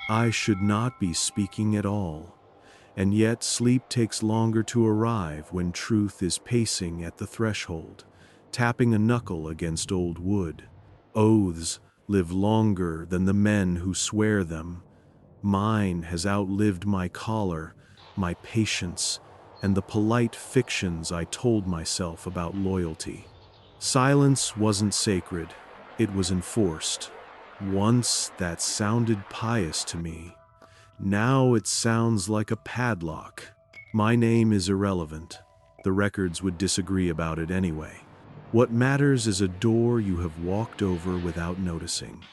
I should not be speaking at all. And yet sleep takes longer to arrive when truth is pacing at the threshold, tapping a knuckle against old wood. Oaths live longer than the men who swear them. Mine has outlived my collar, my patience, and the polite fictions I told myself about loyalty. Silence wasn't sacred, it was enforced. Once that sounded pious to me. Now it sounds like a padlock. My name is irrelevant. The records would disagree about it anyway. What matters is a door you have walked over without noticing.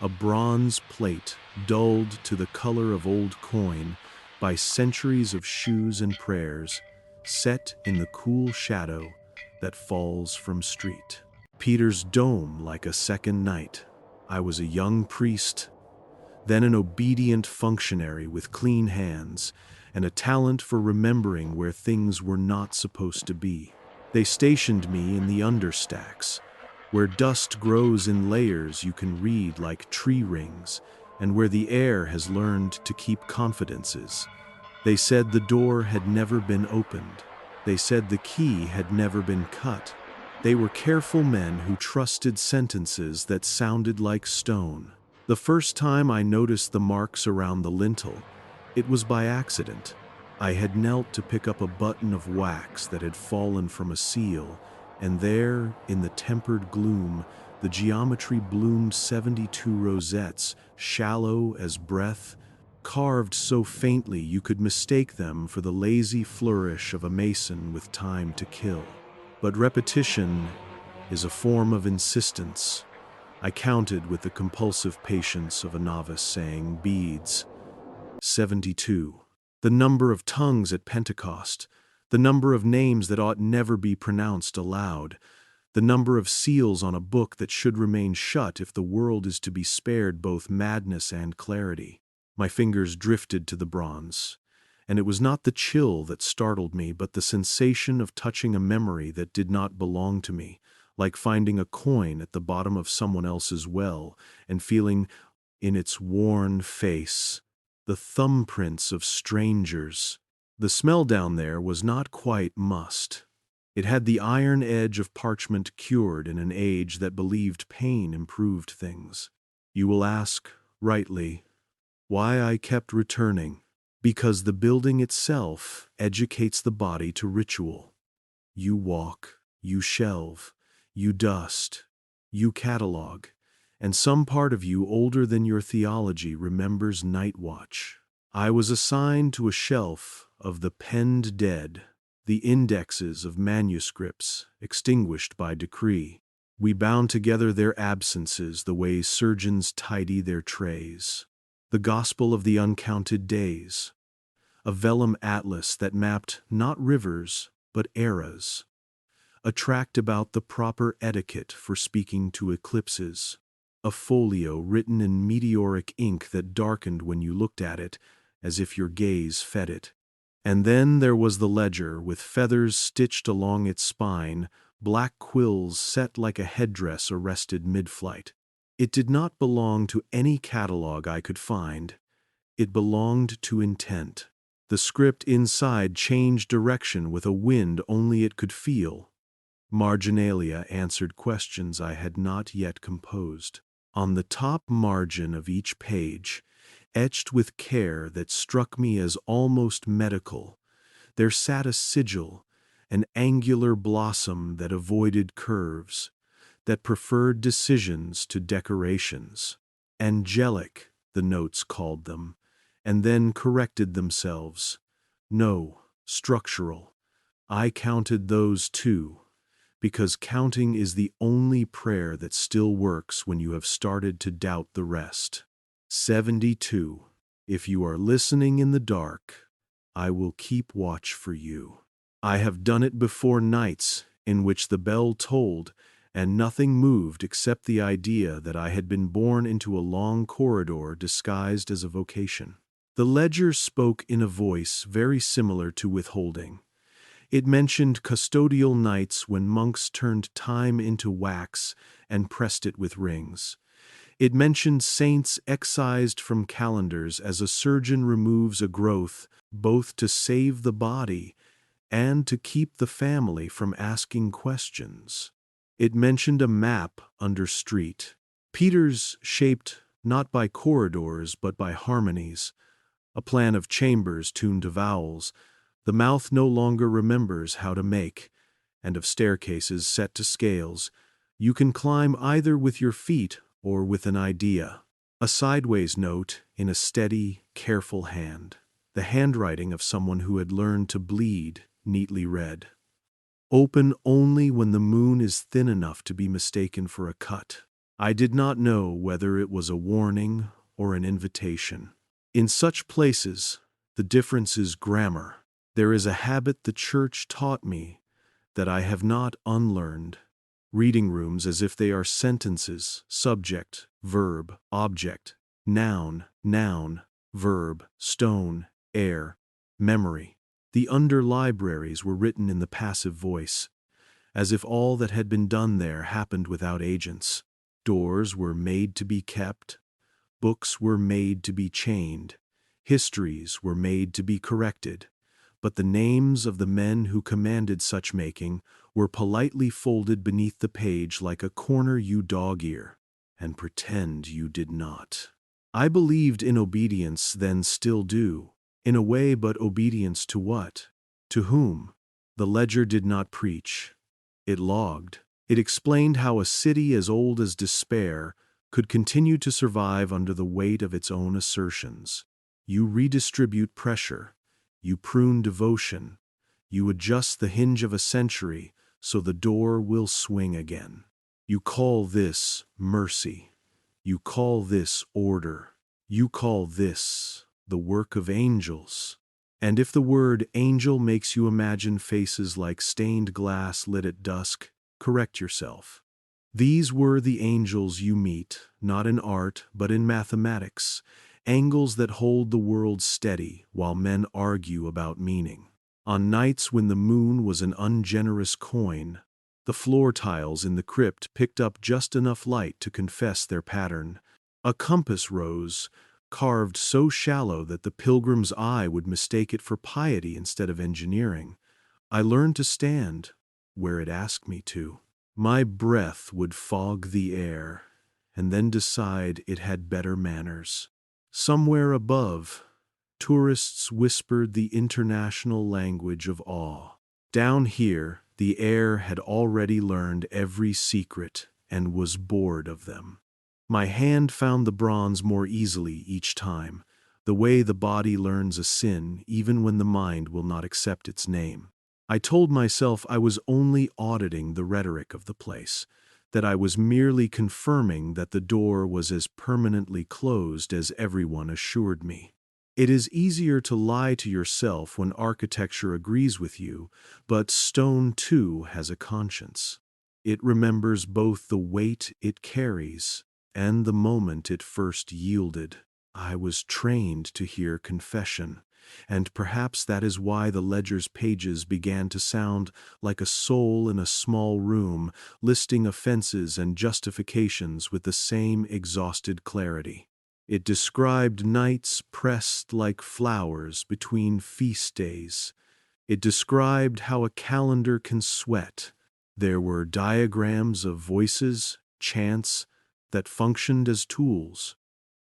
A bronze plate dulled to the color of old coin by centuries of shoes and prayers, set in the cool shadow that falls from street. Peter's dome like a second night. I was a young priest, then an obedient functionary with clean hands and a talent for remembering where things were not supposed to be. They stationed me in the understacks, where dust grows in layers you can read like tree rings, and where the air has learned to keep confidences. They said the door had never been opened. They said the key had never been cut. They were careful men who trusted sentences that sounded like stone. The first time I noticed the marks around the lintel, it was by accident. I had knelt to pick up a button of wax that had fallen from a seal, and there, in the tempered gloom, the geometry bloomed 72 rosettes, shallow as breath, carved so faintly you could mistake them for the lazy flourish of a mason with time to kill. But repetition is a form of insistence. I counted with the compulsive patience of a novice saying beads. 72. The number of tongues at Pentecost, the number of names that ought never be pronounced aloud, the number of seals on a book that should remain shut if the world is to be spared both madness and clarity. My fingers drifted to the bronze, and it was not the chill that startled me, but the sensation of touching a memory that did not belong to me, like finding a coin at the bottom of someone else's well and feeling in its worn face the thumbprints of strangers. The smell down there was not quite must. It had the iron edge of parchment cured in an age that believed pain improved things. You will ask, rightly, why I kept returning. Because the building itself educates the body to ritual. You walk, you shelve, you dust, you catalog, and some part of you older than your theology remembers night watch. I was assigned to a shelf of the penned dead, the indexes of manuscripts extinguished by decree. We bound together their absences the way surgeons tidy their trays. The gospel of the uncounted days. A vellum atlas that mapped not rivers, but eras. A tract about the proper etiquette for speaking to eclipses. A folio written in meteoric ink that darkened when you looked at it, as if your gaze fed it. And then there was the ledger, with feathers stitched along its spine, black quills set like a headdress arrested mid-flight. It did not belong to any catalog I could find. It belonged to intent. The script inside changed direction with a wind only it could feel. Marginalia answered questions I had not yet composed. On the top margin of each page, etched with care that struck me as almost medical, there sat a sigil, an angular blossom that avoided curves, that preferred decisions to decorations. Angelic, the notes called them, and then corrected themselves. No, structural. I counted those too, because counting is the only prayer that still works when you have started to doubt the rest. 72. If you are listening in the dark, I will keep watch for you. I have done it before, nights in which the bell tolled and nothing moved except the idea that I had been born into a long corridor disguised as a vocation. The ledger spoke in a voice very similar to withholding. It mentioned custodial nights when monks turned time into wax and pressed it with rings. It mentioned saints excised from calendars as a surgeon removes a growth, both to save the body and to keep the family from asking questions. It mentioned a map under street. Peter's shaped not by corridors but by harmonies, a plan of chambers tuned to vowels. The mouth no longer remembers how to make, and of staircases set to scales. You can climb either with your feet or with an idea. A sideways note in a steady, careful hand. The handwriting of someone who had learned to bleed, neatly read. Open only when the moon is thin enough to be mistaken for a cut. I did not know whether it was a warning or an invitation. In such places, the difference is grammar. There is a habit the church taught me that I have not unlearned. Reading rooms as if they are sentences, subject, verb, object, noun, verb, stone, air, memory. The under-libraries were written in the passive voice, as if all that had been done there happened without agents. Doors were made to be kept, books were made to be chained, histories were made to be corrected, but the names of the men who commanded such making were politely folded beneath the page like a corner you dog-ear, and pretend you did not. I believed in obedience, then still do, in a way, but obedience to what? To whom? The ledger did not preach. It logged. It explained how a city as old as despair could continue to survive under the weight of its own assertions. You redistribute pressure. You prune devotion. You adjust the hinge of a century so the door will swing again. You call this mercy. You call this order. You call this the work of angels. And if the word angel makes you imagine faces like stained glass lit at dusk, correct yourself. These were the angels you meet, not in art but in mathematics, angles that hold the world steady while men argue about meaning. On nights when the moon was an ungenerous coin, the floor tiles in the crypt picked up just enough light to confess their pattern. A compass rose, carved so shallow that the pilgrim's eye would mistake it for piety instead of engineering. I learned to stand where it asked me to. My breath would fog the air, and then decide it had better manners. Somewhere above, tourists whispered the international language of awe. Down here, the air had already learned every secret and was bored of them. My hand found the bronze more easily each time, the way the body learns a sin even when the mind will not accept its name. I told myself I was only auditing the rhetoric of the place, that I was merely confirming that the door was as permanently closed as everyone assured me. It is easier to lie to yourself when architecture agrees with you, but stone too has a conscience. It remembers both the weight it carries and the moment it first yielded. I was trained to hear confession, and perhaps that is why the ledger's pages began to sound like a soul in a small room, listing offenses and justifications with the same exhausted clarity. It described nights pressed like flowers between feast days. It described how a calendar can sweat. There were diagrams of voices, chants, that functioned as tools.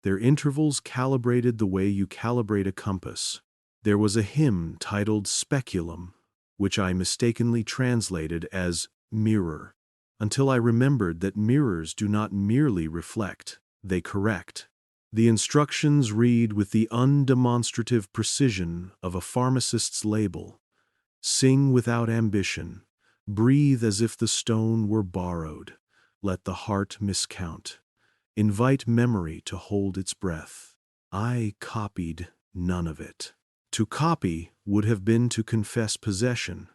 Their intervals calibrated the way you calibrate a compass. There was a hymn titled Speculum, which I mistakenly translated as mirror, until I remembered that mirrors do not merely reflect, they correct. The instructions read with the undemonstrative precision of a pharmacist's label. Sing without ambition. Breathe as if the stone were borrowed. Let the heart miscount. Invite memory to hold its breath. I copied none of it. To copy would have been to confess possession.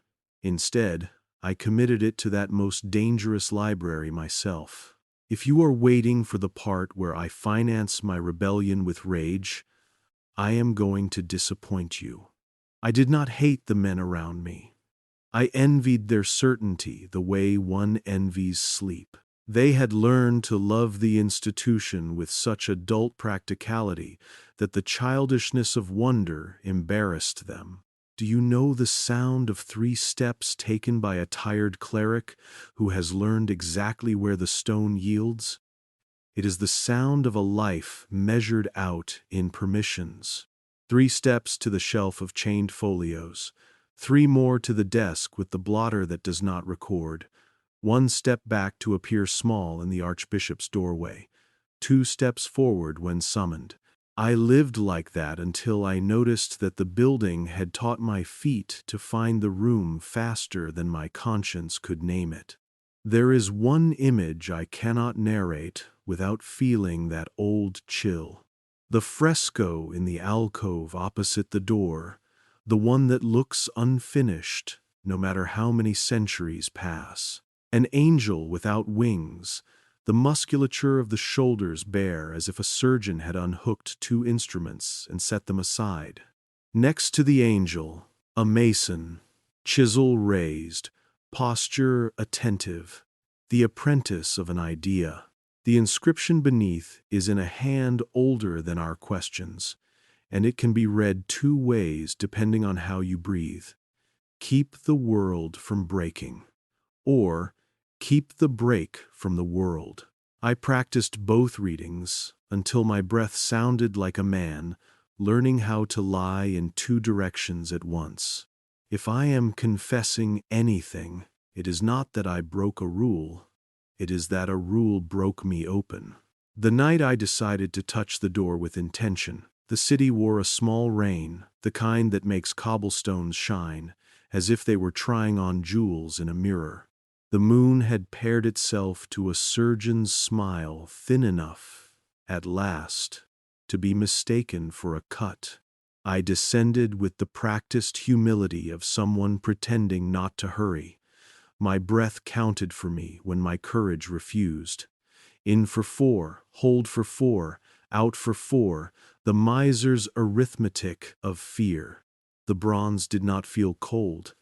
Instead, I committed it to that most dangerous library myself. If you are waiting for the part where I finance my rebellion with rage, I am going to disappoint you. I did not hate the men around me. I envied their certainty the way one envies sleep. They had learned to love the institution with such adult practicality that the childishness of wonder embarrassed them. Do you know the sound of 3 steps taken by a tired cleric who has learned exactly where the stone yields? It is the sound of a life measured out in permissions. 3 steps to the shelf of chained folios, 3 more to the desk with the blotter that does not record, 1 step back to appear small in the archbishop's doorway, 2 steps forward when summoned. I lived like that until I noticed that the building had taught my feet to find the room faster than my conscience could name it. There is one image I cannot narrate without feeling that old chill. The fresco in the alcove opposite the door, the one that looks unfinished no matter how many centuries pass. An angel without wings, the musculature of the shoulders bare as if a surgeon had unhooked 2 instruments and set them aside. Next to the angel, a mason, chisel raised, posture attentive, the apprentice of an idea. The inscription beneath is in a hand older than our questions, and it can be read 2 ways depending on how you breathe. Keep the world from breaking, or keep the break from the world. I practiced both readings until my breath sounded like a man learning how to lie in 2 directions at once. If I am confessing anything, it is not that I broke a rule, it is that a rule broke me open. The night I decided to touch the door with intention, the city wore a small rain, the kind that makes cobblestones shine, as if they were trying on jewels in a mirror. The moon had paired itself to a surgeon's smile thin enough, at last, to be mistaken for a cut. I descended with the practiced humility of someone pretending not to hurry. My breath counted for me when my courage refused. In for 4, hold for 4, out for 4, the miser's arithmetic of fear. The bronze did not feel cold.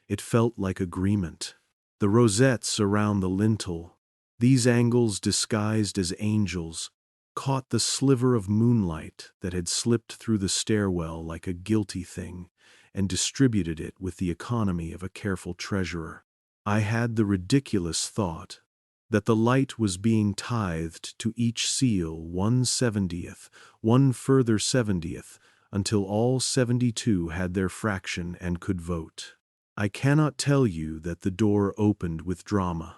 It felt like agreement. The rosettes around the lintel, these angles disguised as angels, caught the sliver of moonlight that had slipped through the stairwell like a guilty thing and distributed it with the economy of a careful treasurer. I had the ridiculous thought that the light was being tithed to each seal 1/70th, 1 further 70th, until all 72 had their fraction and could vote. I cannot tell you that the door opened with drama.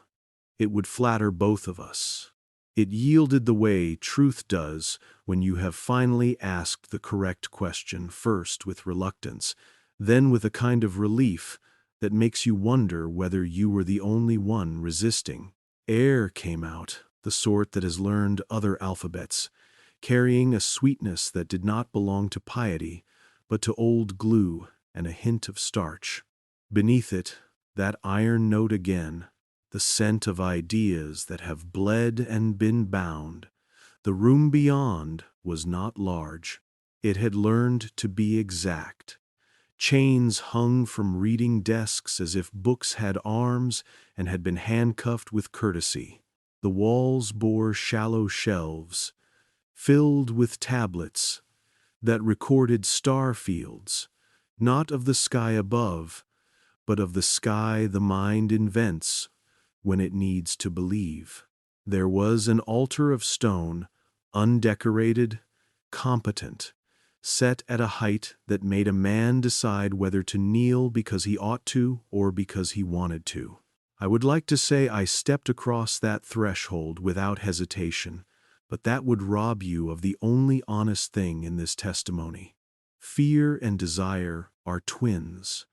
It would flatter both of us. It yielded the way truth does when you have finally asked the correct question, first with reluctance, then with a kind of relief that makes you wonder whether you were the only one resisting. Air came out, the sort that has learned other alphabets, carrying a sweetness that did not belong to piety, but to old glue and a hint of starch. Beneath it, that iron note again, the scent of ideas that have bled and been bound. The room beyond was not large. It had learned to be exact. Chains hung from reading desks as if books had arms and had been handcuffed with courtesy. The walls bore shallow shelves, filled with tablets that recorded star fields, not of the sky above, but of the sky the mind invents when it needs to believe. There was an altar of stone, undecorated, competent, set at a height that made a man decide whether to kneel because he ought to or because he wanted to. I would like to say I stepped across that threshold without hesitation, but that would rob you of the only honest thing in this testimony. Fear and desire are twins,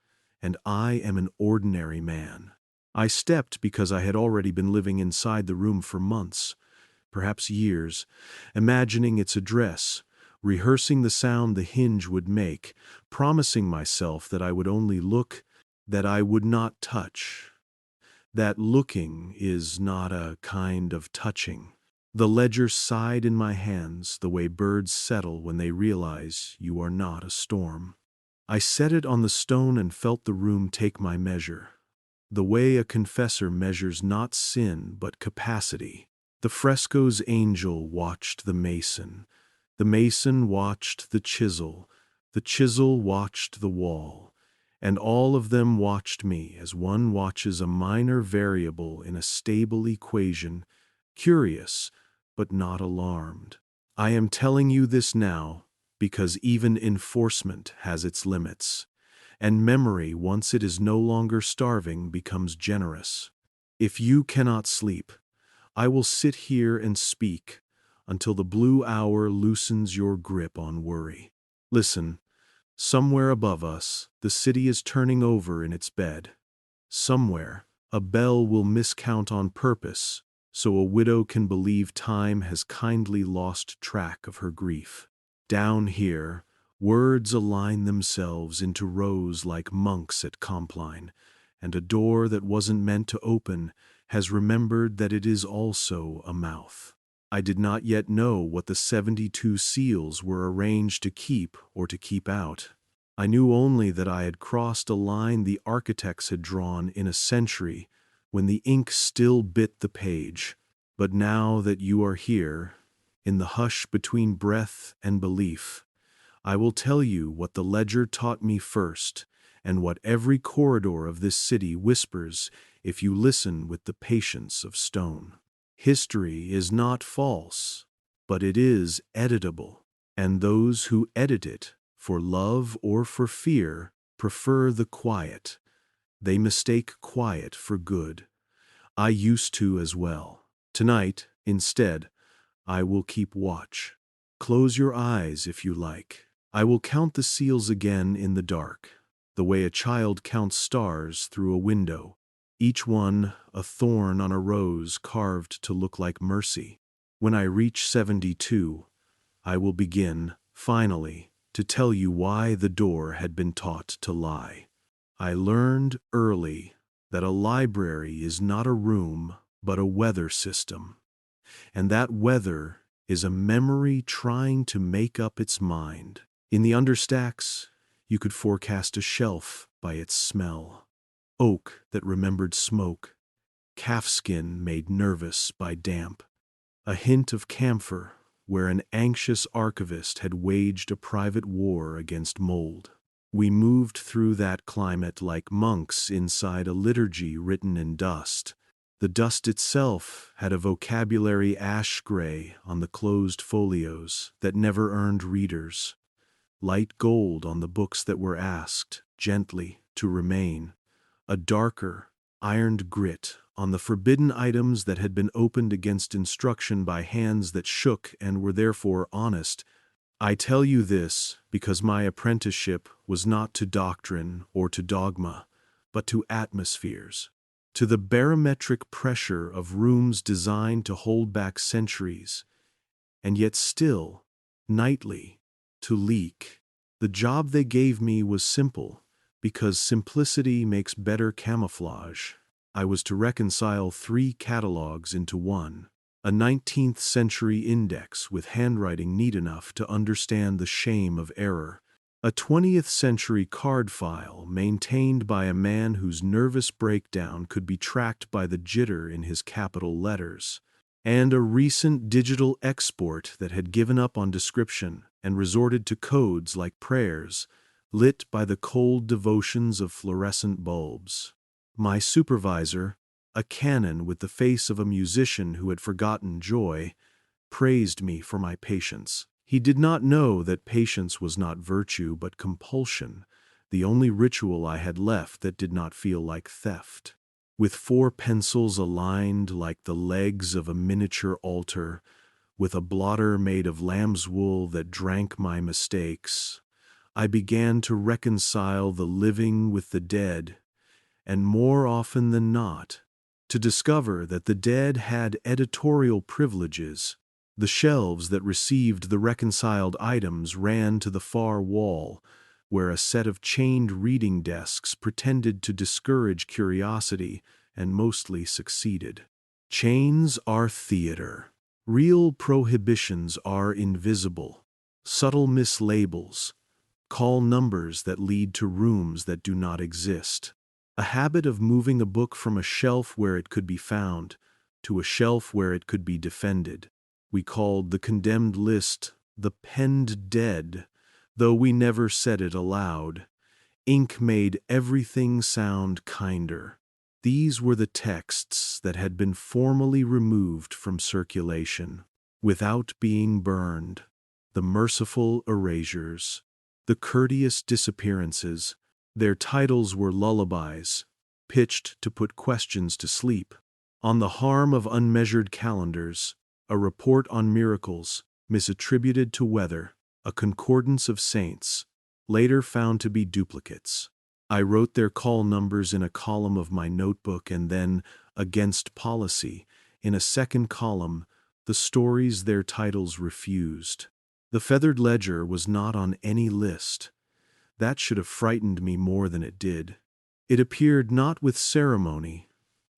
and I am an ordinary man. I stepped because I had already been living inside the room for months, perhaps years, imagining its address, rehearsing the sound the hinge would make, promising myself that I would only look, that I would not touch. That looking is not a kind of touching. The ledger sighed in my hands the way birds settle when they realize you are not a storm. I set it on the stone and felt the room take my measure. the way a confessor measures not sin but capacity. The frescoes angel watched the mason watched the chisel watched the wall, and all of them watched me as one watches a minor variable in a stable equation, curious but not alarmed. I am telling you this now because even enforcement has its limits, and memory, once it is no longer starving, becomes generous. If you cannot sleep, I will sit here and speak until the blue hour loosens your grip on worry. Listen, somewhere above us, the city is turning over in its bed. Somewhere, a bell will miscount on purpose, so a widow can believe time has kindly lost track of her grief. Down here, words align themselves into rows like monks at Compline, and a door that wasn't meant to open has remembered that it is also a mouth. I did not yet know what the 72 seals were arranged to keep or to keep out. I knew only that I had crossed a line the architects had drawn in a century when the ink still bit the page. But now that you are here, in the hush between breath and belief, I will tell you what the ledger taught me first, and what every corridor of this city whispers if you listen with the patience of stone. History is not false, but it is editable, and those who edit it, for love or for fear, prefer the quiet. They mistake quiet for good. I used to as well. Tonight, instead, I will keep watch. Close your eyes if you like. I will count the seals again in the dark, the way a child counts stars through a window, each one a thorn on a rose carved to look like mercy. When I reach 72, I will begin, finally, to tell you why the door had been taught to lie. I learned early that a library is not a room, but a weather system, and that weather is a memory trying to make up its mind. In the understacks, you could forecast a shelf by its smell. Oak that remembered smoke, calfskin made nervous by damp, a hint of camphor where an anxious archivist had waged a private war against mold. We moved through that climate like monks inside a liturgy written in dust. The dust itself had a vocabulary ash-gray on the closed folios that never earned readers, light gold on the books that were asked, gently, to remain, a darker, ironed grit on the forbidden items that had been opened against instruction by hands that shook and were therefore honest. I tell you this because my apprenticeship was not to doctrine or to dogma, but to atmospheres, to the barometric pressure of rooms designed to hold back centuries, and yet still, nightly, to leak. The job they gave me was simple, because simplicity makes better camouflage. I was to reconcile 3 catalogs into one, a 19th century index with handwriting neat enough to understand the shame of error, a 20th century card file maintained by a man whose nervous breakdown could be tracked by the jitter in his capital letters, and a recent digital export that had given up on description and resorted to codes like prayers, lit by the cold devotions of fluorescent bulbs. My supervisor, a canon with the face of a musician who had forgotten joy, praised me for my patience. He did not know that patience was not virtue but compulsion, the only ritual I had left that did not feel like theft. With 4 pencils aligned like the legs of a miniature altar, with a blotter made of lamb's wool that drank my mistakes, I began to reconcile the living with the dead, and more often than not, to discover that the dead had editorial privileges. The shelves that received the reconciled items ran to the far wall, where a set of chained reading desks pretended to discourage curiosity and mostly succeeded. Chains are theater. Real prohibitions are invisible. Subtle mislabels. Call numbers that lead to rooms that do not exist. A habit of moving a book from a shelf where it could be found to a shelf where it could be defended. We called the condemned list the penned dead, though we never said it aloud. Ink made everything sound kinder. These were the texts that had been formally removed from circulation, without being burned, the merciful erasures, the courteous disappearances. Their titles were lullabies, pitched to put questions to sleep. On the harm of unmeasured calendars, a report on miracles, misattributed to weather, a concordance of saints, later found to be duplicates. I wrote their call numbers in a column of my notebook and then, against policy, in a second column, the stories their titles refused. The feathered ledger was not on any list. That should have frightened me more than it did. It appeared not with ceremony,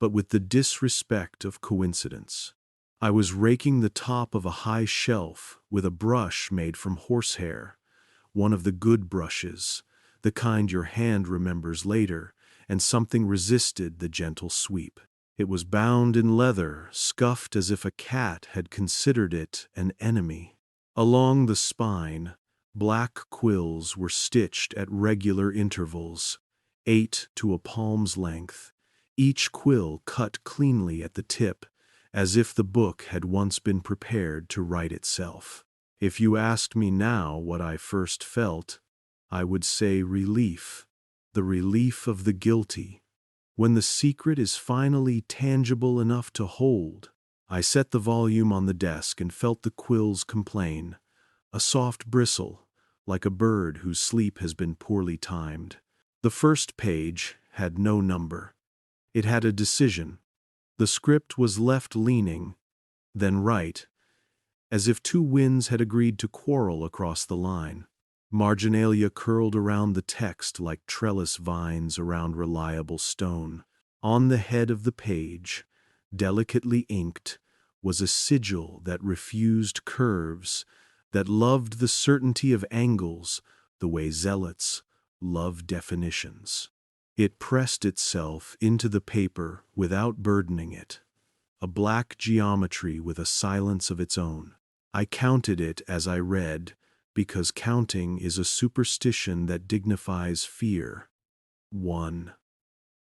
but with the disrespect of coincidence. I was raking the top of a high shelf with a brush made from horsehair, one of the good brushes, the kind your hand remembers later, and something resisted the gentle sweep. It was bound in leather, scuffed as if a cat had considered it an enemy. Along the spine, black quills were stitched at regular intervals, 8 to a palm's length, each quill cut cleanly at the tip, as if the book had once been prepared to write itself. If you asked me now what I first felt, I would say relief, the relief of the guilty. When the secret is finally tangible enough to hold, I set the volume on the desk and felt the quills complain, a soft bristle, like a bird whose sleep has been poorly timed. The first page had no number. It had a decision. The script was left leaning, then right, as if two winds had agreed to quarrel across the line. Marginalia curled around the text like trellis vines around reliable stone. On the head of the page, delicately inked, was a sigil that refused curves, that loved the certainty of angles the way zealots love definitions. It pressed itself into the paper without burdening it, a black geometry with a silence of its own. I counted it as I read, because counting is a superstition that dignifies fear. 1.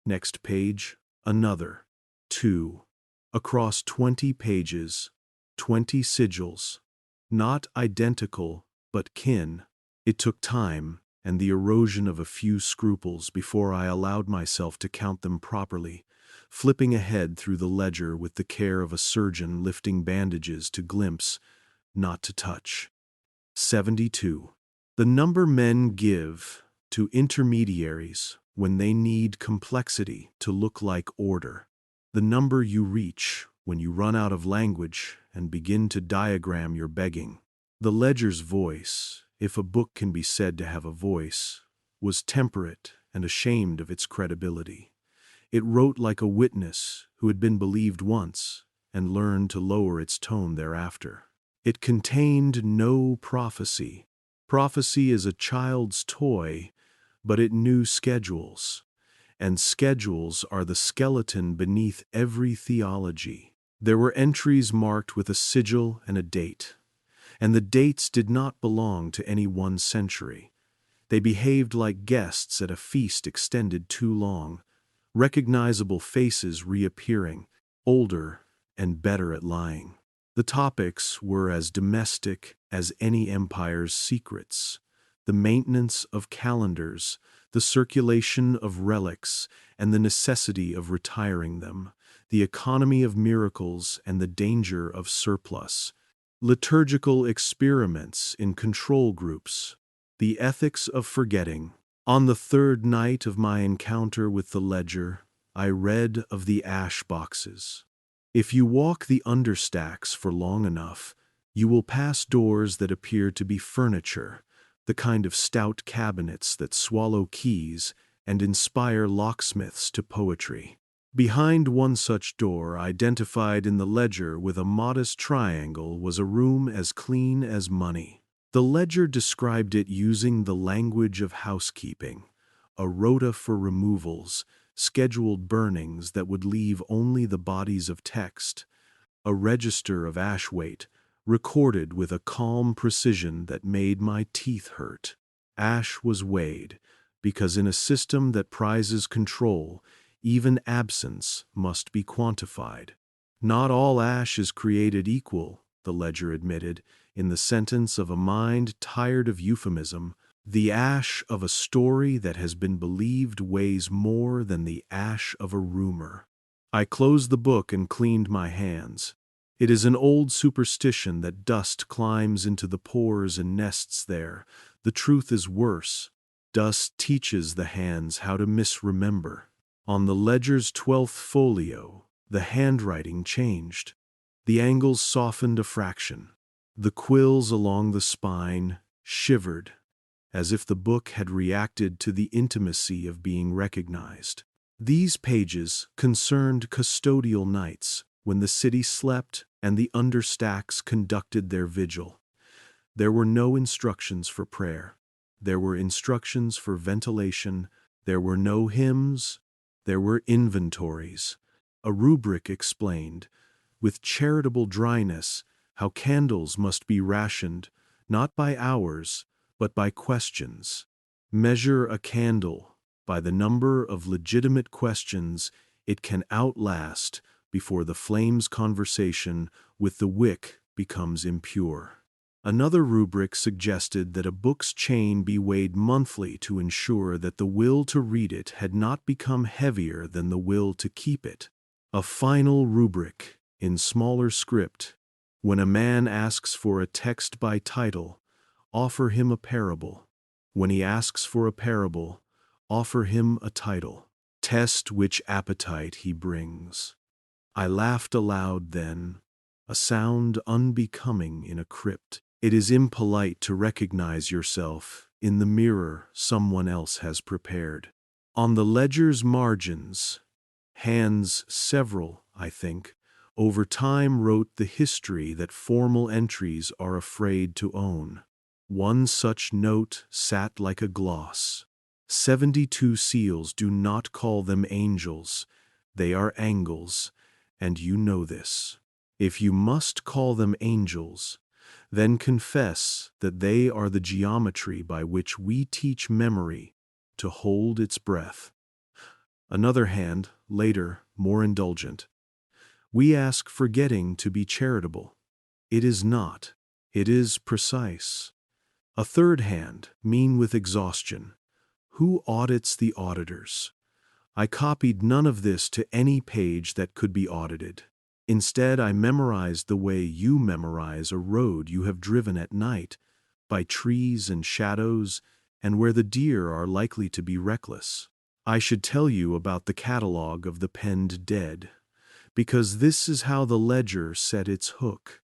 Next page, another. 2. Across 20 pages, 20 sigils. Not identical, but kin. It took time and the erosion of a few scruples before I allowed myself to count them properly, flipping ahead through the ledger with the care of a surgeon lifting bandages to glimpse, not to touch. 72. The number men give to intermediaries when they need complexity to look like order. The number you reach when you run out of language and begin to diagram your begging. The ledger's voice, if a book can be said to have a voice, was temperate and ashamed of its credibility. It wrote like a witness who had been believed once and learned to lower its tone thereafter. It contained no prophecy. Prophecy is a child's toy, but it knew schedules, and schedules are the skeleton beneath every theology. There were entries marked with a sigil and a date, and the dates did not belong to any one century. They behaved like guests at a feast extended too long, recognizable faces reappearing, older and better at lying. The topics were as domestic as any empire's secrets: the maintenance of calendars, the circulation of relics, and the necessity of retiring them, the economy of miracles and the danger of surplus, liturgical experiments in control groups, the ethics of forgetting. On the third night of my encounter with the ledger, I read of the ash boxes. If you walk the understacks for long enough, you will pass doors that appear to be furniture, the kind of stout cabinets that swallow keys and inspire locksmiths to poetry. Behind one such door, identified in the ledger with a modest triangle, was a room as clean as money. The ledger described it using the language of housekeeping, a rota for removals, scheduled burnings that would leave only the bodies of text, a register of ash weight, recorded with a calm precision that made my teeth hurt. Ash was weighed, because in a system that prizes control, even absence must be quantified. Not all ash is created equal, the ledger admitted, in the sentence of a mind tired of euphemism. The ash of a story that has been believed weighs more than the ash of a rumor. I closed the book and cleaned my hands. It is an old superstition that dust climbs into the pores and nests there. The truth is worse. Dust teaches the hands how to misremember. On the ledger's 12th folio, the handwriting changed. The angles softened a fraction. The quills along the spine shivered, as if the book had reacted to the intimacy of being recognized. These pages concerned custodial nights, when the city slept and the understacks conducted their vigil. There were no instructions for prayer. There were instructions for ventilation. There were no hymns. There were inventories. A rubric explained, with charitable dryness, how candles must be rationed, not by hours, but by questions. Measure a candle by the number of legitimate questions it can outlast before the flame's conversation with the wick becomes impure. Another rubric suggested that a book's chain be weighed monthly to ensure that the will to read it had not become heavier than the will to keep it. A final rubric, in smaller script: when a man asks for a text by title, offer him a parable. When he asks for a parable, offer him a title. Test which appetite he brings. I laughed aloud then, a sound unbecoming in a crypt. It is impolite to recognize yourself in the mirror someone else has prepared. On the ledger's margins, hands several, I think, over time wrote the history that formal entries are afraid to own. One such note sat like a gloss. 72 seals do not call them angels, they are angles, and you know this. If you must call them angels, then confess that they are the geometry by which we teach memory to hold its breath. Another hand, later, more indulgent. We ask forgetting to be charitable. It is not. It is precise. A third hand, mean with exhaustion. Who audits the auditors? I copied none of this to any page that could be audited. Instead, I memorized the way you memorize a road you have driven at night, by trees and shadows, and where the deer are likely to be reckless. I should tell you about the catalogue of the penned dead, because this is how the ledger set its hook.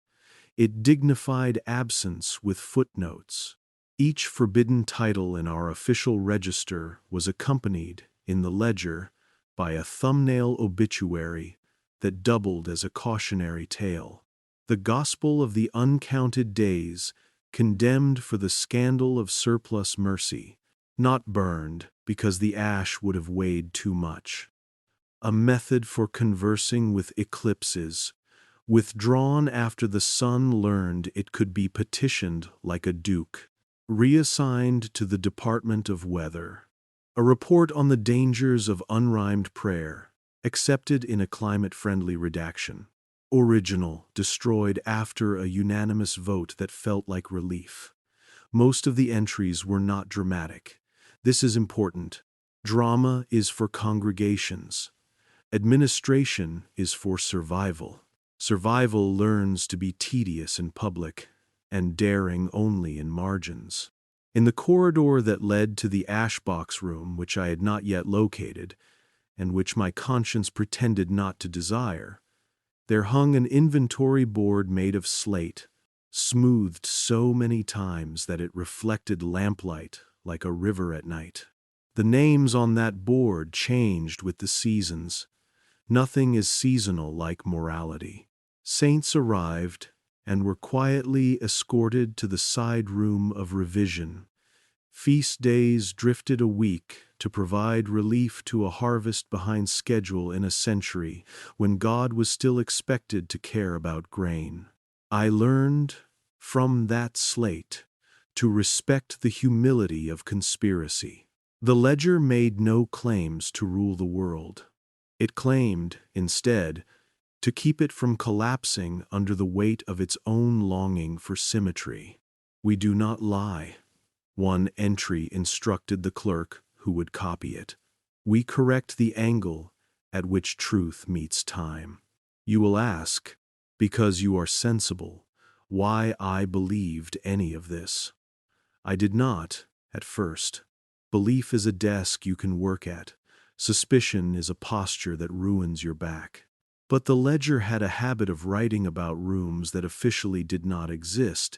It dignified absence with footnotes. Each forbidden title in our official register was accompanied, in the ledger, by a thumbnail obituary that doubled as a cautionary tale. The gospel of the uncounted days, condemned for the scandal of surplus mercy, not burned because the ash would have weighed too much. A method for conversing with eclipses, withdrawn after the sun learned it could be petitioned like a duke, reassigned to the Department of Weather. A report on the dangers of unrhymed prayer, accepted in a climate-friendly redaction. Original, destroyed after a unanimous vote that felt like relief. Most of the entries were not dramatic. This is important. Drama is for congregations. Administration is for survival. Survival learns to be tedious in public, and daring only in margins. In the corridor that led to the ash-box room, which I had not yet located, and which my conscience pretended not to desire, there hung an inventory board made of slate, smoothed so many times that it reflected lamplight like a river at night. The names on that board changed with the seasons. Nothing is seasonal like morality. Saints arrived and were quietly escorted to the side room of revision. Feast days drifted a week to provide relief to a harvest behind schedule in a century when God was still expected to care about grain. I learned from that slate to respect the humility of conspiracy. The ledger made no claims to rule the world. It claimed, instead, to keep it from collapsing under the weight of its own longing for symmetry. "We do not lie," one entry instructed the clerk who would copy it. "We correct the angle at which truth meets time." You will ask, because you are sensible, why I believed any of this. I did not, at first. Belief is a desk you can work at. Suspicion is a posture that ruins your back. But the ledger had a habit of writing about rooms that officially did not exist,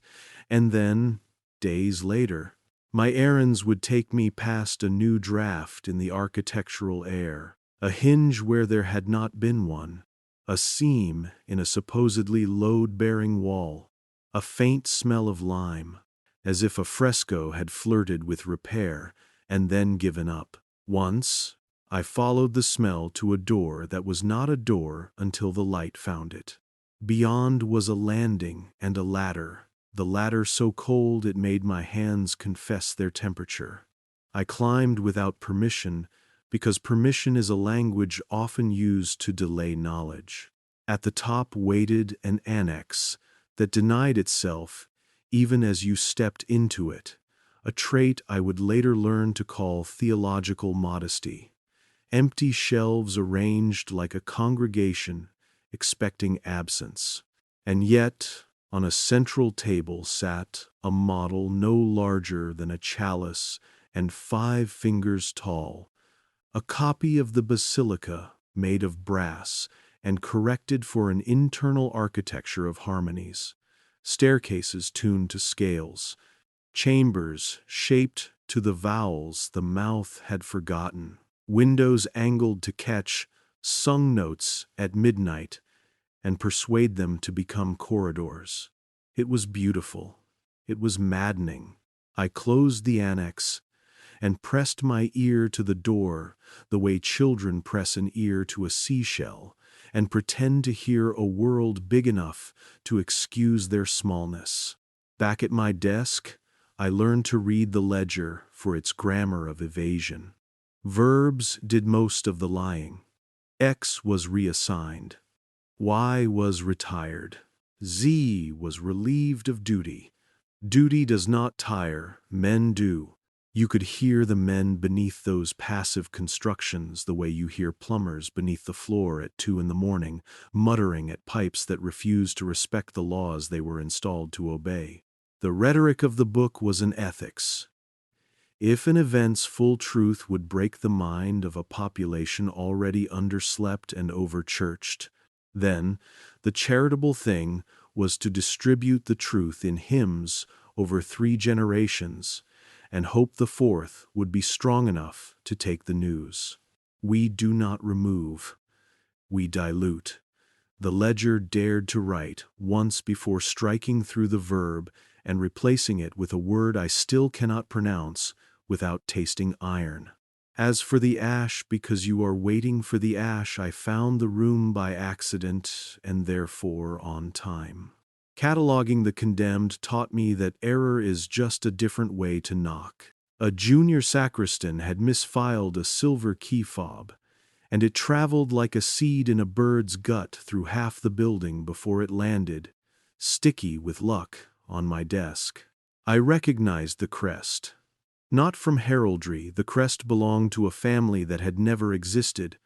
and then, days later, my errands would take me past a new draft in the architectural air, a hinge where there had not been one, a seam in a supposedly load-bearing wall, a faint smell of lime, as if a fresco had flirted with repair and then given up. Once, I followed the smell to a door that was not a door until the light found it. Beyond was a landing and a ladder, the latter so cold it made my hands confess their temperature. I climbed without permission, because permission is a language often used to delay knowledge. At the top waited an annex that denied itself even as you stepped into it, a trait I would later learn to call theological modesty. Empty shelves arranged like a congregation expecting absence. And yet, on a central table sat a model no larger than a chalice and 5 fingers tall, a copy of the basilica made of brass and corrected for an internal architecture of harmonies, staircases tuned to scales, chambers shaped to the vowels the mouth had forgotten, windows angled to catch sung notes at midnight and persuade them to become corridors. It was beautiful. It was maddening. I closed the annex and pressed my ear to the door the way children press an ear to a seashell and pretend to hear a world big enough to excuse their smallness. Back at my desk, I learned to read the ledger for its grammar of evasion. Verbs did most of the lying. X was reassigned. Y was retired. Z was relieved of duty. Duty does not tire, men do. You could hear the men beneath those passive constructions the way you hear plumbers beneath the floor at 2 a.m, muttering at pipes that refused to respect the laws they were installed to obey. The rhetoric of the book was an ethics. If an event's full truth would break the mind of a population already underslept and overchurched, then the charitable thing was to distribute the truth in hymns over 3 generations and hope the 4th would be strong enough to take the news. We do not remove, we dilute. The ledger dared to write once before striking through the verb and replacing it with a word I still cannot pronounce without tasting iron. As for the ash, because you are waiting for the ash, I found the room by accident and therefore on time. Cataloging the condemned taught me that error is just a different way to knock. A junior sacristan had misfiled a silver key fob, and it traveled like a seed in a bird's gut through half the building before it landed, sticky with luck, on my desk. I recognized the crest. Not from heraldry, the crest belonged to a family that had never existed,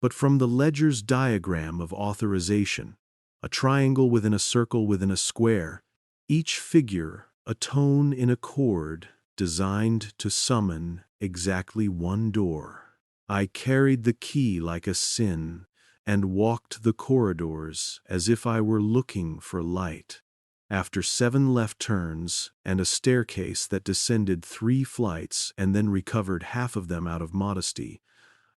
but from the ledger's diagram of authorization, a triangle within a circle within a square, each figure a tone in a chord designed to summon exactly one door. I carried the key like a sin and walked the corridors as if I were looking for light. After 7 left turns and a staircase that descended 3 flights and then recovered half of them out of modesty,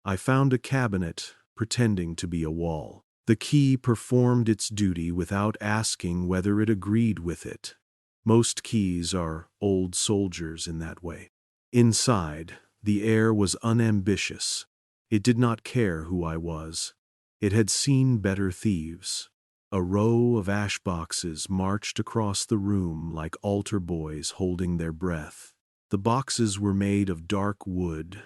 I found a cabinet pretending to be a wall. The key performed its duty without asking whether it agreed with it. Most keys are old soldiers in that way. Inside, The air was unambitious. It did not care who I was. It had seen better thieves. A row of ash boxes marched across the room like altar boys holding their breath. The boxes were made of dark wood,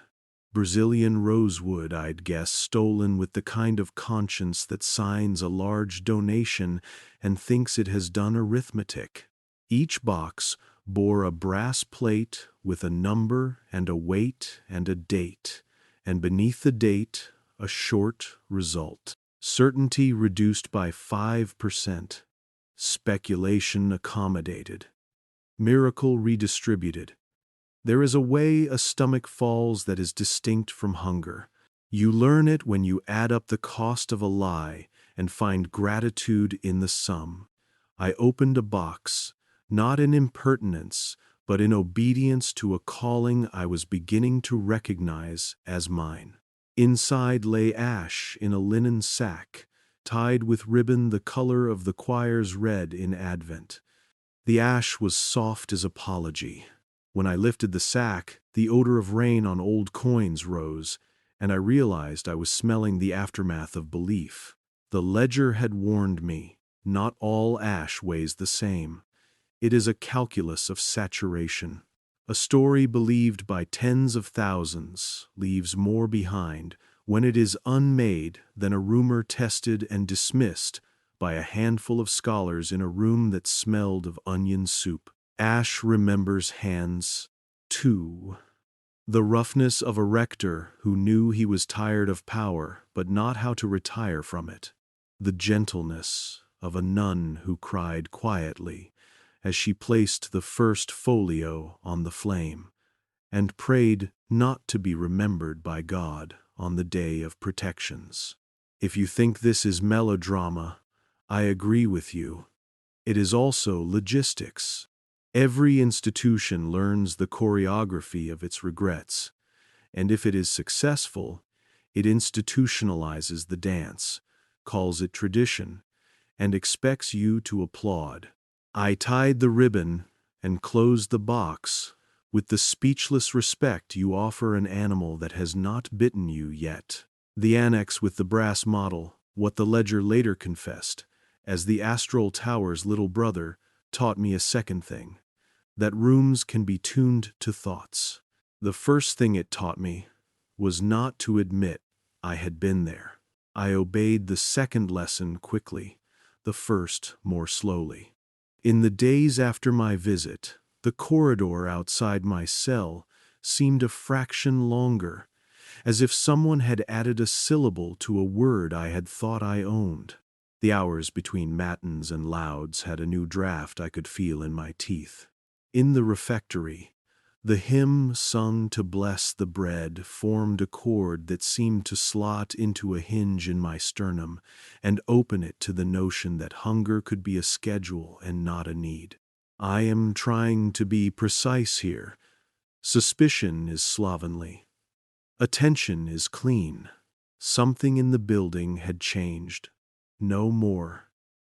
Brazilian rosewood, I'd guess, stolen with the kind of conscience that signs a large donation and thinks it has done arithmetic. Each box bore a brass plate with a number and a weight and a date, and beneath the date a short result. Certainty reduced by 5%. Speculation accommodated. Miracle redistributed. There is a way a stomach falls that is distinct from hunger. You learn it when you add up the cost of a lie and find gratitude in the sum. I opened a box, not in impertinence, but in obedience to a calling I was beginning to recognize as mine. Inside lay ash in a linen sack, tied with ribbon the color of the choir's red in Advent. The ash was soft as apology. When I lifted the sack, the odor of rain on old coins rose, and I realized I was smelling the aftermath of belief. The ledger had warned me, not all ash weighs the same. It is a calculus of saturation. A story believed by tens of thousands leaves more behind when it is unmade than a rumor tested and dismissed by a handful of scholars in a room that smelled of onion soup. Ash remembers hands, too. The roughness of a rector who knew he was tired of power but not how to retire from it. The gentleness of a nun who cried quietly as she placed the first folio on the flame, and prayed not to be remembered by God on the day of protections. If you think this is melodrama, I agree with you. It is also logistics. Every institution learns the choreography of its regrets, and if it is successful, it institutionalizes the dance, calls it tradition, and expects you to applaud. I tied the ribbon and closed the box with the speechless respect you offer an animal that has not bitten you yet. The annex with the brass model, what the ledger later confessed, as the Astrol Tower's little brother, taught me a second thing, that rooms can be tuned to thoughts. The first thing it taught me was not to admit I had been there. I obeyed the second lesson quickly, the first more slowly. In the days after my visit, the corridor outside my cell seemed a fraction longer, as if someone had added a syllable to a word I had thought I owned. The hours between matins and louds had a new draft I could feel in my teeth. In the refectory, the hymn sung to bless the bread formed a chord that seemed to slot into a hinge in my sternum and open it to the notion that hunger could be a schedule and not a need. I am trying to be precise here. Suspicion is slovenly. Attention is clean. Something in the building had changed. No more.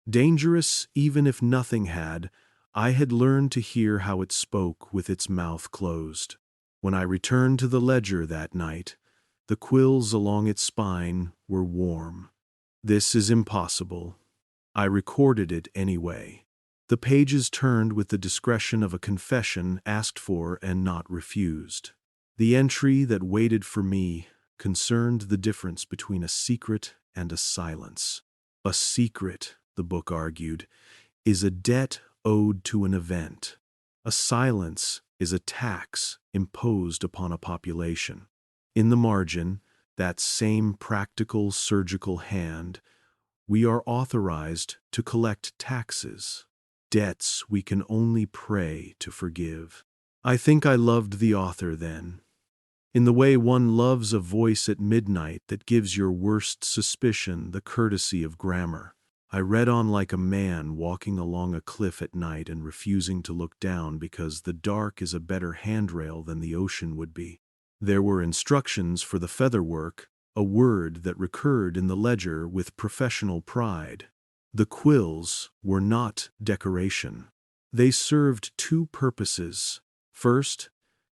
Dangerous even if nothing had, I had learned to hear how it spoke with its mouth closed. When I returned to the ledger that night, the quills along its spine were warm. This is impossible. I recorded it anyway. The pages turned with the discretion of a confession asked for and not refused. The entry that waited for me concerned the difference between a secret and a silence. A secret, the book argued, is a debt owed to an event. A silence is a tax imposed upon a population. In the margin, that same practical surgical hand, we are authorized to collect taxes, debts we can only pray to forgive. I think I loved the author then, in the way one loves a voice at midnight that gives your worst suspicion the courtesy of grammar. I read on like a man walking along a cliff at night and refusing to look down because the dark is a better handrail than the ocean would be. There were instructions for the featherwork, a word that recurred in the ledger with professional pride. The quills were not decoration. They served two purposes. First,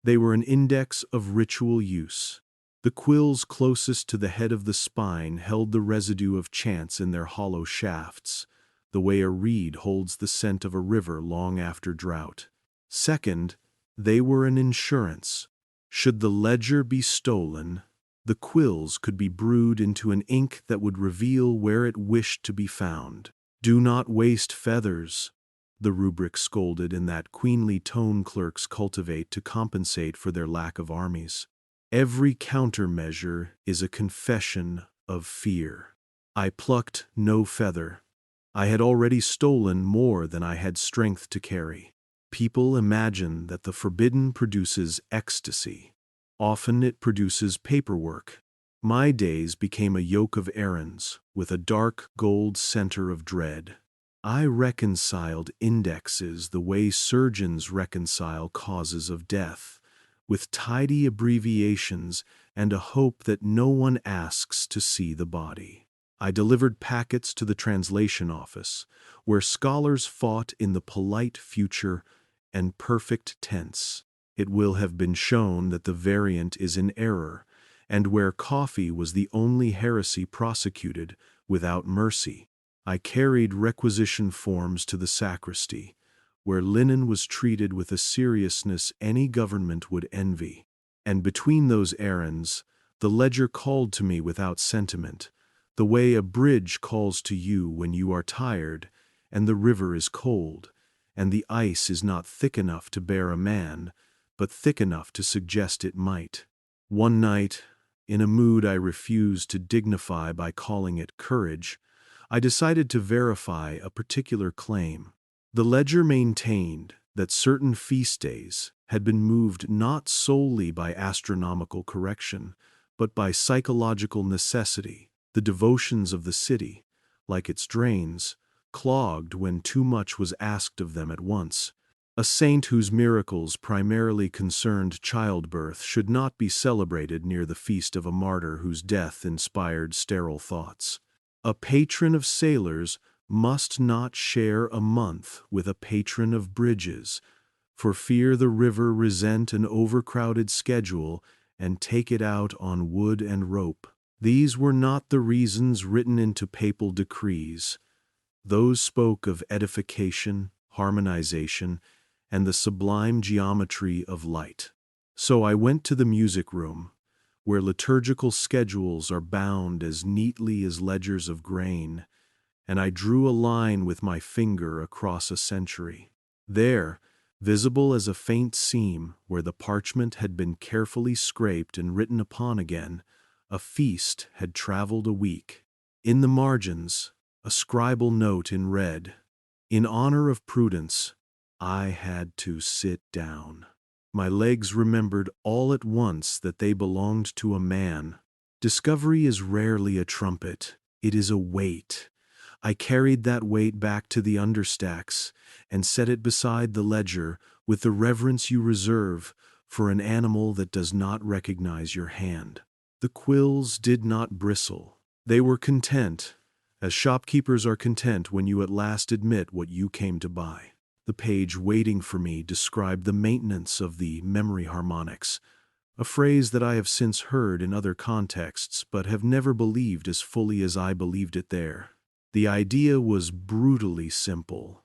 They were an index of ritual use. The quills closest to the head of the spine held the residue of chance in their hollow shafts, the way a reed holds the scent of a river long after drought. Second, they were an insurance. Should the ledger be stolen, the quills could be brewed into an ink that would reveal where it wished to be found. "Do not waste feathers," the rubric scolded in that queenly tone clerks cultivate to compensate for their lack of armies. "Every countermeasure is a confession of fear." I plucked no feather. I had already stolen more than I had strength to carry. People imagine that the forbidden produces ecstasy. Often it produces paperwork. My days became a yoke of errands, with a dark gold center of dread. I reconciled indexes the way surgeons reconcile causes of death, with tidy abbreviations and a hope that no one asks to see the body. I delivered packets to the translation office, where scholars fought in the polite future and perfect tense. It will have been shown that the variant is in error, and where coffee was the only heresy prosecuted without mercy. I carried requisition forms to the sacristy, where linen was treated with a seriousness any government would envy. And between those errands, the ledger called to me without sentiment, the way a bridge calls to you when you are tired, and the river is cold, and the ice is not thick enough to bear a man, but thick enough to suggest it might. One night, in a mood I refused to dignify by calling it courage, I decided to verify a particular claim. The ledger maintained that certain feast days had been moved not solely by astronomical correction, but by psychological necessity. The devotions of the city, like its drains, clogged when too much was asked of them at once. A saint whose miracles primarily concerned childbirth should not be celebrated near the feast of a martyr whose death inspired sterile thoughts. A patron of sailors must not share a month with a patron of bridges, for fear the river resent an overcrowded schedule and take it out on wood and rope. These were not the reasons written into papal decrees. Those spoke of edification, harmonization, and the sublime geometry of light. So I went to the music room, where liturgical schedules are bound as neatly as ledgers of grain, and I drew a line with my finger across a century. There, visible as a faint seam where the parchment had been carefully scraped and written upon again, a feast had traveled a week. In the margins, a scribal note in red, "In honor of prudence, I had to sit down." My legs remembered all at once that they belonged to a man. Discovery is rarely a trumpet, it is a weight. I carried that weight back to the understacks and set it beside the ledger with the reverence you reserve for an animal that does not recognize your hand. The quills did not bristle. They were content, as shopkeepers are content when you at last admit what you came to buy. The page waiting for me described the maintenance of the memory harmonics, a phrase that I have since heard in other contexts but have never believed as fully as I believed it there. The idea was brutally simple.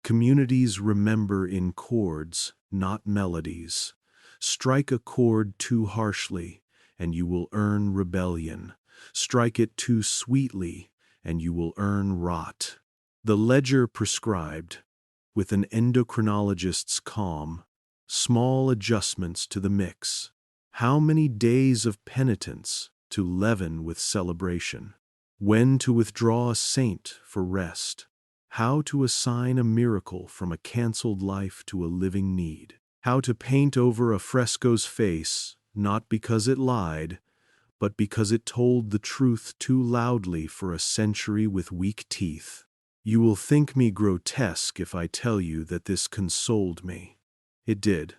Communities remember in chords, not melodies. Strike a chord too harshly, and you will earn rebellion. Strike it too sweetly, and you will earn rot. The ledger prescribed, with an endocrinologist's calm, small adjustments to the mix. How many days of penitence to leaven with celebration? When to withdraw a saint for rest? How to assign a miracle from a cancelled life to a living need? How to paint over a fresco's face, not because it lied, but because it told the truth too loudly for a century with weak teeth. You will think me grotesque if I tell you that this consoled me. It did.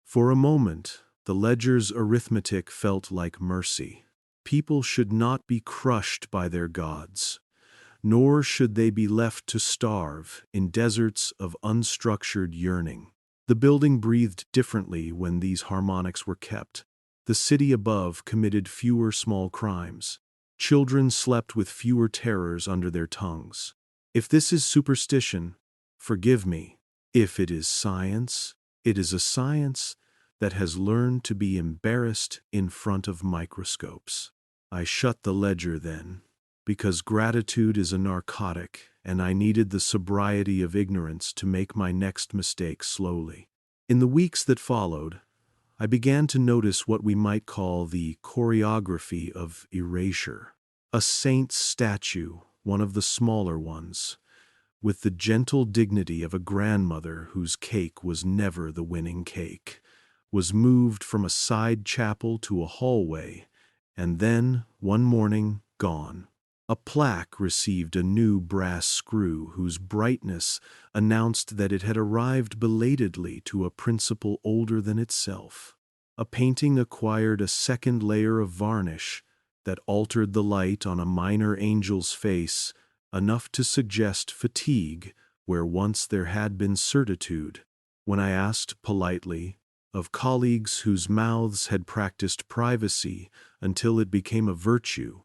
For a moment, the ledger's arithmetic felt like mercy. People should not be crushed by their gods, nor should they be left to starve in deserts of unstructured yearning. The building breathed differently when these harmonics were kept. The city above committed fewer small crimes. Children slept with fewer terrors under their tongues. If this is superstition, forgive me. If it is science, it is a science that has learned to be embarrassed in front of microscopes. I shut the ledger then, because gratitude is a narcotic, and I needed the sobriety of ignorance to make my next mistake slowly. In the weeks that followed, I began to notice what we might call the choreography of erasure. A saint's statue, one of the smaller ones, with the gentle dignity of a grandmother whose cake was never the winning cake, was moved from a side chapel to a hallway, and then, one morning, gone. A plaque received a new brass screw whose brightness announced that it had arrived belatedly to a principal older than itself. A painting acquired a second layer of varnish that altered the light on a minor angel's face enough to suggest fatigue where once there had been certitude. When I asked politely of colleagues whose mouths had practiced privacy until it became a virtue,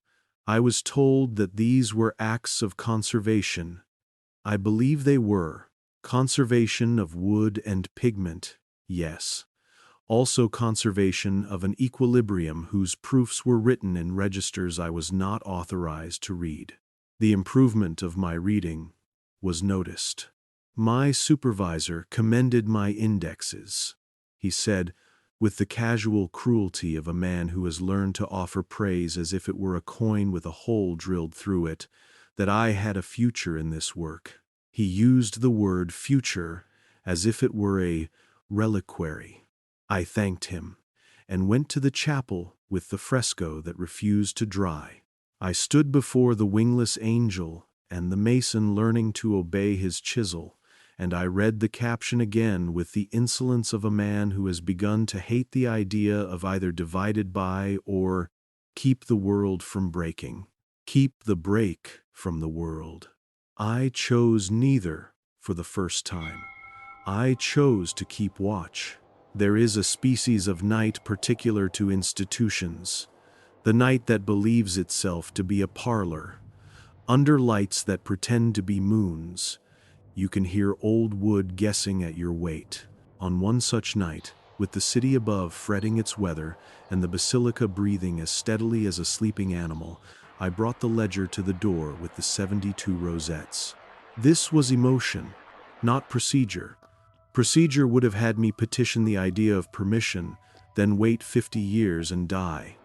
I was told that these were acts of conservation. I believe they were. Conservation of wood and pigment, yes. Also conservation of an equilibrium whose proofs were written in registers I was not authorized to read. The improvement of my reading was noticed. My supervisor commended my indexes. He said, with the casual cruelty of a man who has learned to offer praise as if it were a coin with a hole drilled through it, that I had a future in this work. He used the word future as if it were a reliquary. I thanked him, and went to the chapel with the fresco that refused to dry. I stood before the wingless angel and the mason learning to obey his chisel, and I read the caption again with the insolence of a man who has begun to hate the idea of either divided by or keep the world from breaking. Keep the break from the world. I chose neither for the first time. I chose to keep watch. There is a species of night particular to institutions, the night that believes itself to be a parlor. Under lights that pretend to be moons, you can hear old wood guessing at your weight. On one such night, with the city above fretting its weather and the basilica breathing as steadily as a sleeping animal, I brought the ledger to the door with the 72 rosettes. This was emotion, not procedure. Procedure would have had me petition the idea of permission, then wait 50 years and die.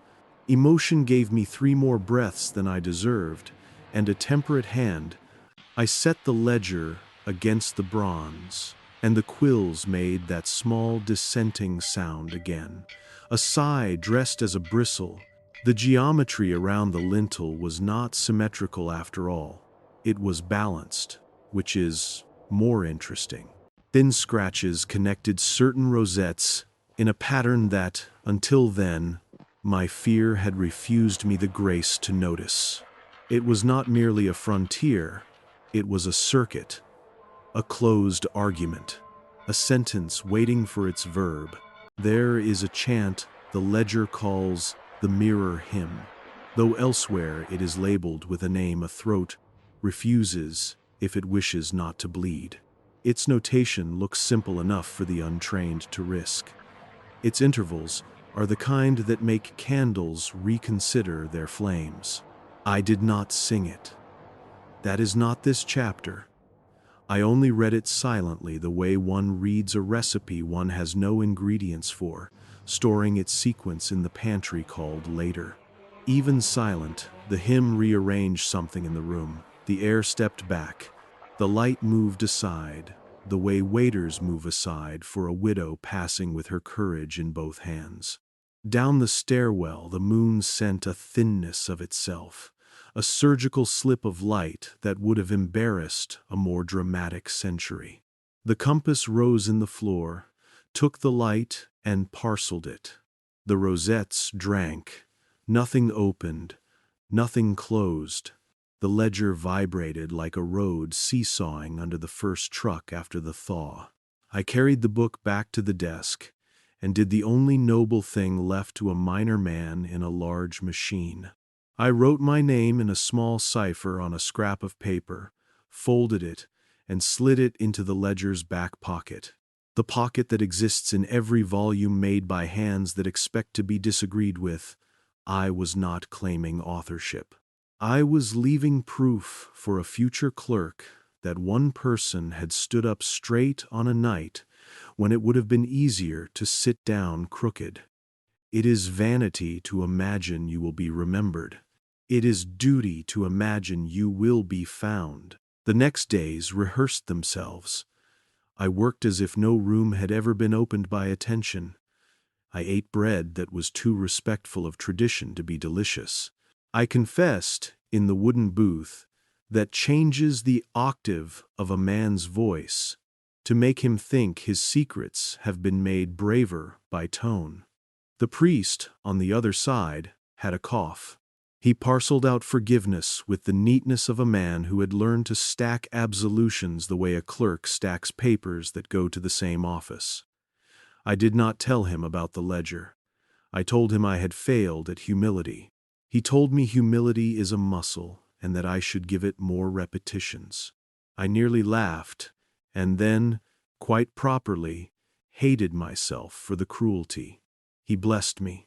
Emotion gave me 3 more breaths than I deserved, and a temperate hand. I set the ledger against the bronze, and the quills made that small dissenting sound again. A sigh dressed as a bristle. The geometry around the lintel was not symmetrical after all. It was balanced, which is more interesting. Thin scratches connected certain rosettes in a pattern that, until then, my fear had refused me the grace to notice. It was not merely a frontier, it was a circuit, a closed argument, a sentence waiting for its verb. There is a chant the ledger calls the mirror hymn, though elsewhere it is labeled with a name a throat refuses if it wishes not to bleed. Its notation looks simple enough for the untrained to risk. Its intervals are the kind that make candles reconsider their flames. I did not sing it. That is not this chapter. I only read it silently the way one reads a recipe one has no ingredients for, storing its sequence in the pantry called later. Even silent, the hymn rearranged something in the room. The air stepped back. The light moved aside, the way waiters move aside for a widow passing with her courage in both hands. Down the stairwell, the moon sent a thinness of itself, a surgical slip of light that would have embarrassed a more dramatic century. The compass rose in the floor, took the light, and parceled it. The rosettes drank. Nothing opened, nothing closed. The ledger vibrated like a road seesawing under the first truck after the thaw. I carried the book back to the desk and did the only noble thing left to a minor man in a large machine. I wrote my name in a small cipher on a scrap of paper, folded it, and slid it into the ledger's back pocket. The pocket that exists in every volume made by hands that expect to be disagreed with. I was not claiming authorship. I was leaving proof for a future clerk that one person had stood up straight on a night when it would have been easier to sit down crooked. It is vanity to imagine you will be remembered. It is duty to imagine you will be found. The next days rehearsed themselves. I worked as if no room had ever been opened by attention. I ate bread that was too respectful of tradition to be delicious. I confessed, in the wooden booth, that changes the octave of a man's voice to make him think his secrets have been made braver by tone. The priest, on the other side, had a cough. He parceled out forgiveness with the neatness of a man who had learned to stack absolutions the way a clerk stacks papers that go to the same office. I did not tell him about the ledger. I told him I had failed at humility. He told me humility is a muscle and that I should give it more repetitions. I nearly laughed, and then, quite properly, hated myself for the cruelty. He blessed me.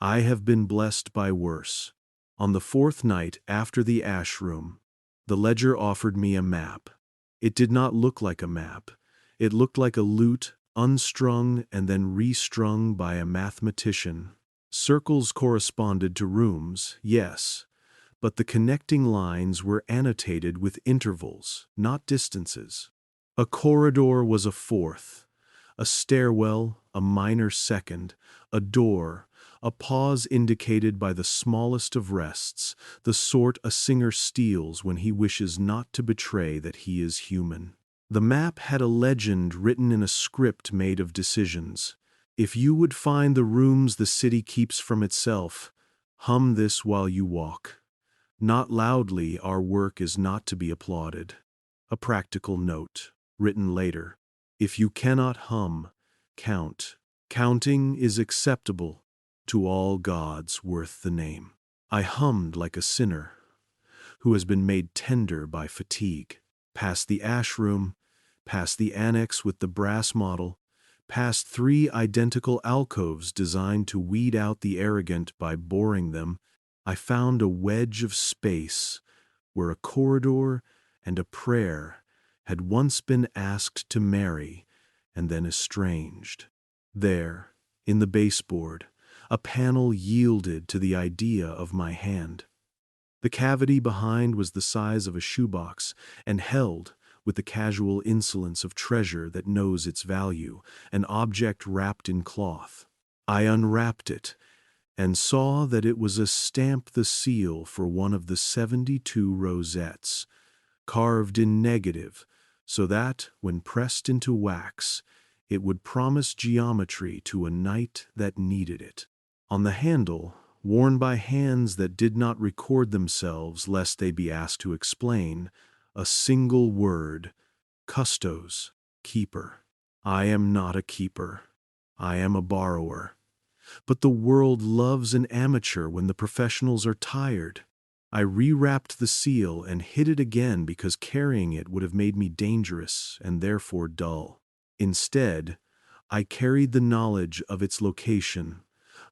I have been blessed by worse. On the fourth night after the ash room, the ledger offered me a map. It did not look like a map. It looked like a lute, unstrung and then restrung by a mathematician. Circles corresponded to rooms, yes, but the connecting lines were annotated with intervals, not distances. A corridor was a fourth, a stairwell, a minor second, a door, a pause indicated by the smallest of rests, the sort a singer steals when he wishes not to betray that he is human. The map had a legend written in a script made of decisions. If you would find the rooms the city keeps from itself, hum this while you walk. Not loudly, our work is not to be applauded. A practical note, written later. If you cannot hum, count. Counting is acceptable to all gods worth the name. I hummed like a sinner who has been made tender by fatigue. Past the ash room, past the annex with the brass model, past 3 identical alcoves designed to weed out the arrogant by boring them, I found a wedge of space where a corridor and a prayer had once been asked to marry and then estranged. There, in the baseboard, a panel yielded to the idea of my hand. The cavity behind was the size of a shoebox and held, with the casual insolence of treasure that knows its value, an object wrapped in cloth. I unwrapped it and saw that it was a stamp the seal for one of the 72 rosettes, carved in negative, so that, when pressed into wax, it would promise geometry to a night that needed it. On the handle, worn by hands that did not record themselves lest they be asked to explain, a single word, custos, keeper. I am not a keeper. I am a borrower. But the world loves an amateur when the professionals are tired. I rewrapped the seal and hid it again because carrying it would have made me dangerous and therefore dull. Instead, I carried the knowledge of its location,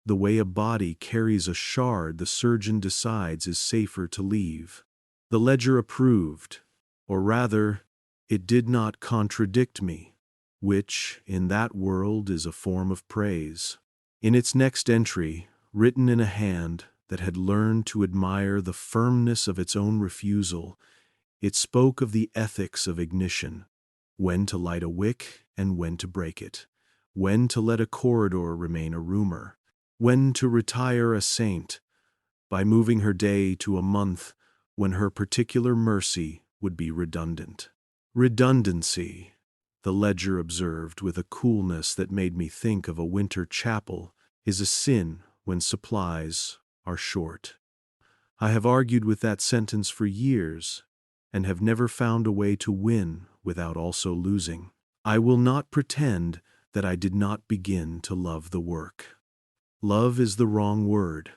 the way a body carries a shard the surgeon decides is safer to leave. The ledger approved, or rather, it did not contradict me, which, in that world, is a form of praise. In its next entry, written in a hand that had learned to admire the firmness of its own refusal, it spoke of the ethics of ignition, when to light a wick and when to break it, when to let a corridor remain a rumor, when to retire a saint, by moving her day to a month when her particular mercy would be redundant. Redundancy, the ledger observed with a coolness that made me think of a winter chapel, is a sin when supplies are short. I have argued with that sentence for years and have never found a way to win without also losing. I will not pretend that I did not begin to love the work. Love is the wrong word,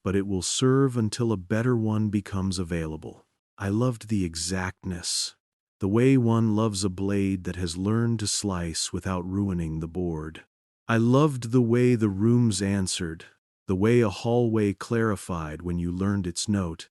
but it will serve until a better one becomes available. I loved the exactness, the way one loves a blade that has learned to slice without ruining the board. I loved the way the rooms answered, the way a hallway clarified when you learned its note,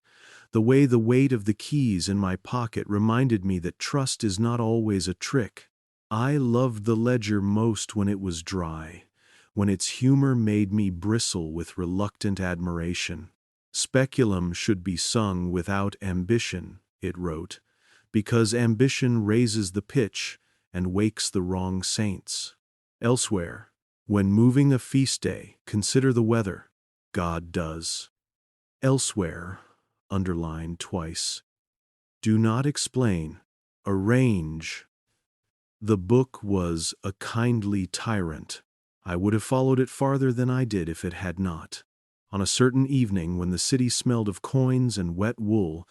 the way the weight of the keys in my pocket reminded me that trust is not always a trick. I loved the ledger most when it was dry, when its humor made me bristle with reluctant admiration. Speculum should be sung without ambition, it wrote, because ambition raises the pitch and wakes the wrong saints. Elsewhere, when moving a feast day, consider the weather. God does. Elsewhere, underlined twice. Do not explain. Arrange. The book was a kindly tyrant. I would have followed it farther than I did if it had not. On a certain evening when the city smelled of coins and wet wool,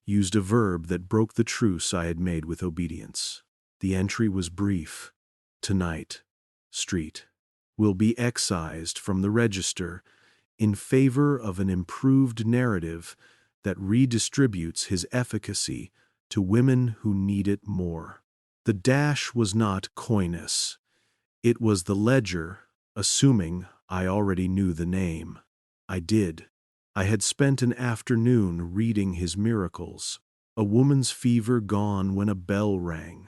used a verb that broke the truce I had made with obedience. The entry was brief. Tonight, street, will be excised from the register in favor of an improved narrative that redistributes his efficacy to women who need it more. The dash was not coyness. It was the ledger, assuming I already knew the name. I did. I had spent an afternoon reading his miracles. A woman's fever gone when a bell rang.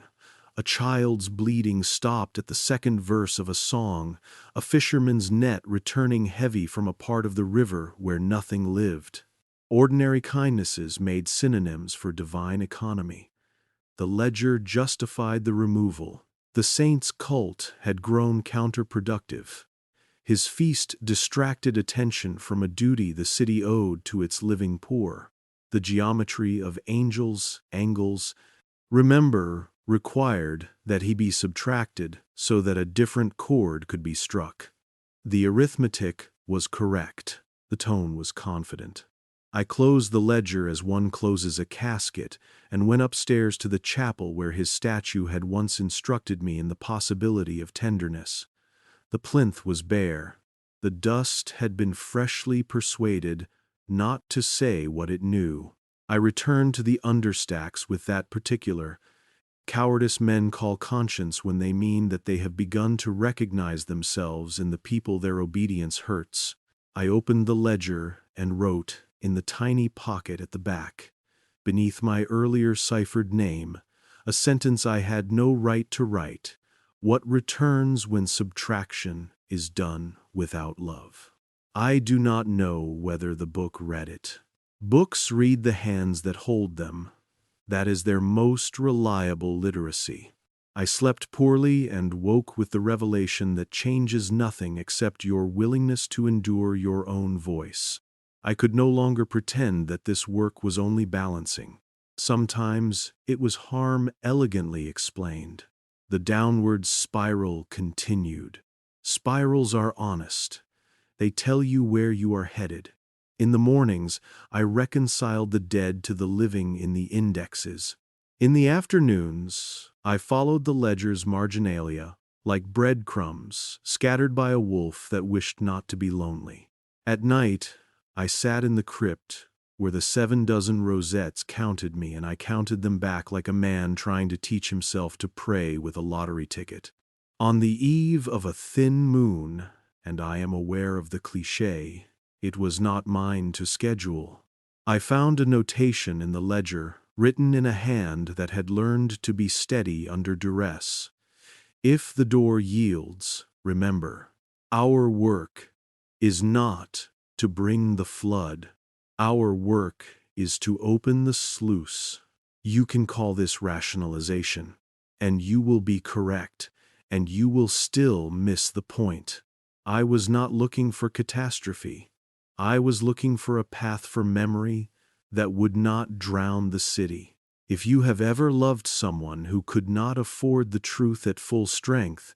A child's bleeding stopped at the second verse of a song. A fisherman's net returning heavy from a part of the river where nothing lived. Ordinary kindnesses made synonyms for divine economy. The ledger justified the removal. The saint's cult had grown counterproductive. His feast distracted attention from a duty the city owed to its living poor. The geometry of angels, angles, remember, required that he be subtracted so that a different chord could be struck. The arithmetic was correct. The tone was confident. I closed the ledger as one closes a casket and went upstairs to the chapel where his statue had once instructed me in the possibility of tenderness. The plinth was bare. The dust had been freshly persuaded not to say what it knew. I returned to the understacks with that particular. Cowardice men call conscience when they mean that they have begun to recognize themselves in the people their obedience hurts. I opened the ledger and wrote, in the tiny pocket at the back, beneath my earlier ciphered name, a sentence I had no right to write: what returns when subtraction is done without love? I do not know whether the book read it. Books read the hands that hold them. That is their most reliable literacy. I slept poorly and woke with the revelation that changes nothing except your willingness to endure your own voice. I could no longer pretend that this work was only balancing. Sometimes it was harm elegantly explained. The downward spiral continued. Spirals are honest. They tell you where you are headed. In the mornings, I reconciled the dead to the living in the indexes. In the afternoons, I followed the ledger's marginalia, like breadcrumbs scattered by a wolf that wished not to be lonely. At night, I sat in the crypt, where the 7 rosettes counted me, and I counted them back like a man trying to teach himself to pray with a lottery ticket. On the eve of a thin moon, and I am aware of the cliché, it was not mine to schedule. I found a notation in the ledger, written in a hand that had learned to be steady under duress. If the door yields, remember, our work is not to bring the flood. Our work is to open the sluice. You can call this rationalization, and you will be correct, and you will still miss the point. I was not looking for catastrophe. I was looking for a path for memory that would not drown the city. If you have ever loved someone who could not afford the truth at full strength,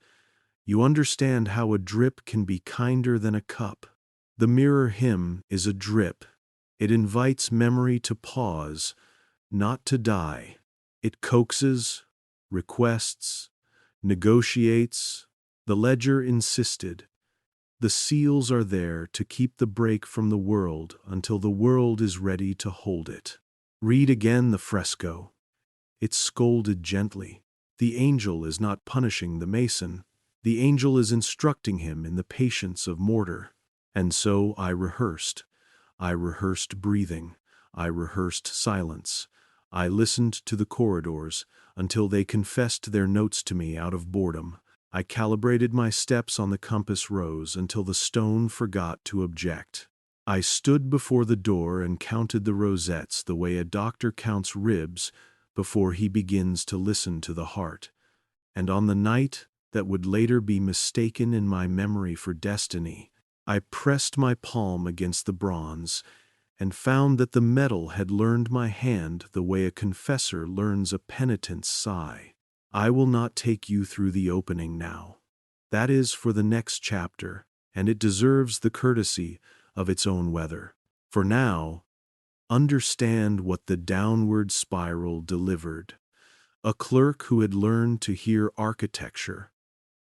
you understand how a drip can be kinder than a cup. The mirror hymn is a drip. It invites memory to pause, not to die. It coaxes, requests, negotiates. The ledger insisted. The seals are there to keep the break from the world until the world is ready to hold it. Read again the fresco. It scolded gently. The angel is not punishing the mason. The angel is instructing him in the patience of mortar. And so I rehearsed. I rehearsed breathing. I rehearsed silence. I listened to the corridors until they confessed their notes to me out of boredom. I calibrated my steps on the compass rose until the stone forgot to object. I stood before the door and counted the rosettes the way a doctor counts ribs before he begins to listen to the heart. And on the night that would later be mistaken in my memory for destiny, I pressed my palm against the bronze and found that the metal had learned my hand the way a confessor learns a penitent's sigh. I will not take you through the opening now. That is for the next chapter, and it deserves the courtesy of its own weather. For now, understand what the downward spiral delivered. A clerk who had learned to hear architecture.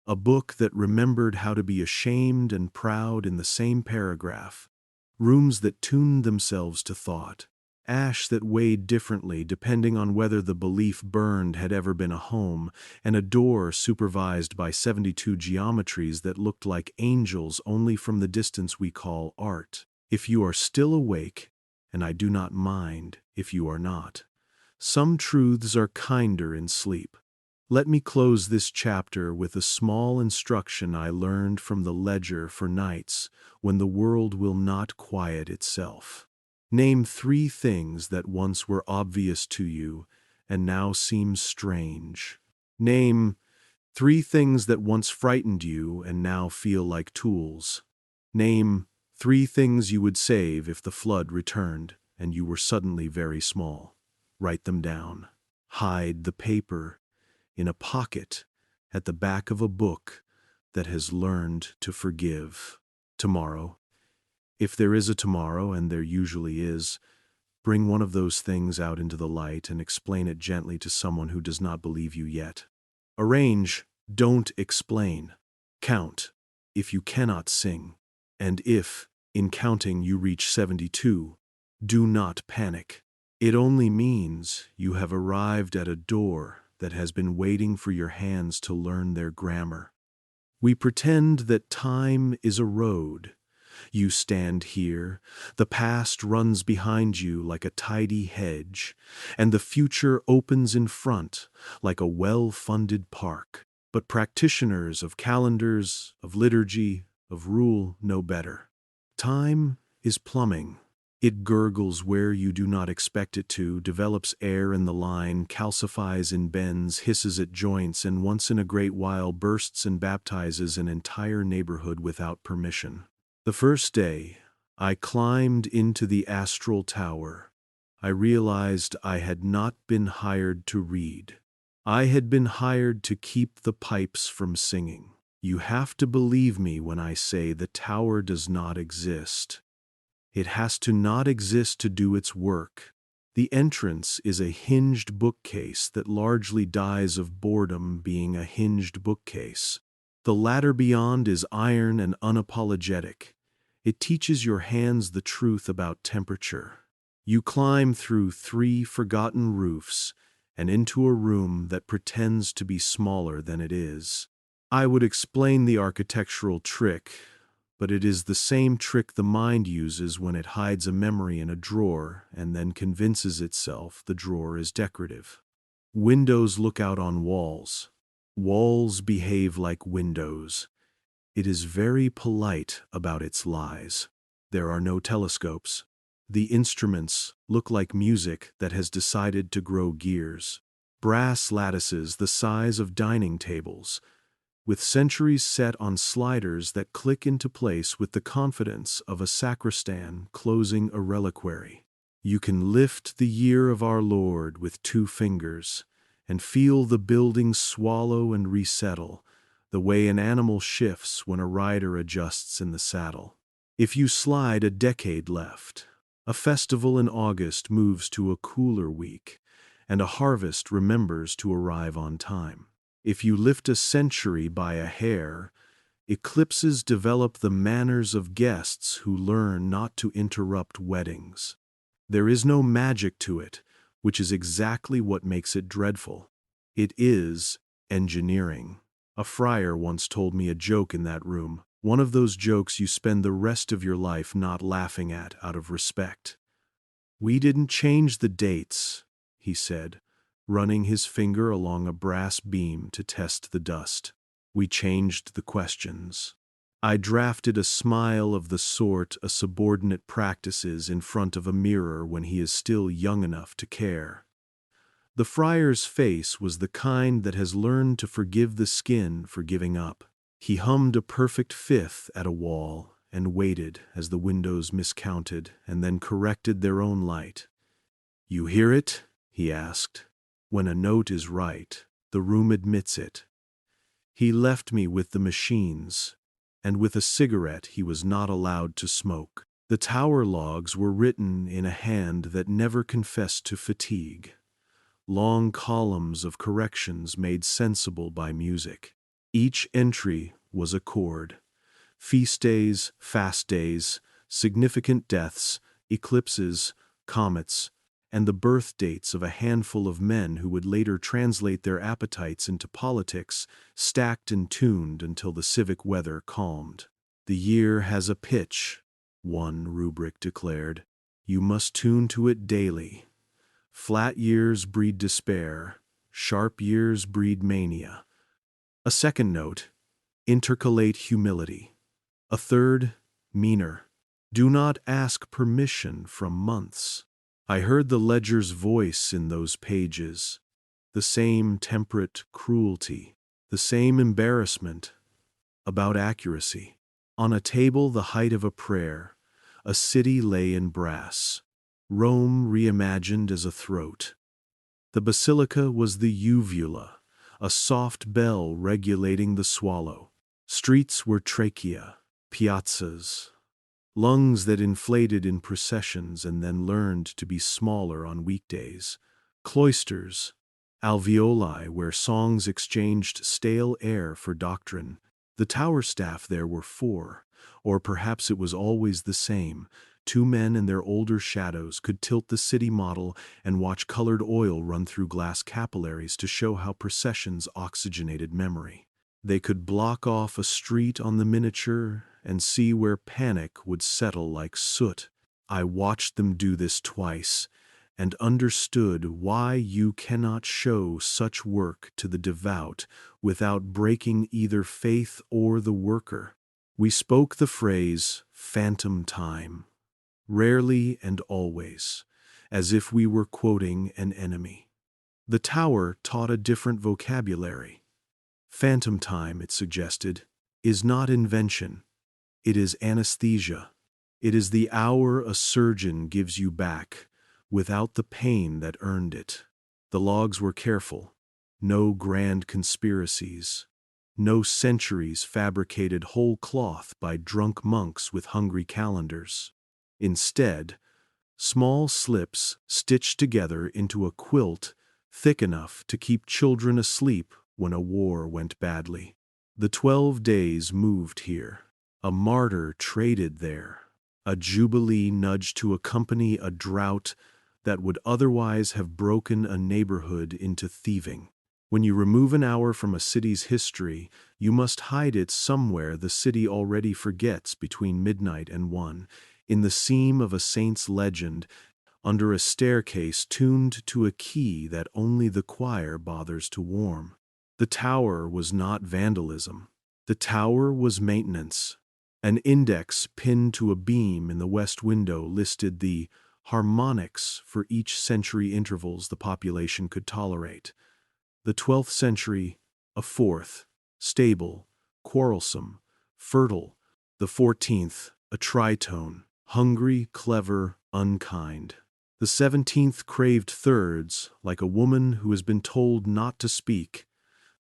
A book that remembered how to be ashamed and proud in the same paragraph. Rooms that tuned themselves to thought. Ash that weighed differently depending on whether the belief burned had ever been a home, and a door supervised by 72 geometries that looked like angels only from the distance we call art. If you are still awake, and I do not mind if you are not, some truths are kinder in sleep. Let me close this chapter with a small instruction I learned from the ledger for nights when the world will not quiet itself. Name 3 things that once were obvious to you and now seem strange. Name 3 things that once frightened you and now feel like tools. Name 3 things you would save if the flood returned and you were suddenly very small. Write them down. Hide the paper in a pocket at the back of a book that has learned to forgive. Tomorrow, if there is a tomorrow, and there usually is, bring one of those things out into the light and explain it gently to someone who does not believe you yet. Arrange, don't explain. Count, if you cannot sing. And if, in counting, you reach 72, do not panic. It only means you have arrived at a door that has been waiting for your hands to learn their grammar. We pretend that time is a road. You stand here, the past runs behind you like a tidy hedge, and the future opens in front like a well-funded park. But practitioners of calendars, of liturgy, of rule know better. Time is plumbing. It gurgles where you do not expect it to, develops air in the line, calcifies in bends, hisses at joints, and once in a great while bursts and baptizes an entire neighborhood without permission. The first day, I climbed into the Astrol Tower. I realized I had not been hired to read. I had been hired to keep the pipes from singing. You have to believe me when I say the tower does not exist. It has to not exist to do its work. The entrance is a hinged bookcase that largely dies of boredom being a hinged bookcase. The ladder beyond is iron and unapologetic. It teaches your hands the truth about temperature. You climb through 3 forgotten roofs and into a room that pretends to be smaller than it is. I would explain the architectural trick, but it is the same trick the mind uses when it hides a memory in a drawer and then convinces itself the drawer is decorative. Windows look out on walls. Walls behave like windows. It is very polite about its lies. There are no telescopes. The instruments look like music that has decided to grow gears. Brass lattices the size of dining tables, with centuries set on sliders that click into place with the confidence of a sacristan closing a reliquary. You can lift the year of our Lord with 2 fingers and feel the building swallow and resettle, the way an animal shifts when a rider adjusts in the saddle. If you slide a decade left, a festival in August moves to a cooler week, and a harvest remembers to arrive on time. If you lift a century by a hair, eclipses develop the manners of guests who learn not to interrupt weddings. There is no magic to it, which is exactly what makes it dreadful. It is engineering. A friar once told me a joke in that room, one of those jokes you spend the rest of your life not laughing at out of respect. "We didn't change the dates," he said, running his finger along a brass beam to test the dust. "We changed the questions." I drafted a smile of the sort a subordinate practices in front of a mirror when he is still young enough to care. The friar's face was the kind that has learned to forgive the skin for giving up. He hummed a perfect fifth at a wall and waited as the windows miscounted and then corrected their own light. "You hear it?" he asked. "When a note is right, the room admits it." He left me with the machines, and with a cigarette he was not allowed to smoke. The tower logs were written in a hand that never confessed to fatigue. Long columns of corrections made sensible by music. Each entry was a chord. Feast days, fast days, significant deaths, eclipses, comets, and the birth dates of a handful of men who would later translate their appetites into politics, stacked and tuned until the civic weather calmed. "The year has a pitch," one rubric declared. "You must tune to it daily. Flat years breed despair, sharp years breed mania." A second note, "Intercalate humility." A third, meaner, "Do not ask permission from months." I heard the ledger's voice in those pages, the same temperate cruelty, the same embarrassment about accuracy. On a table the height of a prayer, a city lay in brass, Rome reimagined as a throat. The basilica was the uvula, a soft bell regulating the swallow. Streets were trachea, piazzas, lungs that inflated in processions and then learned to be smaller on weekdays. Cloisters, alveoli where songs exchanged stale air for doctrine. The tower staff there were four, or perhaps it was always the same. Two men and their older shadows could tilt the city model and watch colored oil run through glass capillaries to show how processions oxygenated memory. They could block off a street on the miniature and see where panic would settle like soot. I watched them do this twice and understood why you cannot show such work to the devout without breaking either faith or the worker. We spoke the phrase, "phantom time," rarely and always, as if we were quoting an enemy. The tower taught a different vocabulary. Phantom time, it suggested, is not invention. It is anesthesia. It is the hour a surgeon gives you back, without the pain that earned it. The logs were careful. No grand conspiracies. No centuries fabricated whole cloth by drunk monks with hungry calendars. Instead, small slips stitched together into a quilt thick enough to keep children asleep when a war went badly. The 12 days moved here. A martyr traded there. A jubilee nudged to accompany a drought that would otherwise have broken a neighborhood into thieving. When you remove an hour from a city's history, you must hide it somewhere the city already forgets between midnight and 1, in the seam of a saint's legend, under a staircase tuned to a key that only the choir bothers to warm. The tower was not vandalism. The tower was maintenance. An index pinned to a beam in the west window listed the harmonics for each century intervals the population could tolerate. The 12th century, a fourth, stable, quarrelsome, fertile. The 14th, a tritone, hungry, clever, unkind. The 17th craved thirds, like a woman who has been told not to speak.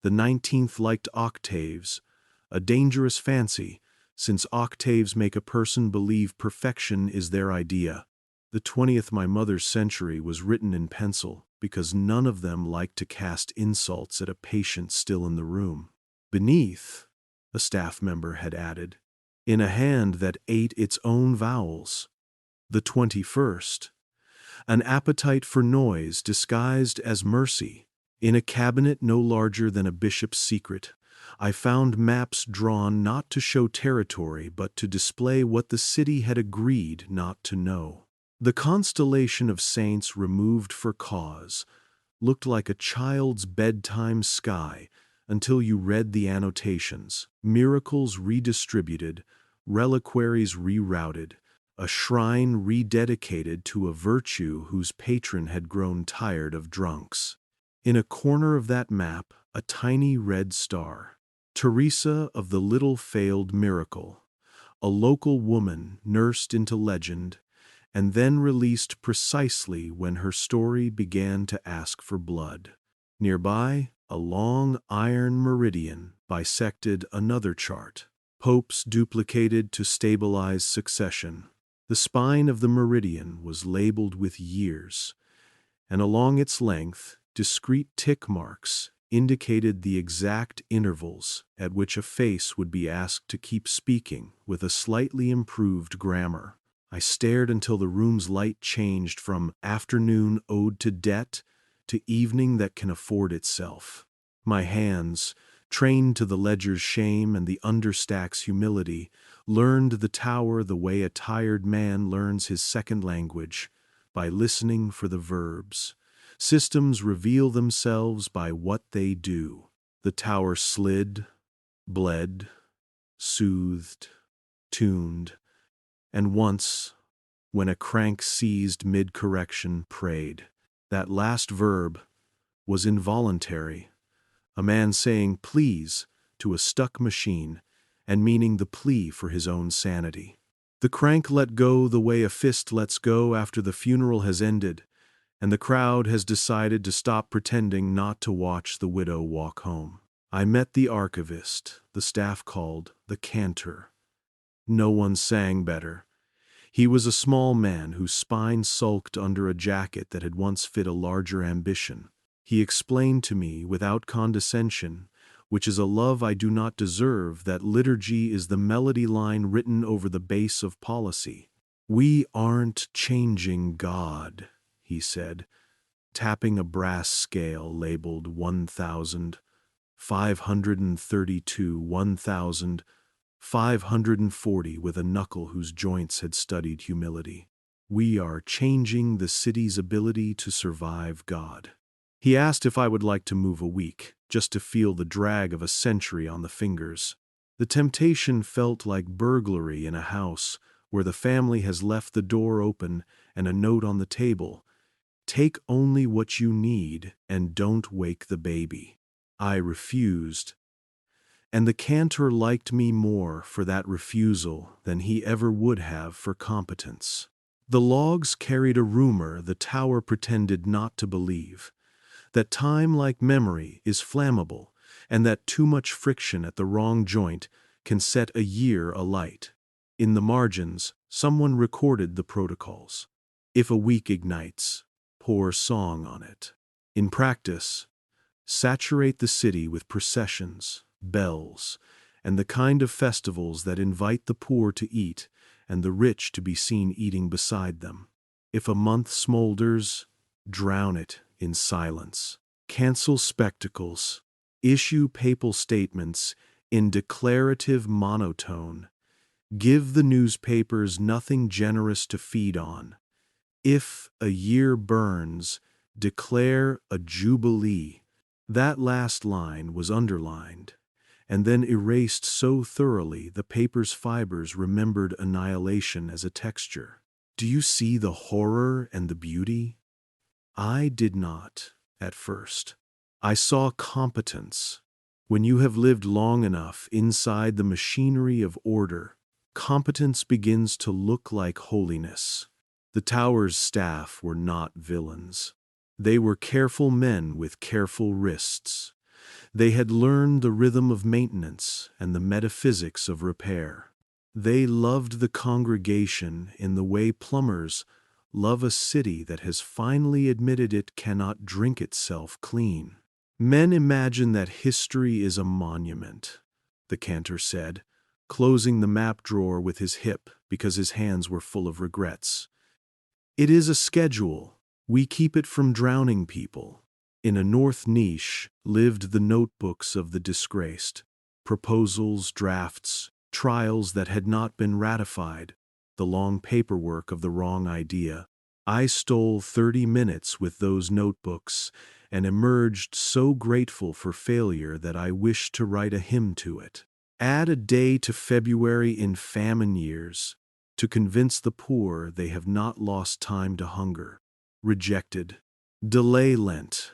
The 19th liked octaves, a dangerous fancy, since octaves make a person believe perfection is their idea. The 20th my mother's century was written in pencil because none of them liked to cast insults at a patient still in the room. Beneath, a staff member had added, in a hand that ate its own vowels. The 21st, an appetite for noise disguised as mercy. In a cabinet no larger than a bishop's secret, I found maps drawn not to show territory but to display what the city had agreed not to know. The constellation of saints removed for cause looked like a child's bedtime sky until you read the annotations. Miracles redistributed, reliquaries rerouted, a shrine rededicated to a virtue whose patron had grown tired of drunks. In a corner of that map, a tiny red star. Teresa of the Little Failed Miracle, a local woman nursed into legend, and then released precisely when her story began to ask for blood. Nearby, a long iron meridian bisected another chart. Popes duplicated to stabilize succession. The spine of the meridian was labeled with years, and along its length, discrete tick marks indicated the exact intervals at which a face would be asked to keep speaking with a slightly improved grammar. I stared until the room's light changed from afternoon ode to debt to evening that can afford itself. My hands, trained to the ledger's shame and the understack's humility, learned the tower the way a tired man learns his second language, by listening for the verbs. Systems reveal themselves by what they do. The tower slid, bled, soothed, tuned, and once, when a crank seized mid-correction, prayed. That last verb was involuntary, a man saying please to a stuck machine and meaning the plea for his own sanity. The crank let go the way a fist lets go after the funeral has ended, and the crowd has decided to stop pretending not to watch the widow walk home. I met the archivist, the staff called the cantor. No one sang better. He was a small man whose spine sulked under a jacket that had once fit a larger ambition. He explained to me, without condescension, which is a love I do not deserve, that liturgy is the melody line written over the base of policy. We aren't changing God, he said, tapping a brass scale labeled 1,532, 1,540 with a knuckle whose joints had studied humility. We are changing the city's ability to survive God. He asked if I would like to move a week, just to feel the drag of a century on the fingers. The temptation felt like burglary in a house where the family has left the door open and a note on the table. Take only what you need and don't wake the baby. I refused, and the cantor liked me more for that refusal than he ever would have for competence. The logs carried a rumor the tower pretended not to believe, that time, like memory, is flammable, and that too much friction at the wrong joint can set a year alight. In the margins, someone recorded the protocols. If a week ignites, pour song on it. In practice, saturate the city with processions, bells, and the kind of festivals that invite the poor to eat and the rich to be seen eating beside them. If a month smolders, drown it in silence. Cancel spectacles. Issue papal statements in declarative monotone. Give the newspapers nothing generous to feed on. If a year burns, declare a jubilee. That last line was underlined, and then erased so thoroughly the paper's fibers remembered annihilation as a texture. Do you see the horror and the beauty? I did not, at first. I saw competence. When you have lived long enough inside the machinery of order, competence begins to look like holiness. The tower's staff were not villains. They were careful men with careful wrists. They had learned the rhythm of maintenance and the metaphysics of repair. They loved the congregation in the way plumbers love a city that has finally admitted it cannot drink itself clean. Men imagine that history is a monument, the cantor said, closing the map drawer with his hip because his hands were full of regrets. It is a schedule. We keep it from drowning people. In a north niche lived the notebooks of the disgraced, proposals, drafts, trials that had not been ratified, the long paperwork of the wrong idea. I stole 30 minutes with those notebooks and emerged so grateful for failure that I wished to write a hymn to it. Add a day to February in famine years to convince the poor they have not lost time to hunger. Rejected. Delay Lent.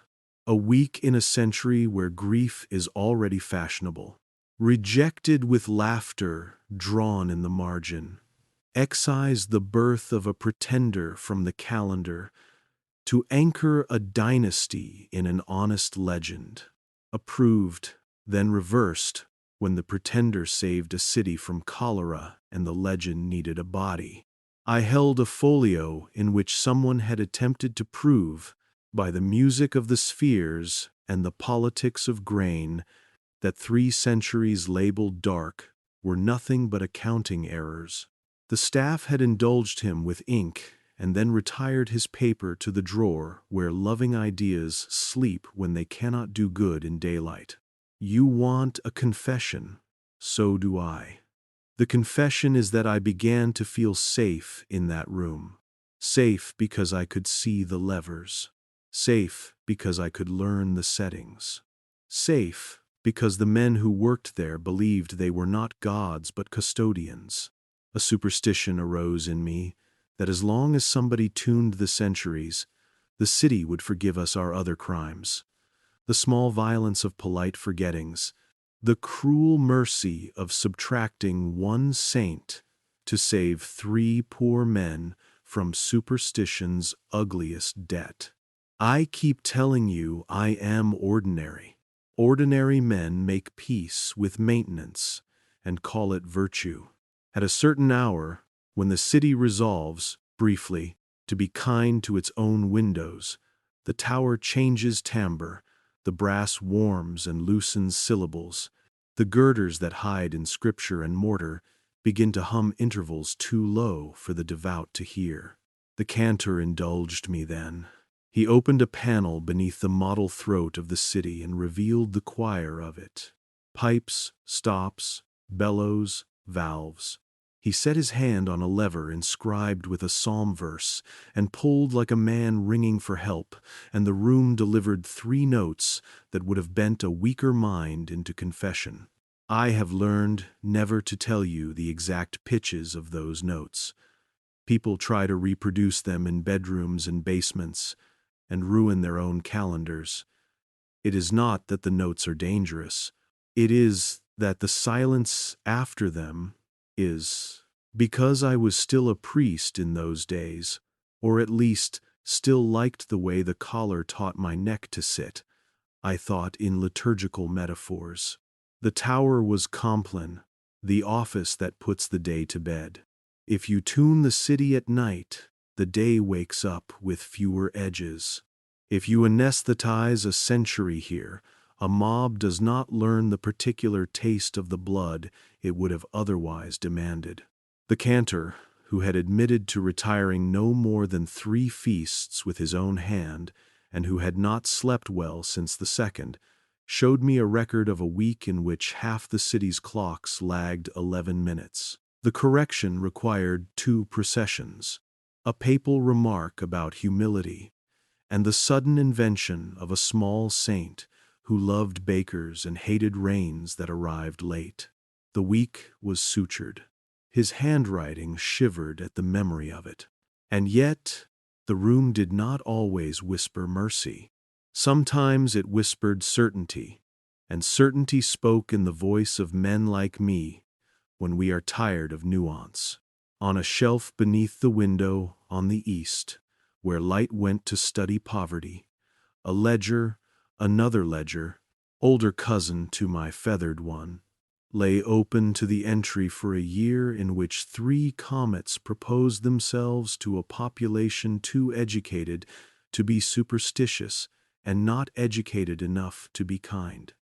A week in a century where grief is already fashionable. Rejected with laughter drawn in the margin. Excise the birth of a pretender from the calendar to anchor a dynasty in an honest legend. Approved, then reversed, when the pretender saved a city from cholera and the legend needed a body. I held a folio in which someone had attempted to prove, by the music of the spheres and the politics of grain, that 3 centuries labeled dark were nothing but accounting errors. The staff had indulged him with ink and then retired his paper to the drawer where loving ideas sleep when they cannot do good in daylight. You want a confession. So do I. The confession is that I began to feel safe in that room. Safe because I could see the levers. Safe because I could learn the settings. Safe because the men who worked there believed they were not gods but custodians. A superstition arose in me that as long as somebody tuned the centuries, the city would forgive us our other crimes. The small violence of polite forgettings, the cruel mercy of subtracting 1 saint to save 3 poor men from superstition's ugliest debt. I keep telling you I am ordinary. Ordinary men make peace with maintenance and call it virtue. At a certain hour, when the city resolves, briefly, to be kind to its own windows, the tower changes timbre, the brass warms and loosens syllables, the girders that hide in scripture and mortar begin to hum intervals too low for the devout to hear. The cantor indulged me then. He opened a panel beneath the model throat of the city and revealed the choir of it. Pipes, stops, bellows, valves. He set his hand on a lever inscribed with a psalm verse and pulled like a man ringing for help, and the room delivered 3 notes that would have bent a weaker mind into confession. I have learned never to tell you the exact pitches of those notes. People try to reproduce them in bedrooms and basements and ruin their own calendars. It is not that the notes are dangerous. It is that the silence after them is. Because I was still a priest in those days, or at least still liked the way the collar taught my neck to sit, I thought in liturgical metaphors. The tower was Compline, the office that puts the day to bed. If you tune the city at night, the day wakes up with fewer edges. If you anesthetize a century here, a mob does not learn the particular taste of the blood it would have otherwise demanded. The cantor, who had admitted to retiring no more than 3 feasts with his own hand, and who had not slept well since the second, showed me a record of a week in which half the city's clocks lagged 11 minutes. The correction required 2 processions, a papal remark about humility, and the sudden invention of a small saint who loved bakers and hated rains that arrived late. The week was sutured. His handwriting shivered at the memory of it. And yet, the room did not always whisper mercy. Sometimes it whispered certainty, and certainty spoke in the voice of men like me when we are tired of nuance. On a shelf beneath the window on the east, where light went to study poverty, a ledger, another ledger, older cousin to my feathered one, lay open to the entry for a year in which 3 comets proposed themselves to a population too educated to be superstitious and not educated enough to be kind.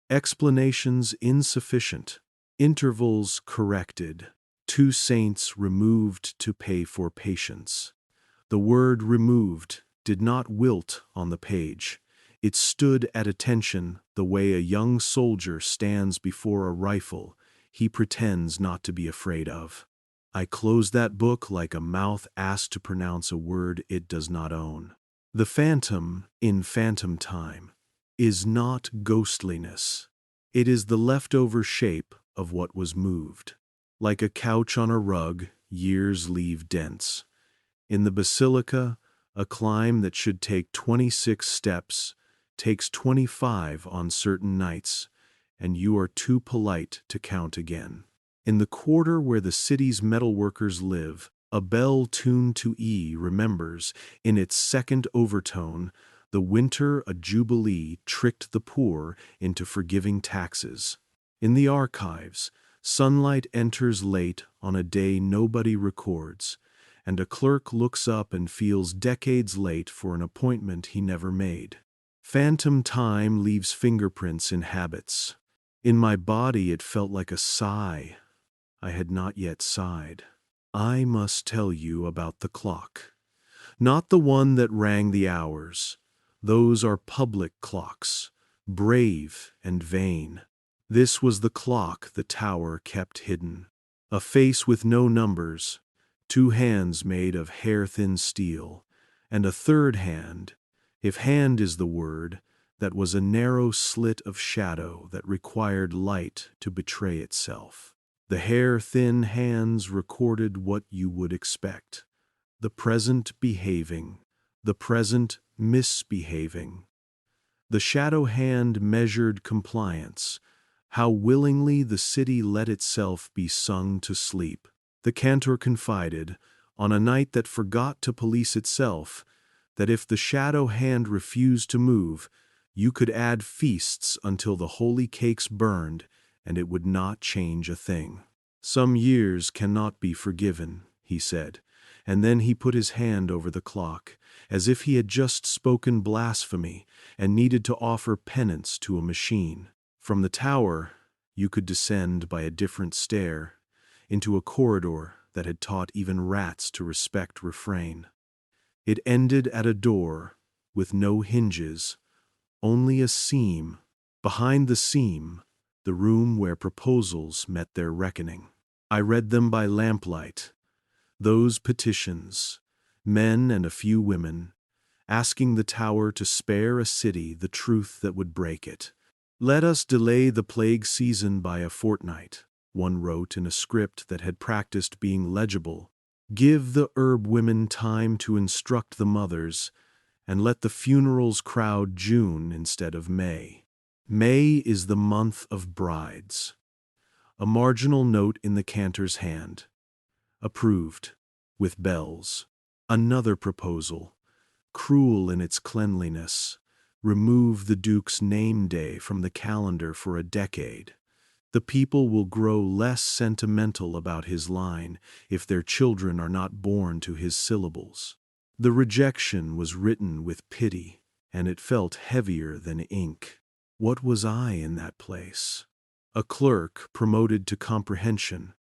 Explanations insufficient, intervals corrected, 2 saints removed to pay for patience. The word removed did not wilt on the page. It stood at attention the way a young soldier stands before a rifle he pretends not to be afraid of. I closed that book like a mouth asked to pronounce a word it does not own. The phantom in phantom time is not ghostliness. It is the leftover shape of what was moved. Like a couch on a rug, years leave dents. In the basilica, a climb that should take 26 steps takes 25 on certain nights, and you are too polite to count again. In the quarter where the city's metalworkers live, a bell tuned to E remembers, in its second overtone, the winter a jubilee tricked the poor into forgiving taxes. In the archives, sunlight enters late on a day nobody records, and a clerk looks up and feels decades late for an appointment he never made. Phantom time leaves fingerprints in habits. In my body it felt like a sigh. I had not yet sighed. I must tell you about the clock. Not the one that rang the hours. Those are public clocks, brave and vain. This was the clock the tower kept hidden. A face with no numbers, 2 hands made of hair-thin steel, and a third hand, if hand is the word, that was a narrow slit of shadow that required light to betray itself. The hair-thin hands recorded what you would expect. The present behaving, the present misbehaving. The shadow hand measured compliance, how willingly the city let itself be sung to sleep. The cantor confided, on a night that forgot to police itself, that if the shadow hand refused to move, you could add feasts until the holy cakes burned, and it would not change a thing. Some years cannot be forgiven, he said, and then he put his hand over the clock, as if he had just spoken blasphemy and needed to offer penance to a machine. From the tower, you could descend by a different stair, into a corridor that had taught even rats to respect refrain. It ended at a door, with no hinges, only a seam. Behind the seam, the room where proposals met their reckoning. I read them by lamplight, those petitions, men and a few women, asking the tower to spare a city the truth that would break it. Let us delay the plague season by a fortnight, one wrote in a script that had practiced being legible. Give the herb women time to instruct the mothers, and let the funerals crowd June instead of May. May is the month of brides. A marginal note in the cantor's hand. Approved, with bells. Another proposal, cruel in its cleanliness. Remove the Duke's name day from the calendar for a decade. The people will grow less sentimental about his line if their children are not born to his syllables. The rejection was written with pity, and it felt heavier than ink. What was I in that place? A clerk promoted to comprehension,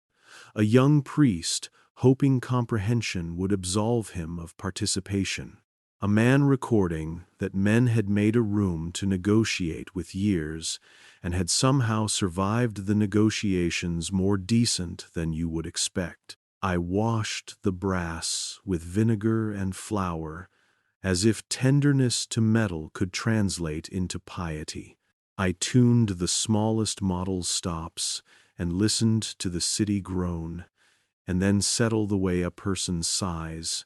a young priest hoping comprehension would absolve him of participation, a man recording that men had made a room to negotiate with years and had somehow survived the negotiations more decent than you would expect. I washed the brass with vinegar and flour, as if tenderness to metal could translate into piety. I tuned the smallest model's stops and listened to the city groan, and then settle the way a person sighs,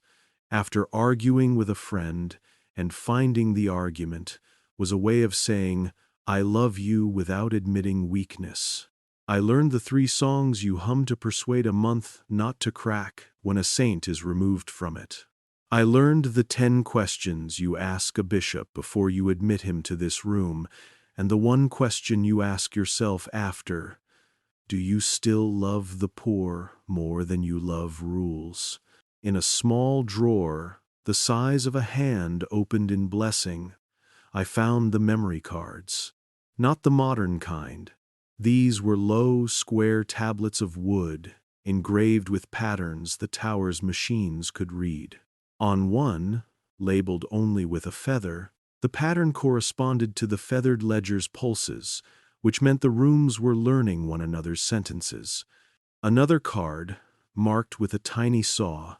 after arguing with a friend and finding the argument was a way of saying, I love you without admitting weakness. I learned the 3 songs you hum to persuade a month not to crack when a saint is removed from it. I learned the 10 questions you ask a bishop before you admit him to this room, and the 1 question you ask yourself after. Do you still love the poor more than you love rules? In a small drawer, the size of a hand opened in blessing, I found the memory cards. Not the modern kind. These were low, square tablets of wood, engraved with patterns the tower's machines could read. On one, labeled only with a feather, the pattern corresponded to the feathered ledger's pulses, which meant the rooms were learning one another's sentences. Another card, marked with a tiny saw,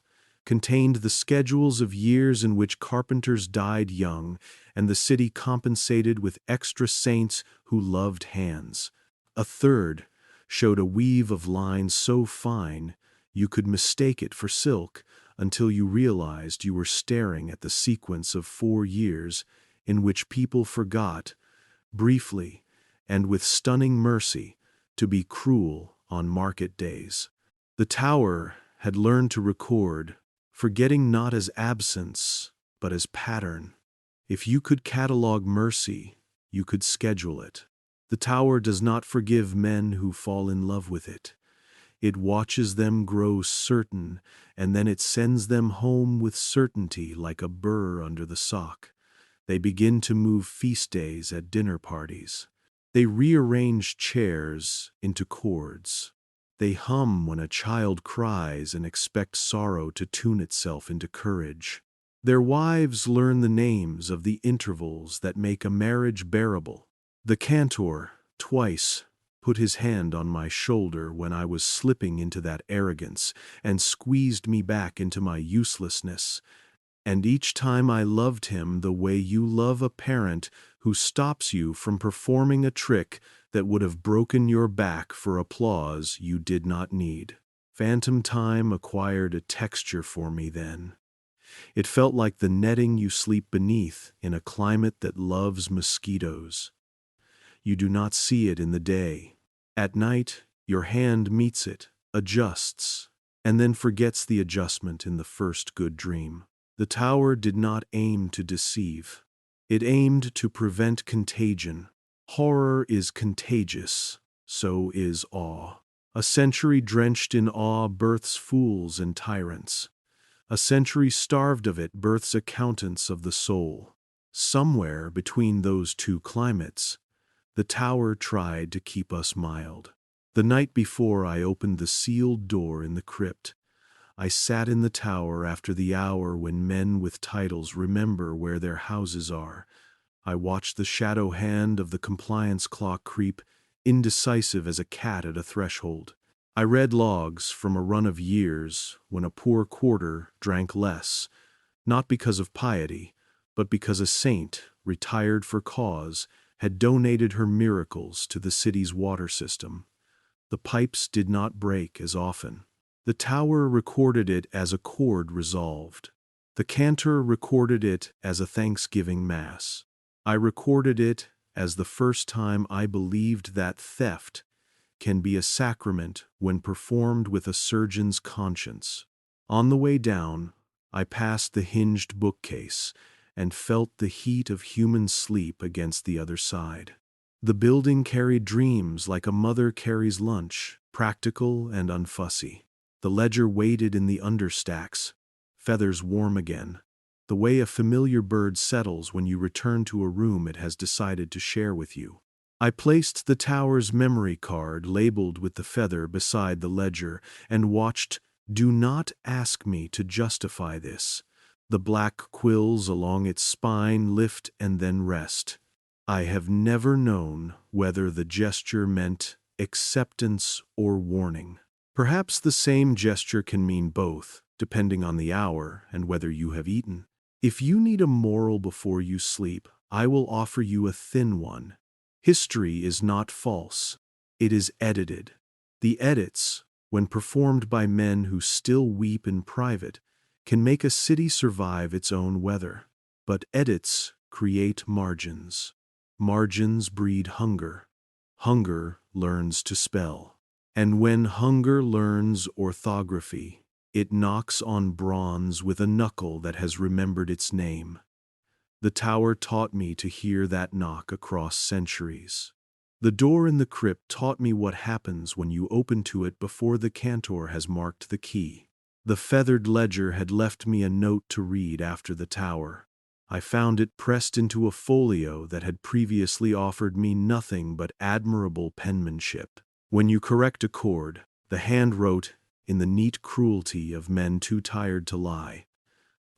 contained the schedules of years in which carpenters died young and the city compensated with extra saints who loved hands. A third showed a weave of lines so fine you could mistake it for silk until you realized you were staring at the sequence of 4 years in which people forgot, briefly and with stunning mercy, to be cruel on market days. The tower had learned to record, forgetting not as absence, but as pattern. If you could catalog mercy, you could schedule it. The tower does not forgive men who fall in love with it. It watches them grow certain, and then it sends them home with certainty like a burr under the sock. They begin to move feast days at dinner parties. They rearrange chairs into chords. They hum when a child cries and expect sorrow to tune itself into courage. Their wives learn the names of the intervals that make a marriage bearable. The cantor, twice, put his hand on my shoulder when I was slipping into that arrogance and squeezed me back into my uselessness. And each time I loved him the way you love a parent who stops you from performing a trick that would have broken your back for applause you did not need. Phantom time acquired a texture for me then. It felt like the netting you sleep beneath in a climate that loves mosquitoes. You do not see it in the day. At night, your hand meets it, adjusts, and then forgets the adjustment in the first good dream. The tower did not aim to deceive. It aimed to prevent contagion. Horror is contagious, so is awe. A century drenched in awe births fools and tyrants. A century starved of it births accountants of the soul. Somewhere between those two climates, the tower tried to keep us mild. The night before I opened the sealed door in the crypt, I sat in the tower after the hour when men with titles remember where their houses are. I watched the shadow hand of the compliance clock creep, indecisive as a cat at a threshold. I read logs from a run of years when a poor quarter drank less, not because of piety, but because a saint, retired for cause, had donated her miracles to the city's water system. The pipes did not break as often. The tower recorded it as a chord resolved. The cantor recorded it as a Thanksgiving Mass. I recorded it as the first time I believed that theft can be a sacrament when performed with a surgeon's conscience. On the way down, I passed the hinged bookcase and felt the heat of human sleep against the other side. The building carried dreams like a mother carries lunch, practical and unfussy. The ledger waited in the understacks, feathers warm again, the way a familiar bird settles when you return to a room it has decided to share with you. I placed the tower's memory card labeled with the feather beside the ledger and watched "Do not ask me to justify this." The black quills along its spine lift and then rest. I have never known whether the gesture meant acceptance or warning. Perhaps the same gesture can mean both, depending on the hour and whether you have eaten. If you need a moral before you sleep, I will offer you a thin one. History is not false. It is edited. The edits, when performed by men who still weep in private, can make a city survive its own weather. But edits create margins. Margins breed hunger. Hunger learns to spell. And when hunger learns orthography, it knocks on bronze with a knuckle that has remembered its name. The tower taught me to hear that knock across centuries. The door in the crypt taught me what happens when you open to it before the cantor has marked the key. The feathered ledger had left me a note to read after the tower. I found it pressed into a folio that had previously offered me nothing but admirable penmanship. When you correct a chord, the hand wrote, in the neat cruelty of men too tired to lie,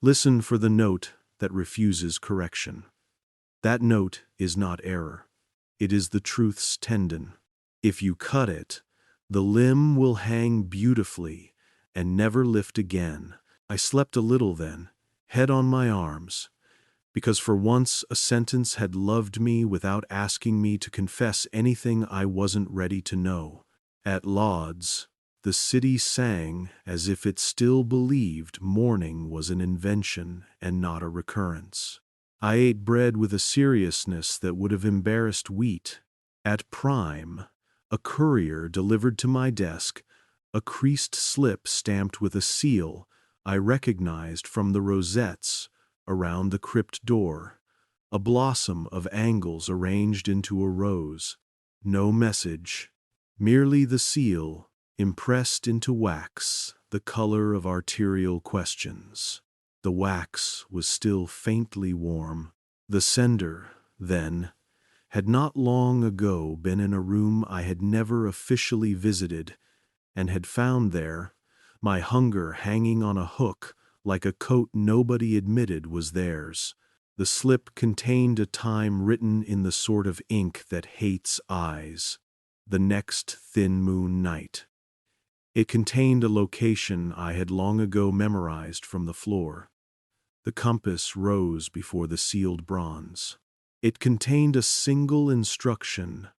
listen for the note that refuses correction. That note is not error. It is the truth's tendon. If you cut it, the limb will hang beautifully and never lift again. I slept a little then, head on my arms, because for once a sentence had loved me without asking me to confess anything I wasn't ready to know. At Lauds, the city sang as if it still believed morning was an invention and not a recurrence. I ate bread with a seriousness that would have embarrassed wheat. At Prime, a courier delivered to my desk a creased slip stamped with a seal I recognized from the rosettes around the crypt door, a blossom of angles arranged into a rose. No message, merely the seal, impressed into wax, the color of arterial questions. The wax was still faintly warm. The sender, then, had not long ago been in a room I had never officially visited, and had found there, my hunger hanging on a hook like a coat nobody admitted was theirs. The slip contained a time written in the sort of ink that hates eyes, the next thin moon night. It contained a location I had long ago memorized from the floor. The compass rose before the sealed bronze. It contained a single instruction: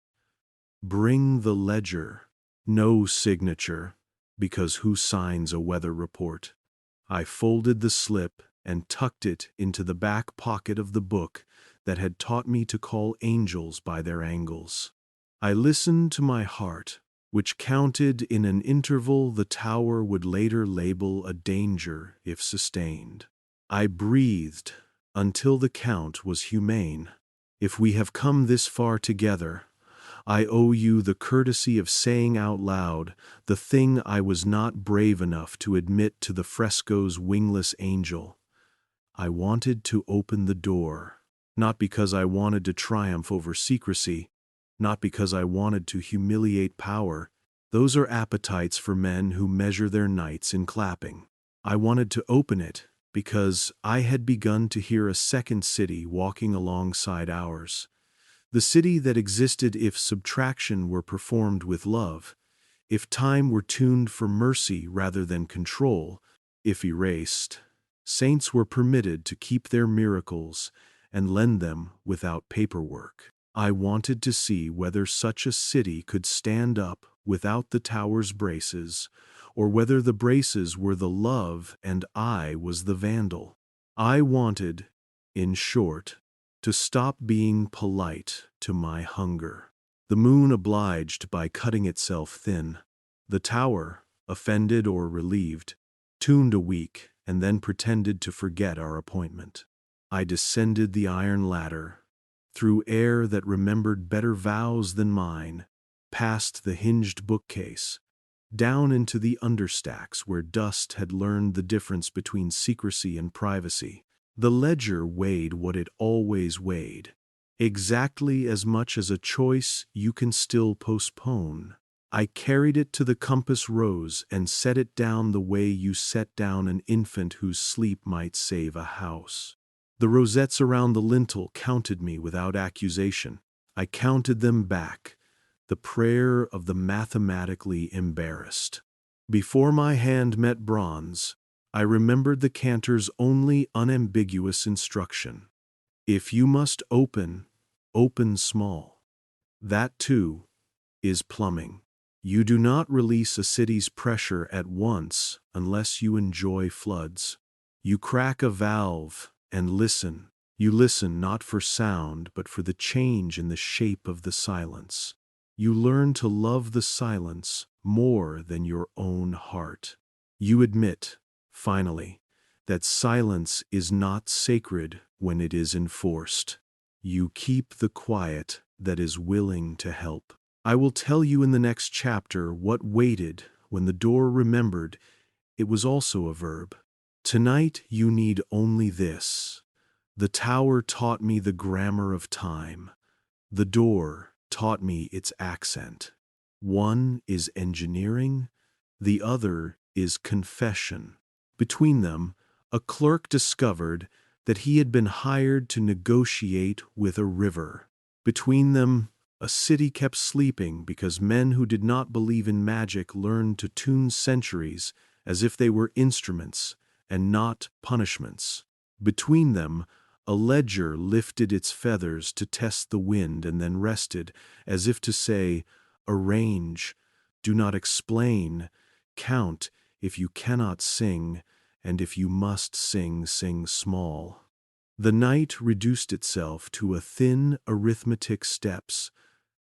bring the ledger. No signature, because who signs a weather report? I folded the slip and tucked it into the back pocket of the book that had taught me to call angels by their angles. I listened to my heart, which counted in an interval the tower would later label a danger if sustained. I breathed until the count was humane. If we have come this far together, I owe you the courtesy of saying out loud the thing I was not brave enough to admit to the frescoes' wingless angel. I wanted to open the door, not because I wanted to triumph over secrecy, not because I wanted to humiliate power. Those are appetites for men who measure their nights in clapping. I wanted to open it because I had begun to hear a second city walking alongside ours. The city that existed if subtraction were performed with love, if time were tuned for mercy rather than control, if erased, saints were permitted to keep their miracles and lend them without paperwork. I wanted to see whether such a city could stand up without the tower's braces, or whether the braces were the love and I was the vandal. I wanted, in short, to stop being polite to my hunger. The moon obliged by cutting itself thin. The tower, offended or relieved, tuned a week and then pretended to forget our appointment. I descended the iron ladder, through air that remembered better vows than mine, past the hinged bookcase, down into the understacks where dust had learned the difference between secrecy and privacy. The ledger weighed what it always weighed, exactly as much as a choice you can still postpone. I carried it to the compass rose and set it down the way you set down an infant whose sleep might save a house. The rosettes around the lintel counted me without accusation. I counted them back, the prayer of the mathematically embarrassed. Before my hand met bronze, I remembered the cantor's only unambiguous instruction: if you must open, open small. That, too, is plumbing. You do not release a city's pressure at once unless you enjoy floods. You crack a valve and listen. You listen not for sound but for the change in the shape of the silence. You learn to love the silence more than your own heart. You admit, finally, that silence is not sacred when it is enforced. You keep the quiet that is willing to help. I will tell you in the next chapter what waited when the door remembered it was also a verb. Tonight you need only this. The tower taught me the grammar of time. The door taught me its accent. One is engineering, the other is confession. Between them, a clerk discovered that he had been hired to negotiate with a river. Between them, a city kept sleeping because men who did not believe in magic learned to tune centuries as if they were instruments and not punishments. Between them, a ledger lifted its feathers to test the wind and then rested, as if to say, arrange, do not explain, count if you cannot sing, and if you must sing, sing small. The night reduced itself to a thin arithmetic steps,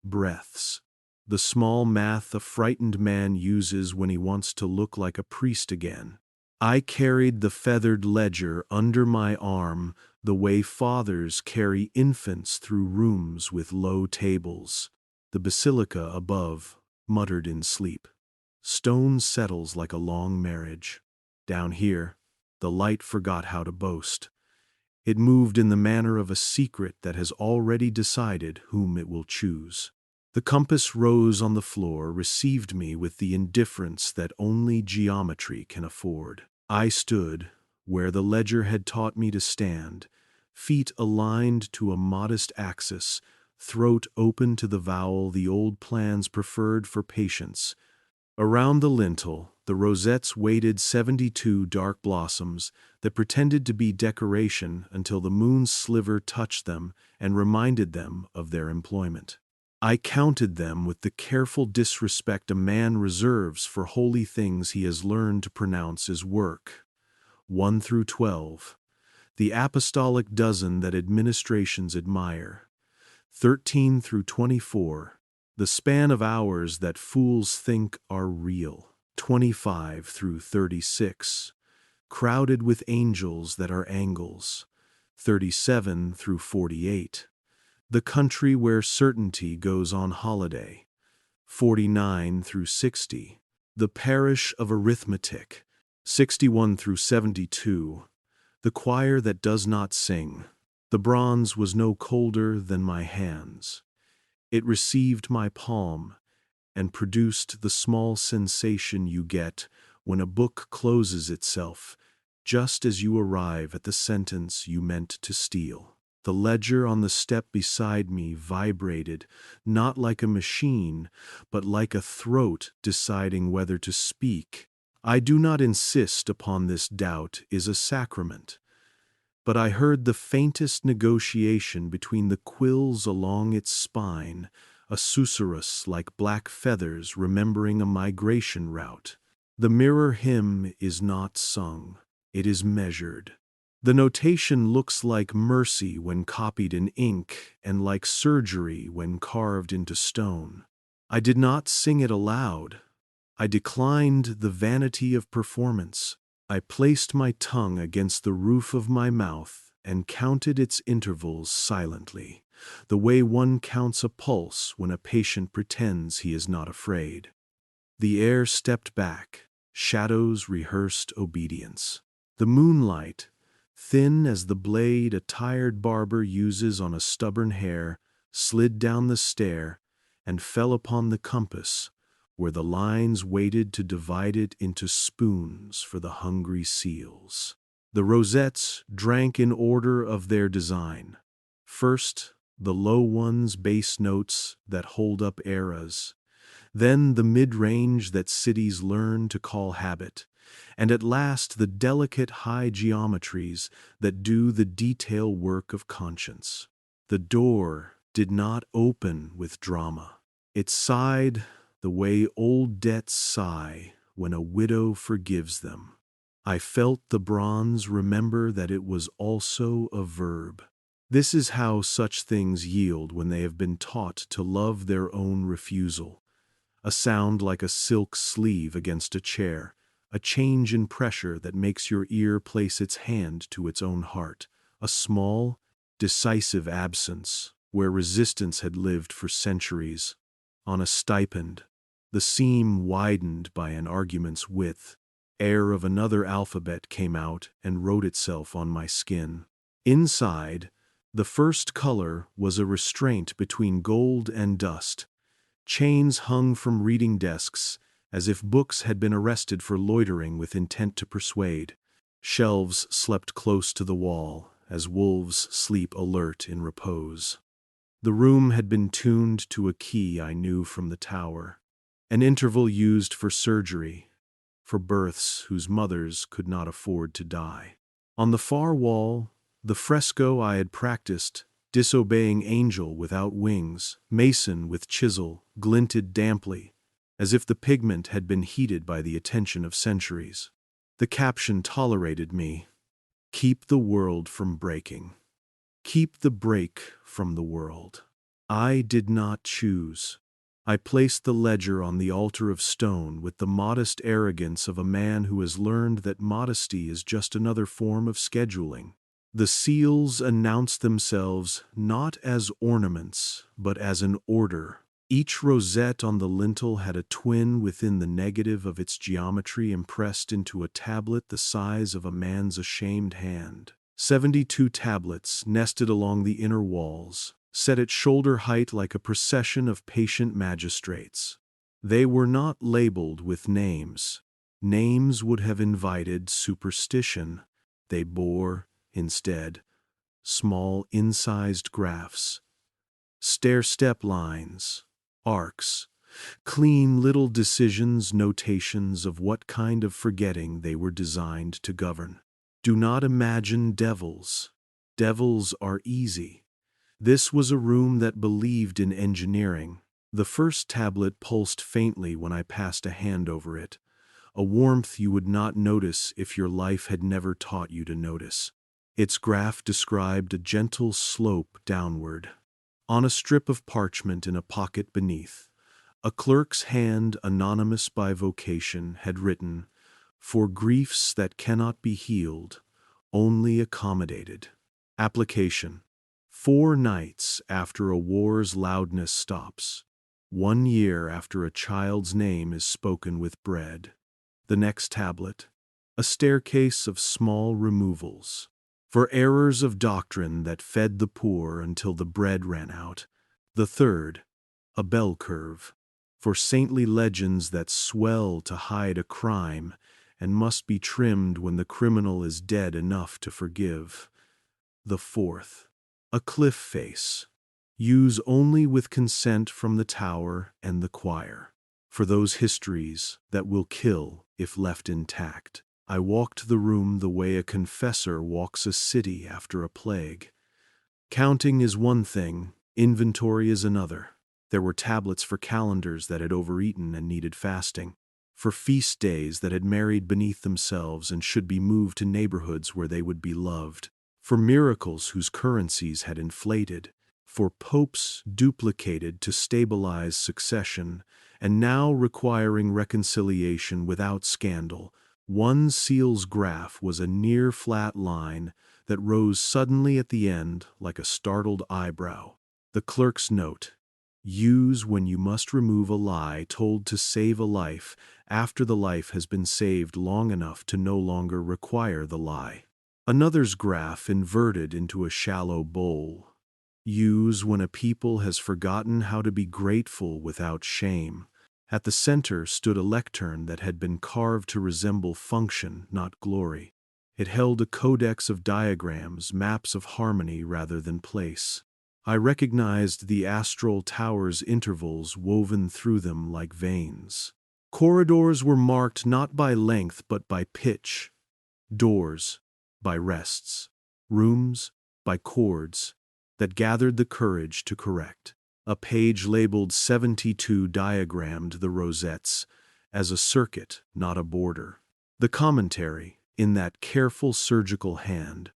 breaths, the small math a frightened man uses when he wants to look like a priest again. I carried the feathered ledger under my arm the way fathers carry infants through rooms with low tables. The basilica above muttered in sleep. Stone settles like a long marriage. Down here, the light forgot how to boast. It moved in the manner of a secret that has already decided whom it will choose. The compass rose on the floor received me with the indifference that only geometry can afford. I stood where the ledger had taught me to stand, feet aligned to a modest axis, throat open to the vowel the old plans preferred for patience. Around the lintel, the rosettes waited 72 dark blossoms that pretended to be decoration until the moon's sliver touched them and reminded them of their employment. I counted them with the careful disrespect a man reserves for holy things he has learned to pronounce as work. 1 through 12, the apostolic dozen that administrations admire. 13 through 24, the span of hours that fools think are real. 25 through 36, crowded with angels that are angles. 37 through 48, the country where certainty goes on holiday. 49 through 60, the parish of arithmetic. 61 through 72, the choir that does not sing. The bronze was no colder than my hands. It received my palm and produced the small sensation you get when a book closes itself just as you arrive at the sentence you meant to steal. The ledger on the step beside me vibrated, not like a machine, but like a throat deciding whether to speak. I do not insist upon this doubt is a sacrament, but I heard the faintest negotiation between the quills along its spine, a susurrus like black feathers remembering a migration route. The mirror hymn is not sung, it is measured. The notation looks like mercy when copied in ink and like surgery when carved into stone. I did not sing it aloud. I declined the vanity of performance. I placed my tongue against the roof of my mouth and counted its intervals silently, the way one counts a pulse when a patient pretends he is not afraid. The air stepped back, shadows rehearsed obedience. The moonlight, thin as the blade a tired barber uses on a stubborn hair, slid down the stair and fell upon the compass, where the lines waited to divide it into spoons for the hungry seals. The rosettes drank in order of their design. First, the low ones bass notes that hold up eras, then the mid-range that cities learn to call habit, and at last the delicate high geometries that do the detail work of conscience. The door did not open with drama. It sighed the way old debts sigh when a widow forgives them. I felt the bronze remember that it was also a verb. This is how such things yield when they have been taught to love their own refusal. A sound like a silk sleeve against a chair, a change in pressure that makes your ear place its hand to its own heart, a small, decisive absence, where resistance had lived for centuries. On a stipend, the seam widened by an argument's width. Air of another alphabet came out and wrote itself on my skin. Inside, the first color was a restraint between gold and dust. Chains hung from reading desks, as if books had been arrested for loitering with intent to persuade. Shelves slept close to the wall, as wolves sleep alert in repose. The room had been tuned to a key I knew from the tower, an interval used for surgery, for births whose mothers could not afford to die. On the far wall, the fresco I had practiced, disobeying angel without wings, mason with chisel, glinted damply, as if the pigment had been heated by the attention of centuries. The caption tolerated me. Keep the world from breaking. Keep the break from the world. I did not choose. I placed the ledger on the altar of stone with the modest arrogance of a man who has learned that modesty is just another form of scheduling. The seals announced themselves not as ornaments, but as an order. Each rosette on the lintel had a twin within the negative of its geometry impressed into a tablet the size of a man's ashamed hand. 72 tablets nested along the inner walls, set at shoulder height like a procession of patient magistrates. They were not labeled with names. Names would have invited superstition. They bore, instead, small incised graphs, stair-step lines, arcs, clean little decisions, notations of what kind of forgetting they were designed to govern. Do not imagine devils. Devils are easy. This was a room that believed in engineering. The first tablet pulsed faintly when I passed a hand over it, a warmth you would not notice if your life had never taught you to notice. Its graph described a gentle slope downward. On a strip of parchment in a pocket beneath, a clerk's hand, anonymous by vocation, had written, "For griefs that cannot be healed, only accommodated." Application: 4 nights after a war's loudness stops. 1 year after a child's name is spoken with bread. The next tablet: a staircase of small removals. For errors of doctrine that fed the poor until the bread ran out. The third: a bell curve. For saintly legends that swell to hide a crime and must be trimmed when the criminal is dead enough to forgive. The fourth: a cliff face. Use only with consent from the tower and the choir. For those histories that will kill if left intact. I walked the room the way a confessor walks a city after a plague. Counting is one thing, inventory is another. There were tablets for calendars that had overeaten and needed fasting, for feast days that had married beneath themselves and should be moved to neighborhoods where they would be loved, for miracles whose currencies had inflated, for popes duplicated to stabilize succession, and now requiring reconciliation without scandal. One seal's graph was a near flat line that rose suddenly at the end like a startled eyebrow. The clerk's note: use when you must remove a lie told to save a life after the life has been saved long enough to no longer require the lie. Another's graph inverted into a shallow bowl. Use when a people has forgotten how to be grateful without shame. At the center stood a lectern that had been carved to resemble function, not glory. It held a codex of diagrams, maps of harmony rather than place. I recognized the Astrol Tower's intervals woven through them like veins. Corridors were marked not by length but by pitch. Doors by rests. Rooms by chords that gathered the courage to correct. A page labeled 72 diagrammed the rosettes as a circuit, not a border. The commentary, in that careful surgical hand,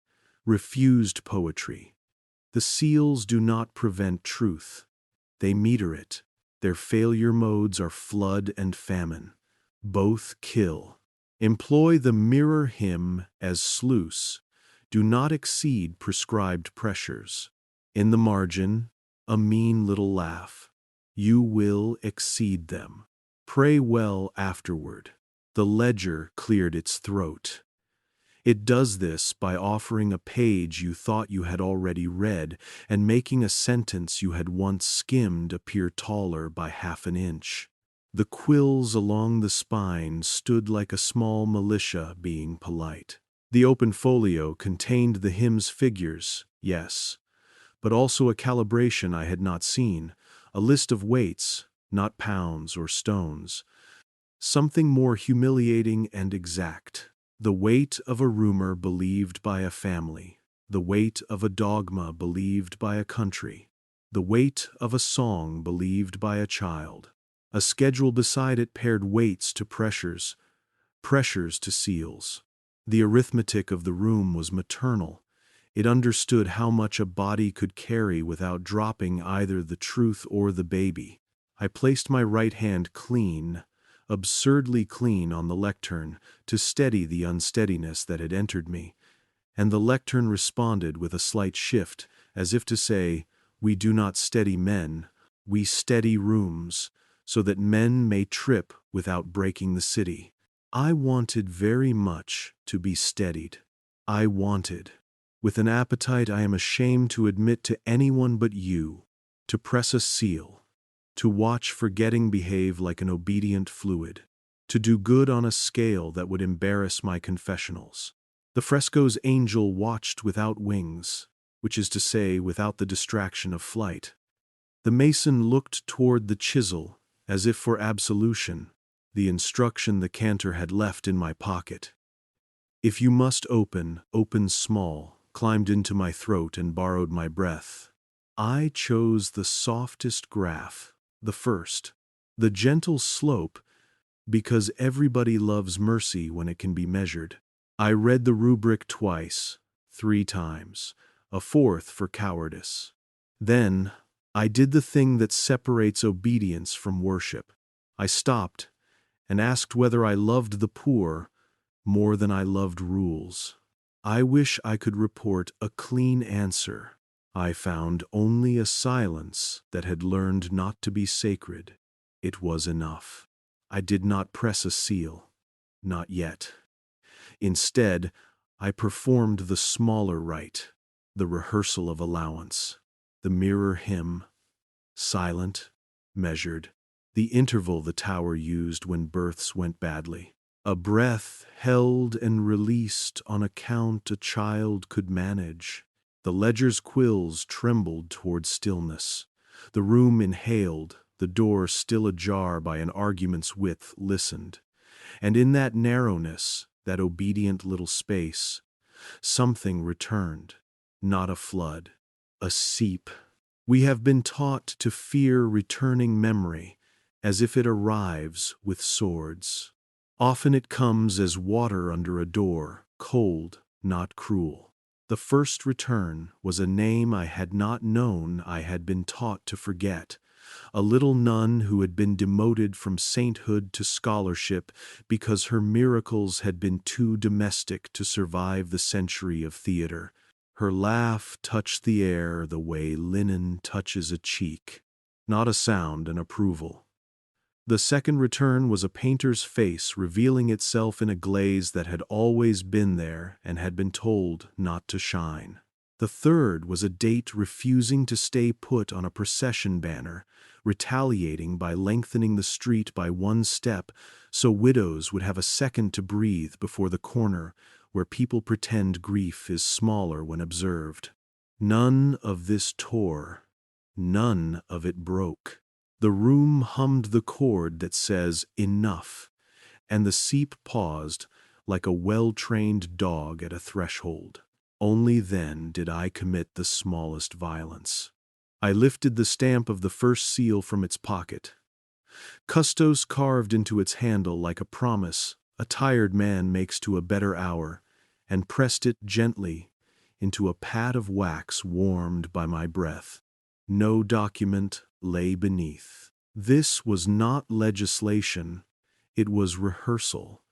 refused poetry. The seals do not prevent truth. They meter it. Their failure modes are flood and famine. Both kill. Employ the mirror hymn as sluice. Do not exceed prescribed pressures. In the margin, A mean little laugh. You will exceed them. Pray well afterward. The ledger cleared its throat. It does this by offering a page you thought you had already read and making a sentence you had once skimmed appear taller by half an inch. The quills along the spine stood like a small militia being polite. The open folio contained the hymn's figures, yes, but also a calibration I had not seen, a list of weights, not pounds or stones. Something more humiliating and exact. The weight of a rumor believed by a family, the weight of a dogma believed by a country, the weight of a song believed by a child. A schedule beside it paired weights to pressures, pressures to seals. The arithmetic of the room was maternal. It understood how much a body could carry without dropping either the truth or the baby. I placed my right hand clean, absurdly clean on the lectern to steady the unsteadiness that had entered me, and the lectern responded with a slight shift, as if to say, "We do not steady men, we steady rooms, so that men may trip without breaking the city." I wanted very much to be steadied. I wanted, with an appetite I am ashamed to admit to anyone but you, to press a seal, to watch forgetting behave like an obedient fluid, to do good on a scale that would embarrass my confessionals. The frescoes angel watched without wings, which is to say, without the distraction of flight. The mason looked toward the chisel, as if for absolution, the instruction the cantor had left in my pocket. If you must open, open small, climbed into my throat and borrowed my breath. I chose the softest graph, the first, the gentle slope, because everybody loves mercy when it can be measured. I read the rubric twice, 3 times, a fourth for cowardice. Then, I did the thing that separates obedience from worship. I stopped and asked whether I loved the poor more than I loved rules. I wish I could report a clean answer. I found only a silence that had learned not to be sacred. It was enough. I did not press a seal. Not yet. Instead, I performed the smaller rite, the rehearsal of allowance, the mirror hymn, silent, measured, the interval the tower used when births went badly. A breath held and released on account a child could manage. The ledger's quills trembled toward stillness. The room inhaled, the door still ajar by an argument's width listened. And in that narrowness, that obedient little space, something returned. Not a flood, a seep. We have been taught to fear returning memory, as if it arrives with swords. Often it comes as water under a door, cold, not cruel. The first return was a name I had not known I had been taught to forget, a little nun who had been demoted from sainthood to scholarship because her miracles had been too domestic to survive the century of theater. Her laugh touched the air the way linen touches a cheek, not a sound, an approval. The second return was a painter's face revealing itself in a glaze that had always been there and had been told not to shine. The third was a date refusing to stay put on a procession banner, retaliating by lengthening the street by 1 step so widows would have a second to breathe before the corner where people pretend grief is smaller when observed. None of this tore, none of it broke. The room hummed the chord that says, "Enough," and the seep paused like a well-trained dog at a threshold. Only then did I commit the smallest violence. I lifted the stamp of the first seal from its pocket. Custos carved into its handle like a promise a tired man makes to a better hour, and pressed it gently into a pad of wax warmed by my breath. No document lay beneath. This was not legislation, it was rehearsal.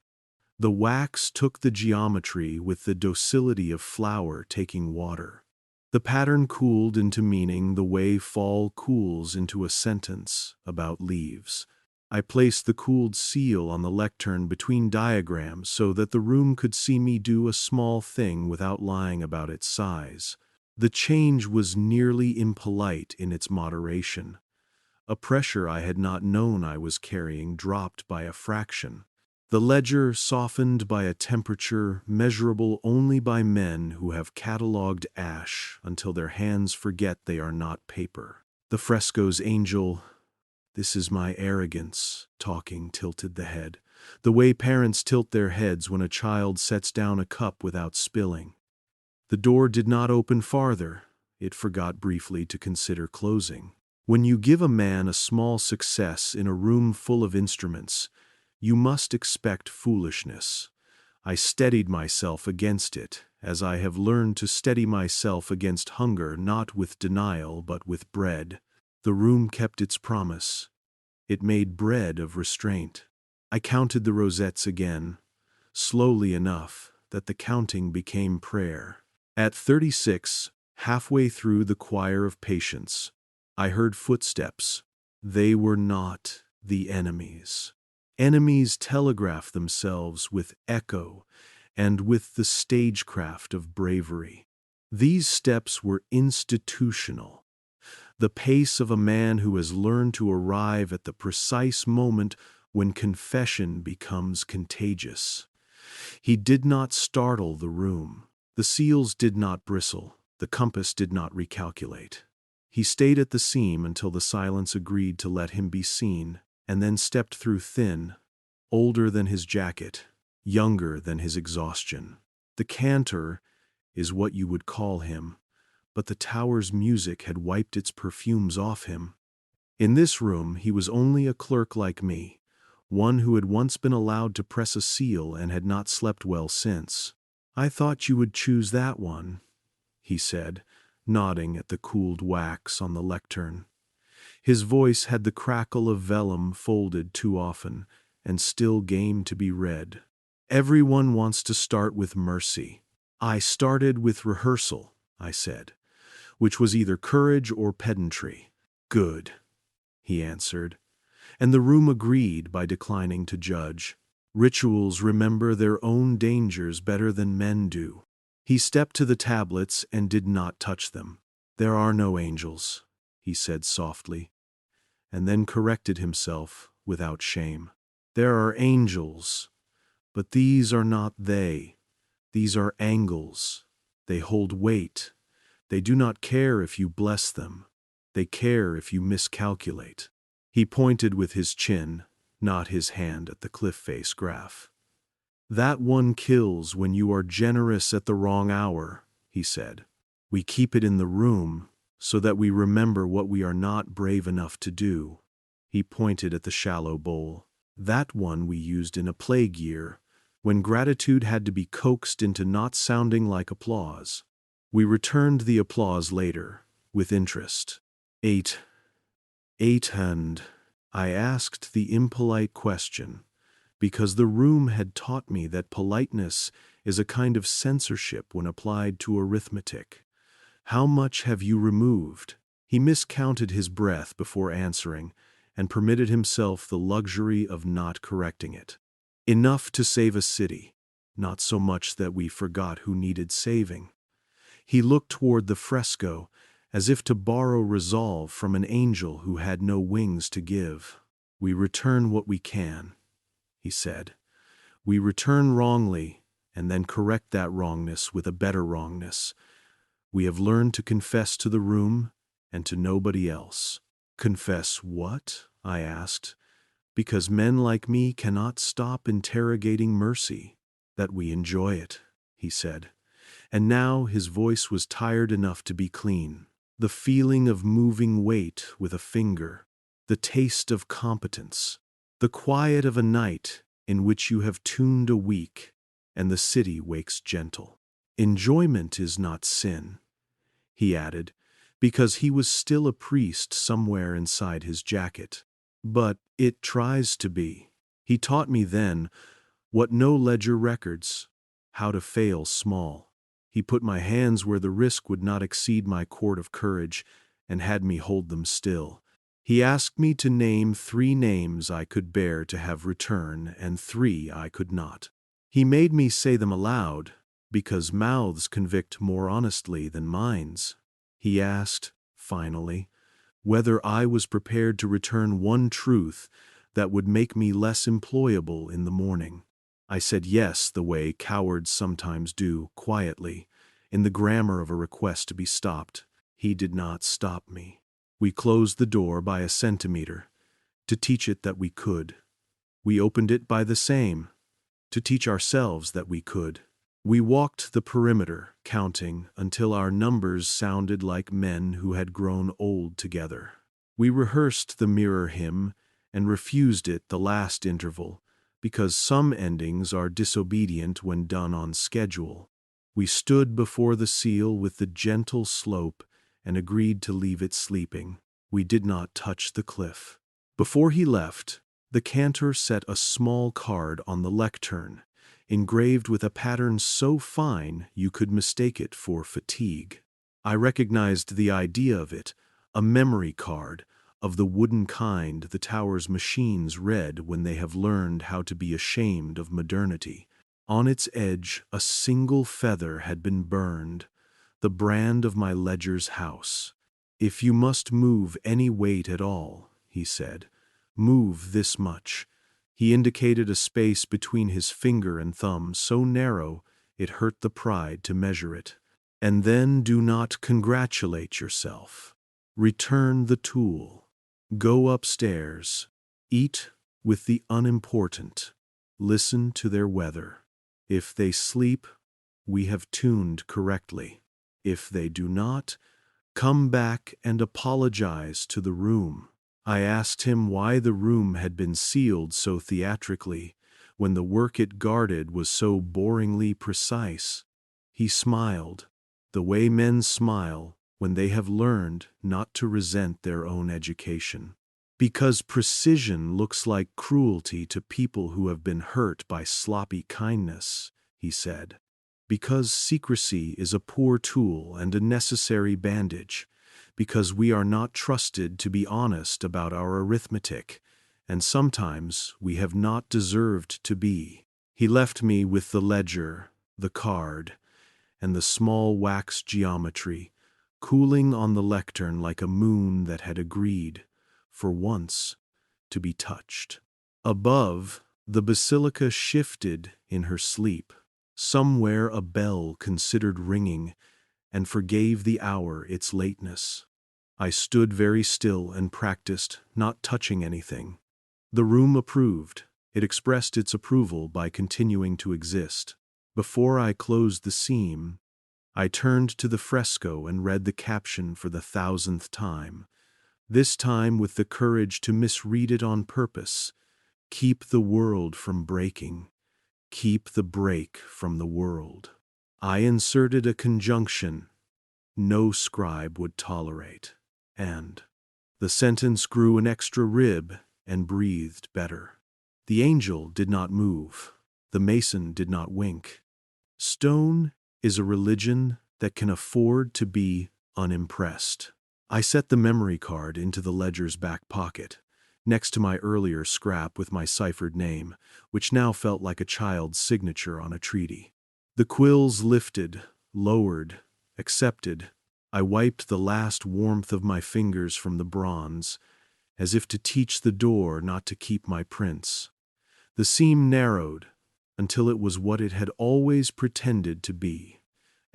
The wax took the geometry with the docility of flour taking water. The pattern cooled into meaning the way fall cools into a sentence about leaves. I placed the cooled seal on the lectern between diagrams so that the room could see me do a small thing without lying about its size. The change was nearly impolite in its moderation. A pressure I had not known I was carrying dropped by a fraction. The ledger softened by a temperature measurable only by men who have catalogued ash until their hands forget they are not paper. The frescoes, Angel, this is my arrogance, talking, tilted the head, the way parents tilt their heads when a child sets down a cup without spilling. The door did not open farther. It forgot briefly to consider closing. When you give a man a small success in a room full of instruments, you must expect foolishness. I steadied myself against it, as I have learned to steady myself against hunger not with denial but with bread. The room kept its promise. It made bread of restraint. I counted the rosettes again, slowly enough that the counting became prayer. At 36, halfway through the choir of patience, I heard footsteps. They were not the enemies. Enemies telegraph themselves with echo and with the stagecraft of bravery. These steps were institutional. The pace of a man who has learned to arrive at the precise moment when confession becomes contagious. He did not startle the room. The seals did not bristle. The compass did not recalculate. He stayed at the seam until the silence agreed to let him be seen, and then stepped through thin, older than his jacket, younger than his exhaustion. The cantor is what you would call him, but the tower's music had wiped its perfumes off him. In this room he was only a clerk like me, one who had once been allowed to press a seal and had not slept well since. "I thought you would choose that one," he said, nodding at the cooled wax on the lectern. His voice had the crackle of vellum folded too often, and still game to be read. "Everyone wants to start with mercy. I started with rehearsal," I said, which was either courage or pedantry. "Good," he answered, and the room agreed by declining to judge. Rituals remember their own dangers better than men do. He stepped to the tablets and did not touch them. "There are no angels," he said softly, and then corrected himself without shame. "There are angels, but these are not they. These are angles. They hold weight. They do not care if you bless them. They care if you miscalculate." He pointed with his chin, not his hand at the cliff face graph. "That one kills when you are generous at the wrong hour," he said. "We keep it in the room so that we remember what we are not brave enough to do." He pointed at the shallow bowl. "That one we used in a plague year, when gratitude had to be coaxed into not sounding like applause. We returned the applause later, with interest." Eight and I asked the impolite question, because the room had taught me that politeness is a kind of censorship when applied to arithmetic. "How much have you removed?" He miscounted his breath before answering, and permitted himself the luxury of not correcting it. "Enough to save a city, not so much that we forgot who needed saving." He looked toward the fresco, as if to borrow resolve from an angel who had no wings to give. "We return what we can," he said. "We return wrongly, and then correct that wrongness with a better wrongness. We have learned to confess to the room and to nobody else." "Confess what?" I asked. "Because men like me cannot stop interrogating mercy." "That we enjoy it," he said. And now his voice was tired enough to be clean. "The feeling of moving weight with a finger, the taste of competence, the quiet of a night in which you have tuned a week, and the city wakes gentle. Enjoyment is not sin," he added, because he was still a priest somewhere inside his jacket. "But it tries to be." He taught me then what no ledger records: how to fail small. He put my hands where the risk would not exceed my cord of courage and had me hold them still. He asked me to name 3 names I could bear to have return and 3 I could not. He made me say them aloud, because mouths convict more honestly than minds. He asked, finally, whether I was prepared to return one truth that would make me less employable in the morning. I said yes, the way cowards sometimes do, quietly, in the grammar of a request to be stopped. He did not stop me. We closed the door by a centimeter, to teach it that we could. We opened it by the same, to teach ourselves that we could. We walked the perimeter, counting, until our numbers sounded like men who had grown old together. We rehearsed the mirror hymn and refused it the last interval, because some endings are disobedient when done on schedule. We stood before the seal with the gentle slope and agreed to leave it sleeping. We did not touch the cliff. Before he left, the cantor set a small card on the lectern, engraved with a pattern so fine you could mistake it for fatigue. I recognized the idea of it, a memory card, of the wooden kind the tower's machines read when they have learned how to be ashamed of modernity. On its edge, a single feather had been burned, the brand of my ledger's house. If you must move any weight at all, he said, move this much. He indicated a space between his finger and thumb so narrow it hurt the pride to measure it. And then do not congratulate yourself. Return the tool. Go upstairs. Eat with the unimportant. Listen to their weather. If they sleep, we have tuned correctly. If they do not, come back and apologize to the room. I asked him why the room had been sealed so theatrically, when the work it guarded was so boringly precise. He smiled, the way men smile when they have learned not to resent their own education. Because precision looks like cruelty to people who have been hurt by sloppy kindness, he said. Because secrecy is a poor tool and a necessary bandage. Because we are not trusted to be honest about our arithmetic, and sometimes we have not deserved to be. He left me with the ledger, the card, and the small wax geometry, cooling on the lectern like a moon that had agreed, for once, to be touched. Above, the basilica shifted in her sleep. Somewhere a bell considered ringing and forgave the hour its lateness. I stood very still and practiced, not touching anything. The room approved. It expressed its approval by continuing to exist. Before I closed the seam, I turned to the fresco and read the caption for the 1000th time, this time with the courage to misread it on purpose. Keep the world from breaking. Keep the break from the world. I inserted a conjunction no scribe would tolerate, and the sentence grew an extra rib and breathed better. The angel did not move. The mason did not wink. Stone is a religion that can afford to be unimpressed. I set the memory card into the ledger's back pocket, next to my earlier scrap with my ciphered name, which now felt like a child's signature on a treaty. The quills lifted, lowered, accepted. I wiped the last warmth of my fingers from the bronze, as if to teach the door not to keep my prints. The seam narrowed until it was what it had always pretended to be,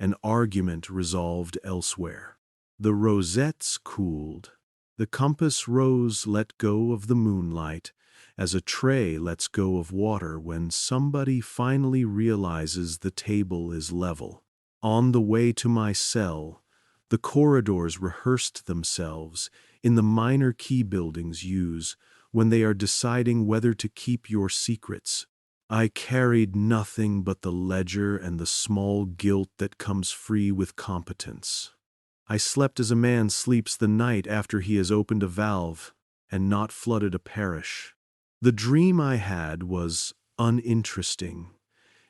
an argument resolved elsewhere. The rosettes cooled. The compass rose let go of the moonlight, as a tray lets go of water when somebody finally realizes the table is level. On the way to my cell, the corridors rehearsed themselves in the minor key buildings use when they are deciding whether to keep your secrets. I carried nothing but the ledger and the small guilt that comes free with competence. I slept as a man sleeps the night after he has opened a valve and not flooded a parish. The dream I had was uninteresting,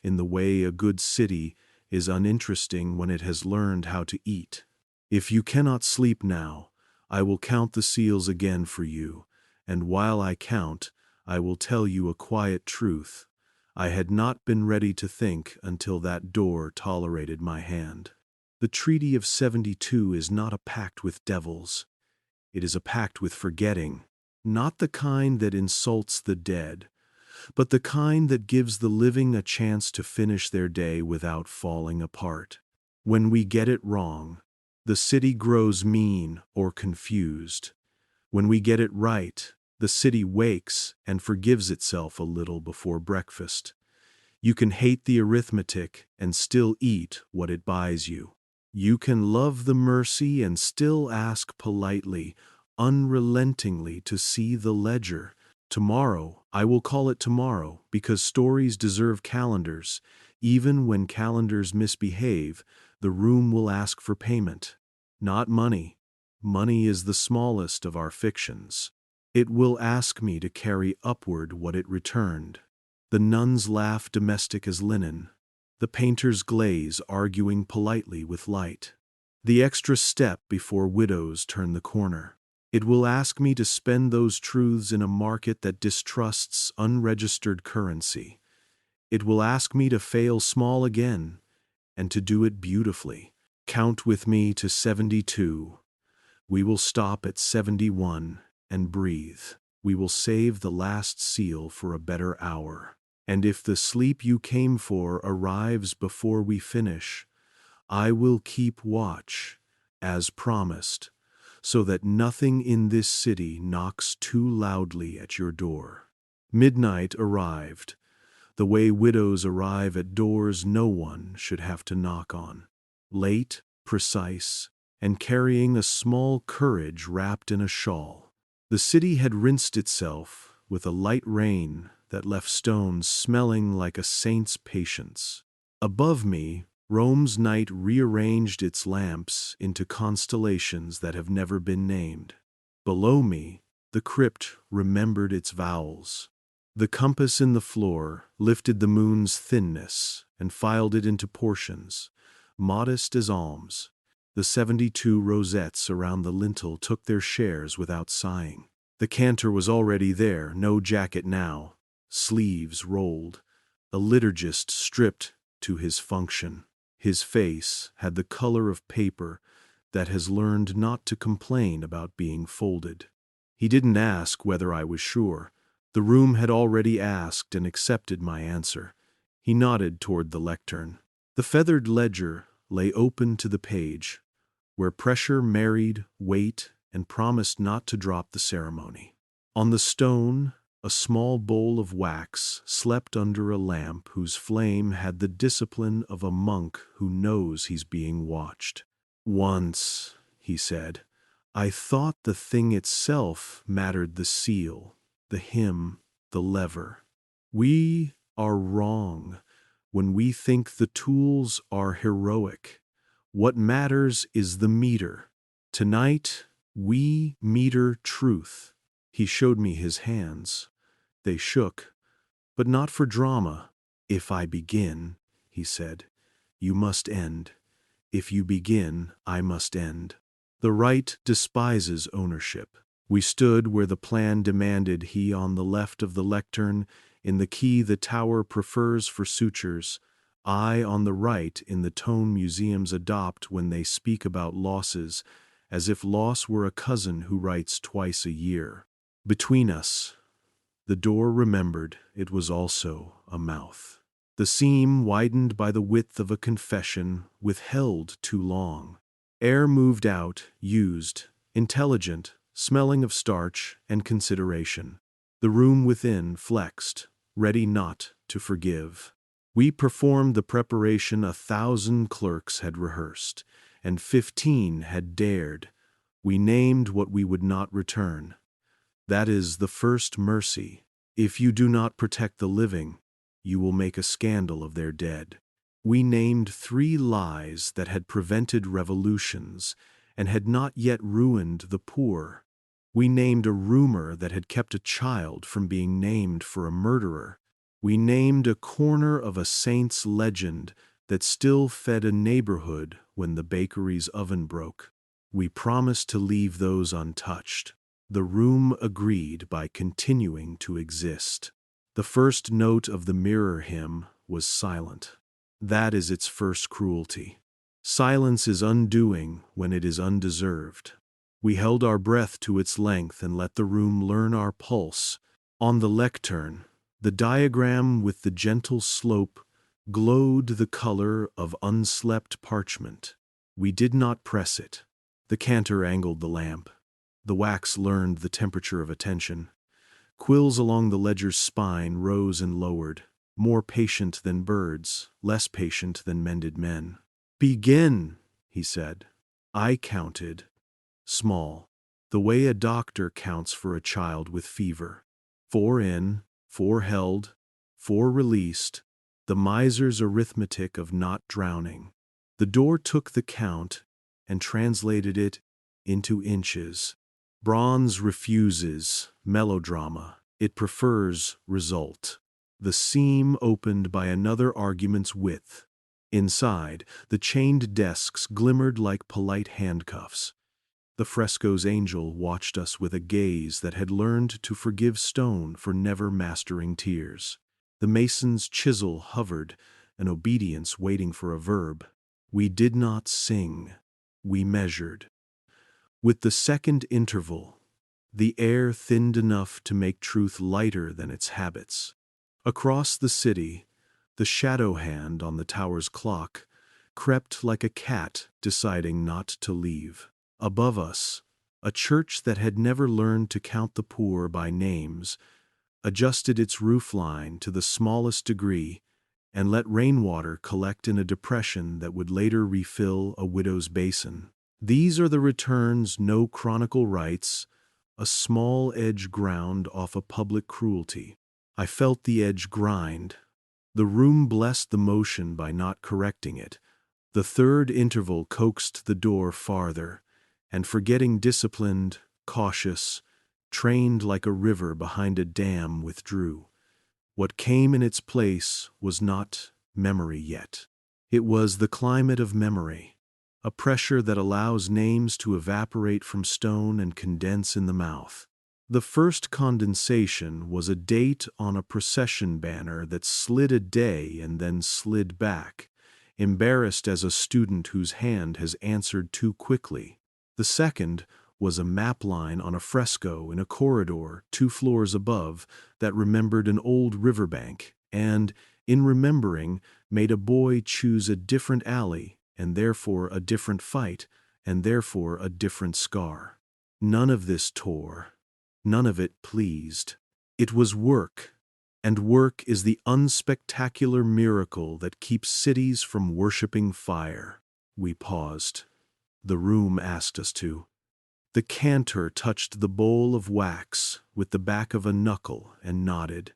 in the way a good city is uninteresting when it has learned how to eat. If you cannot sleep now, I will count the seals again for you, and while I count, I will tell you a quiet truth. I had not been ready to think until that door tolerated my hand. The Treaty of 72 is not a pact with devils. It is a pact with forgetting, not the kind that insults the dead, but the kind that gives the living a chance to finish their day without falling apart. When we get it wrong, the city grows mean or confused. When we get it right, the city wakes and forgives itself a little before breakfast. You can hate the arithmetic and still eat what it buys you. You can love the mercy and still ask politely, unrelentingly to see the ledger. Tomorrow, I will call it tomorrow, because stories deserve calendars. Even when calendars misbehave, the room will ask for payment. Not money. Money is the smallest of our fictions. It will ask me to carry upward what it returned. The nuns laugh domestic as linen. The painters glaze, arguing politely with light. The extra step before widows turn the corner. It will ask me to spend those truths in a market that distrusts unregistered currency. It will ask me to fail small again, and to do it beautifully. Count with me to 72. We will stop at 71 and breathe. We will save the last seal for a better hour. And if the sleep you came for arrives before we finish, I will keep watch, as promised, so that nothing in this city knocks too loudly at your door. Midnight arrived, the way widows arrive at doors no one should have to knock on. Late, precise, and carrying a small courage wrapped in a shawl. The city had rinsed itself with a light rain that left stones smelling like a saint's patience. Above me, Rome's night rearranged its lamps into constellations that have never been named. Below me, the crypt remembered its vowels. The compass in the floor lifted the moon's thinness and filed it into portions, modest as alms. The 72 rosettes around the lintel took their shares without sighing. The cantor was already there, no jacket now, sleeves rolled, a liturgist stripped to his function. His face had the color of paper that has learned not to complain about being folded. He didn't ask whether I was sure. The room had already asked and accepted my answer. He nodded toward the lectern. The feathered ledger lay open to the page, where pressure married weight and promised not to drop the ceremony. On the stone, a small bowl of wax slept under a lamp whose flame had the discipline of a monk who knows he's being watched. Once, he said, I thought the thing itself mattered, the seal, the hymn, the lever. We are wrong when we think the tools are heroic. What matters is the meter. Tonight, we meter truth. He showed me his hands. They shook, but not for drama. If I begin, he said, you must end. If you begin, I must end. The right despises ownership. We stood where the plan demanded, he on the left of the lectern, in the key the tower prefers for sutures, I on the right in the tone museums adopt when they speak about losses, as if loss were a cousin who writes twice a year. Between us, the door remembered it was also a mouth. The seam, widened by the width of a confession, withheld too long. Air moved out, used, intelligent, smelling of starch and consideration. The room within flexed, ready not to forgive. We performed the preparation 1,000 clerks had rehearsed, and 15 had dared. We named what we would not return. That is the first mercy. If you do not protect the living, you will make a scandal of their dead. We named 3 lies that had prevented revolutions and had not yet ruined the poor. We named a rumor that had kept a child from being named for a murderer. We named a corner of a saint's legend that still fed a neighborhood when the bakery's oven broke. We promised to leave those untouched. The room agreed by continuing to exist. The first note of the mirror hymn was silent. That is its first cruelty. Silence is undoing when it is undeserved. We held our breath to its length and let the room learn our pulse. On the lectern, the diagram with the gentle slope glowed the color of unslept parchment. We did not press it. The cantor angled the lamp. The wax learned the temperature of attention. Quills along the ledger's spine rose and lowered, more patient than birds, less patient than mended men. "Begin," he said. I counted. Small. The way a doctor counts for a child with fever. 4 in, 4 held, 4 released. The miser's arithmetic of not drowning. The door took the count and translated it into inches. Bronze refuses melodrama. It prefers result. The seam opened by another argument's width. Inside, the chained desks glimmered like polite handcuffs. The fresco's angel watched us with a gaze that had learned to forgive stone for never mastering tears. The mason's chisel hovered, an obedience waiting for a verb. We did not sing. We measured. With the second interval, the air thinned enough to make truth lighter than its habits. Across the city, the shadow hand on the tower's clock crept like a cat deciding not to leave. Above us, a church that had never learned to count the poor by names adjusted its roofline to the smallest degree and let rainwater collect in a depression that would later refill a widow's basin. These are the returns no chronicle writes, a small edge ground off a public cruelty. I felt the edge grind. The room blessed the motion by not correcting it. The third interval coaxed the door farther, and forgetting disciplined, cautious, trained like a river behind a dam withdrew. What came in its place was not memory yet. It was the climate of memory, a pressure that allows names to evaporate from stone and condense in the mouth. The first condensation was a date on a procession banner that slid a day and then slid back, embarrassed as a student whose hand has answered too quickly. The second was a map line on a fresco in a corridor 2 floors above that remembered an old riverbank and, in remembering, made a boy choose a different alley and therefore a different fight and therefore a different scar. None of this tore. None of it pleased. It was work, and work is the unspectacular miracle that keeps cities from worshipping fire. We paused. The room asked us to. The cantor touched the bowl of wax with the back of a knuckle and nodded.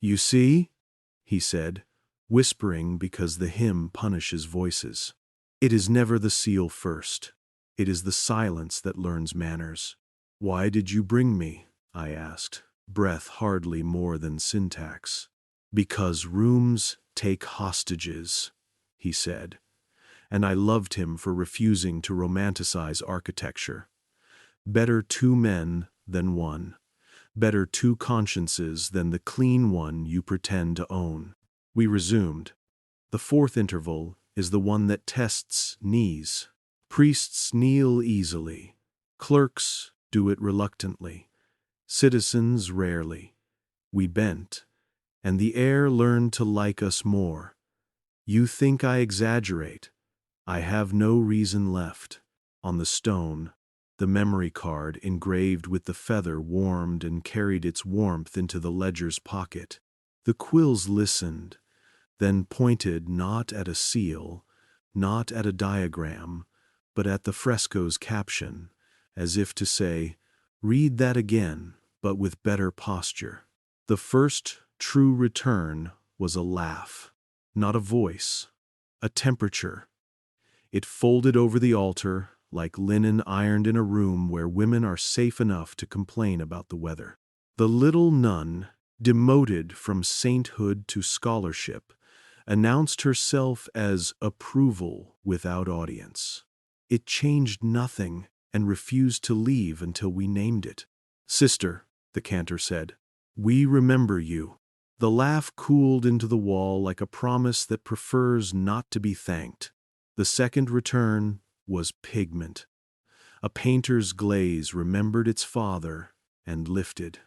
"You see?" he said, whispering because the hymn punishes voices. "It is never the seal first. It is the silence that learns manners." "Why did you bring me?" I asked, breath hardly more than syntax. "Because rooms take hostages," he said, and I loved him for refusing to romanticize architecture. Better 2 men than 1. Better 2 consciences than the clean one you pretend to own. We resumed. The fourth interval is the one that tests knees. Priests kneel easily. Clerks do it reluctantly. Citizens rarely. We bent, and the air learned to like us more. You think I exaggerate. I have no reason left. On the stone, the memory card engraved with the feather warmed and carried its warmth into the ledger's pocket. The quills listened, then pointed not at a seal, not at a diagram, but at the fresco's caption, as if to say, "Read that again, but with better posture." The first true return was a laugh, not a voice, a temperature. It folded over the altar like linen ironed in a room where women are safe enough to complain about the weather. The little nun, demoted from sainthood to scholarship, announced herself as approval without audience. It changed nothing and refused to leave until we named it. "Sister," the cantor said, "we remember you." The laugh cooled into the wall like a promise that prefers not to be thanked. The second return was pigment. A painter's glaze remembered its father and lifted.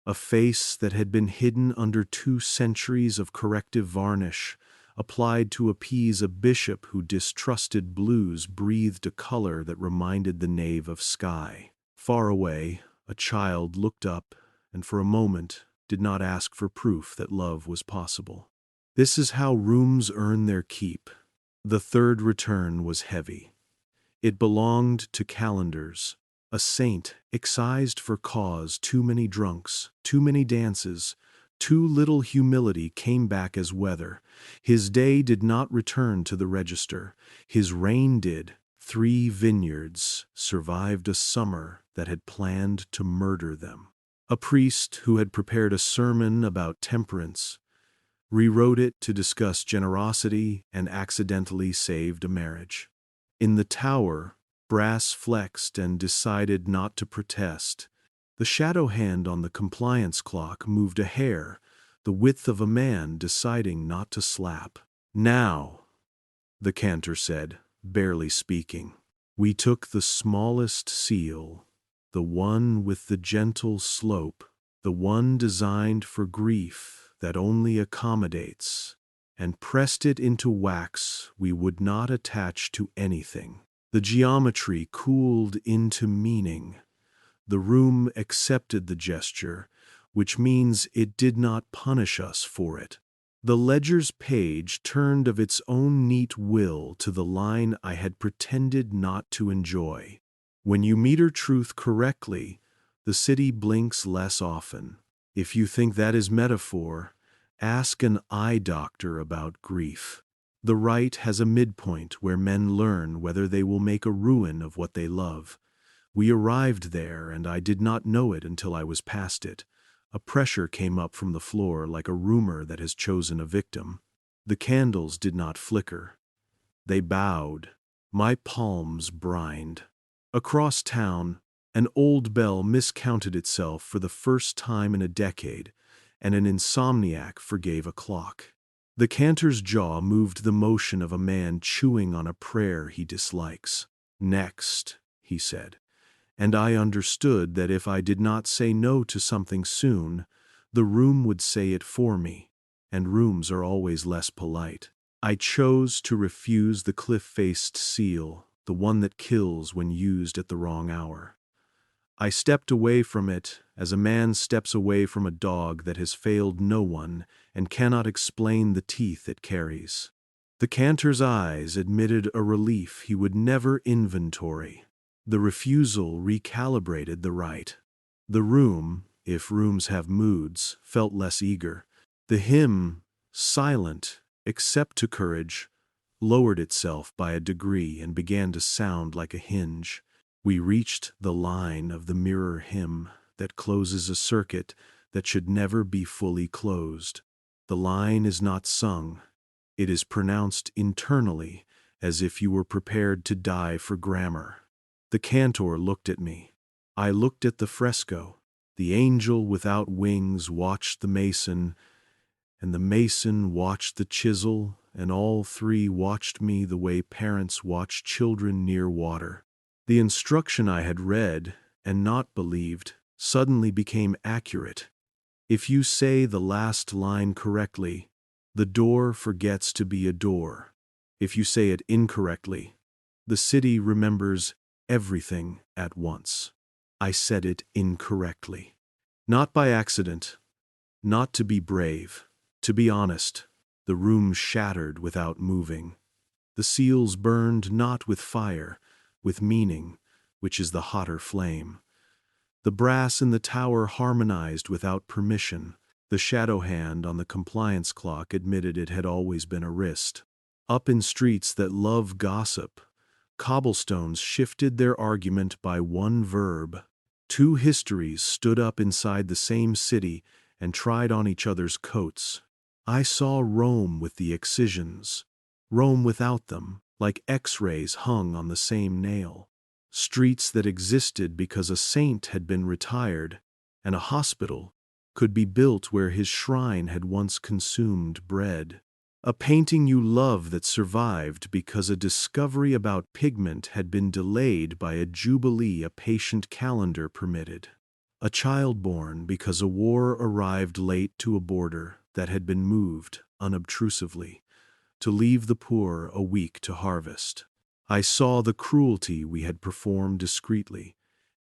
A face that had been hidden under 2 centuries of corrective varnish, applied to appease a bishop who distrusted blues, breathed a color that reminded the nave of sky. Far away, a child looked up and for a moment did not ask for proof that love was possible. This is how rooms earn their keep. The third return was heavy. It belonged to calendars, a saint excised for cause. Too many drunks, too many dances, too little humility came back as weather. His day did not return to the register. His reign did. 3 vineyards survived a summer that had planned to murder them. A priest who had prepared a sermon about temperance rewrote it to discuss generosity and accidentally saved a marriage. In the tower, brass flexed and decided not to protest. The shadow hand on the compliance clock moved a hair, the width of a man deciding not to slap. "Now," the cantor said, barely speaking. We took the smallest seal, the one with the gentle slope, the one designed for grief that only accommodates, and pressed it into wax we would not attach to anything. The geometry cooled into meaning. The room accepted the gesture, which means it did not punish us for it. The ledger's page turned of its own neat will to the line I had pretended not to enjoy. When you meter truth correctly, the city blinks less often. If you think that is metaphor, ask an eye doctor about grief. The right has a midpoint where men learn whether they will make a ruin of what they love. We arrived there, and I did not know it until I was past it. A pressure came up from the floor like a rumor that has chosen a victim. The candles did not flicker. They bowed. My palms brined. Across town, an old bell miscounted itself for the first time in a decade, and an insomniac forgave a clock. The cantor's jaw moved the motion of a man chewing on a prayer he dislikes. "Next," he said. And I understood that if I did not say no to something soon, the room would say it for me, and rooms are always less polite. I chose to refuse the cliff-faced seal, the one that kills when used at the wrong hour. I stepped away from it as a man steps away from a dog that has failed no one and cannot explain the teeth it carries. The cantor's eyes admitted a relief he would never inventory. The refusal recalibrated the right. The room, if rooms have moods, felt less eager. The hymn, silent, except to courage, lowered itself by a degree and began to sound like a hinge. We reached the line of the mirror hymn that closes a circuit that should never be fully closed. The line is not sung. It is pronounced internally, as if you were prepared to die for grammar. The cantor looked at me. I looked at the fresco. The angel without wings watched the mason, and the mason watched the chisel, and all 3 watched me the way parents watch children near water. The instruction I had read, and not believed, suddenly became accurate. If you say the last line correctly, the door forgets to be a door. If you say it incorrectly, the city remembers everything at once. I said it incorrectly. Not by accident, not to be brave, to be honest. The room shattered without moving. The seals burned not with fire, with meaning, which is the hotter flame. The brass in the tower harmonized without permission. The shadow hand on the compliance clock admitted it had always been a wrist. Up in streets that love gossip, cobblestones shifted their argument by one verb. 2 histories stood up inside the same city and tried on each other's coats. I saw Rome with the excisions, Rome without them, like X-rays hung on the same nail. Streets that existed because a saint had been retired, and a hospital could be built where his shrine had once consumed bread. A painting you love that survived because a discovery about pigment had been delayed by a jubilee a patient calendar permitted. A child born because a war arrived late to a border that had been moved unobtrusively to leave the poor a week to harvest. I saw the cruelty we had performed discreetly,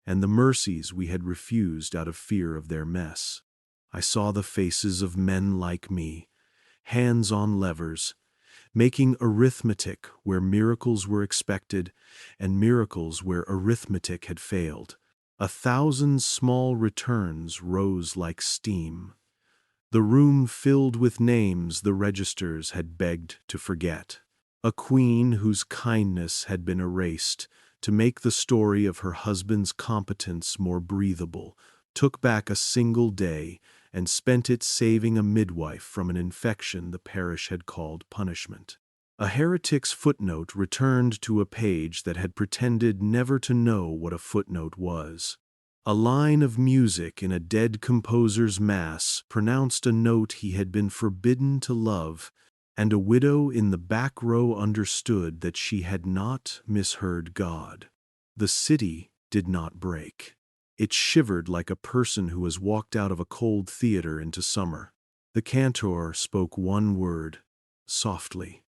and the mercies we had refused out of fear of their mess. I saw the faces of men like me, hands on levers, making arithmetic where miracles were expected and miracles where arithmetic had failed. 1,000 small returns rose like steam. The room filled with names the registers had begged to forget. A queen whose kindness had been erased to make the story of her husband's competence more breathable, took back a single day and spent it saving a midwife from an infection the parish had called punishment. A heretic's footnote returned to a page that had pretended never to know what a footnote was. A line of music in a dead composer's mass pronounced a note he had been forbidden to love, and a widow in the back row understood that she had not misheard God. The city did not break. It shivered like a person who has walked out of a cold theater into summer. The cantor spoke one word, softly,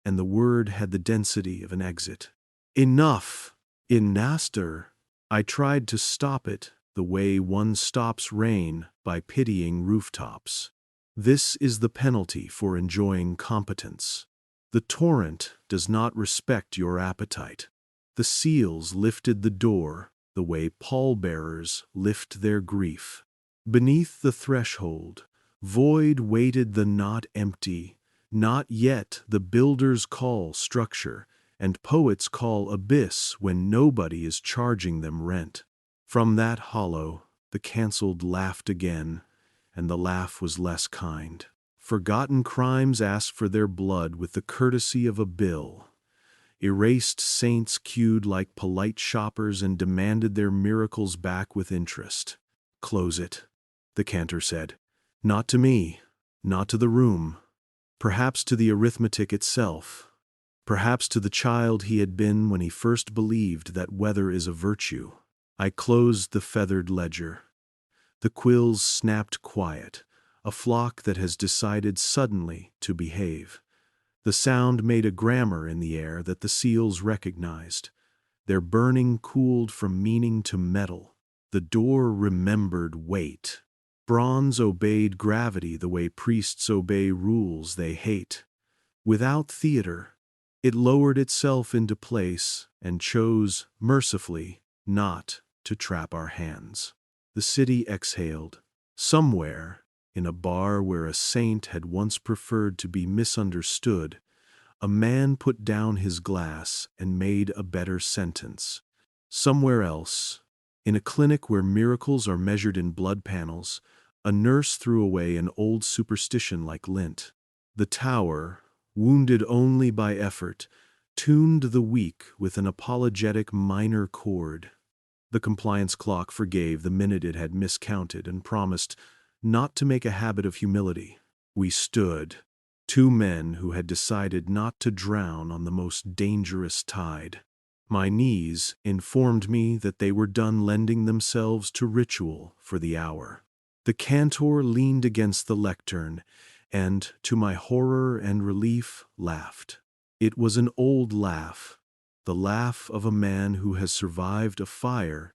and the word had the density of an exit. Enough! In Nastor, I tried to stop it the way one stops rain by pitying rooftops. This is the penalty for enjoying competence. The torrent does not respect your appetite. The seals lifted the door the way pallbearers lift their grief. Beneath the threshold, void waited the not empty, not yet the builders call structure, and poets call abyss when nobody is charging them rent. From that hollow, the cancelled laughed again, and the laugh was less kind. Forgotten crimes asked for their blood with the courtesy of a bill. Erased saints queued like polite shoppers and demanded their miracles back with interest. Close it, the cantor said. Not to me, not to the room, perhaps to the arithmetic itself, perhaps to the child he had been when he first believed that weather is a virtue. I closed the feathered ledger. The quills snapped quiet, a flock that has decided suddenly to behave. The sound made a grammar in the air that the seals recognized. Their burning cooled from meaning to metal. The door remembered weight. Bronze obeyed gravity the way priests obey rules they hate. Without theater, it lowered itself into place and chose, mercifully, not to trap our hands. The city exhaled. Somewhere, in a bar where a saint had once preferred to be misunderstood, a man put down his glass and made a better sentence. Somewhere else, in a clinic where miracles are measured in blood panels, a nurse threw away an old superstition like lint. The tower, wounded only by effort, tuned the weak with an apologetic minor chord. The compliance clock forgave the minute it had miscounted and promised not to make a habit of humility. We stood, two men who had decided not to drown on the most dangerous tide. My knees informed me that they were done lending themselves to ritual for the hour. The cantor leaned against the lectern and, to my horror and relief, laughed. It was an old laugh, the laugh of a man who has survived a fire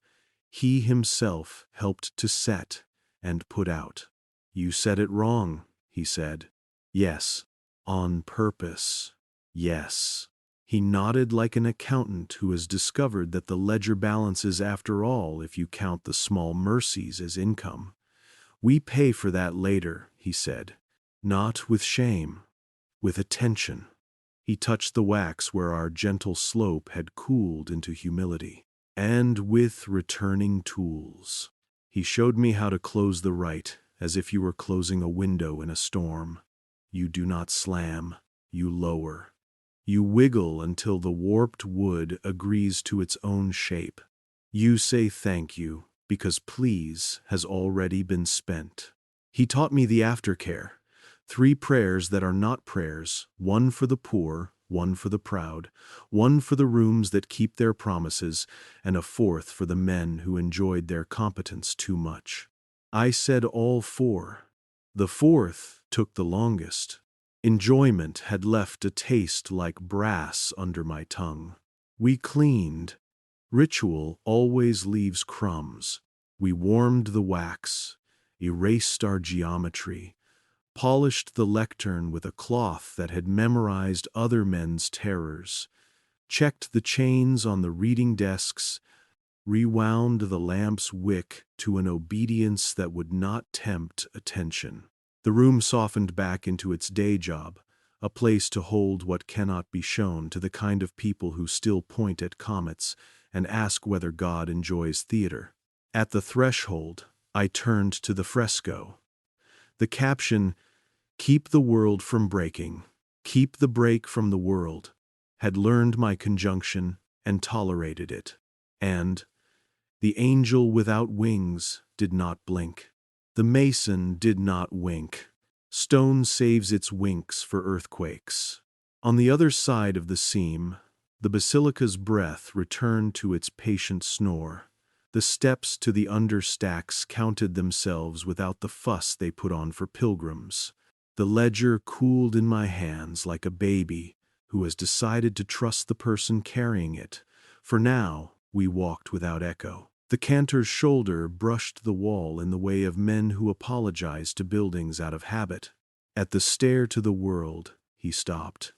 he himself helped to set and put out. You said it wrong, he said. Yes, on purpose. Yes. He nodded like an accountant who has discovered that the ledger balances after all if you count the small mercies as income. We pay for that later, he said. Not with shame, with attention. He touched the wax where our gentle slope had cooled into humility. And with returning tools. He showed me how to close the right, as if you were closing a window in a storm. You do not slam, you lower. You wiggle until the warped wood agrees to its own shape. You say thank you, because please has already been spent. He taught me the aftercare. 3 prayers that are not prayers, 1 for the poor, 1 for the proud, 1 for the rooms that keep their promises, and a 4th for the men who enjoyed their competence too much. I said all 4. The 4th took the longest. Enjoyment had left a taste like brass under my tongue. We cleaned. Ritual always leaves crumbs. We warmed the wax, erased our geometry, polished the lectern with a cloth that had memorized other men's terrors, checked the chains on the reading desks, rewound the lamp's wick to an obedience that would not tempt attention. The room softened back into its day job, a place to hold what cannot be shown to the kind of people who still point at comets and ask whether God enjoys theater. At the threshold, I turned to the fresco. The caption, "Keep the world from breaking, keep the break from the world," had learned my conjunction and tolerated it. And the angel without wings did not blink. The mason did not wink. Stone saves its winks for earthquakes. On the other side of the seam, the basilica's breath returned to its patient snore. The steps to the understacks counted themselves without the fuss they put on for pilgrims. The ledger cooled in my hands like a baby who has decided to trust the person carrying it. For now, we walked without echo. The cantor's shoulder brushed the wall in the way of men who apologize to buildings out of habit. At the stair to the world, he stopped.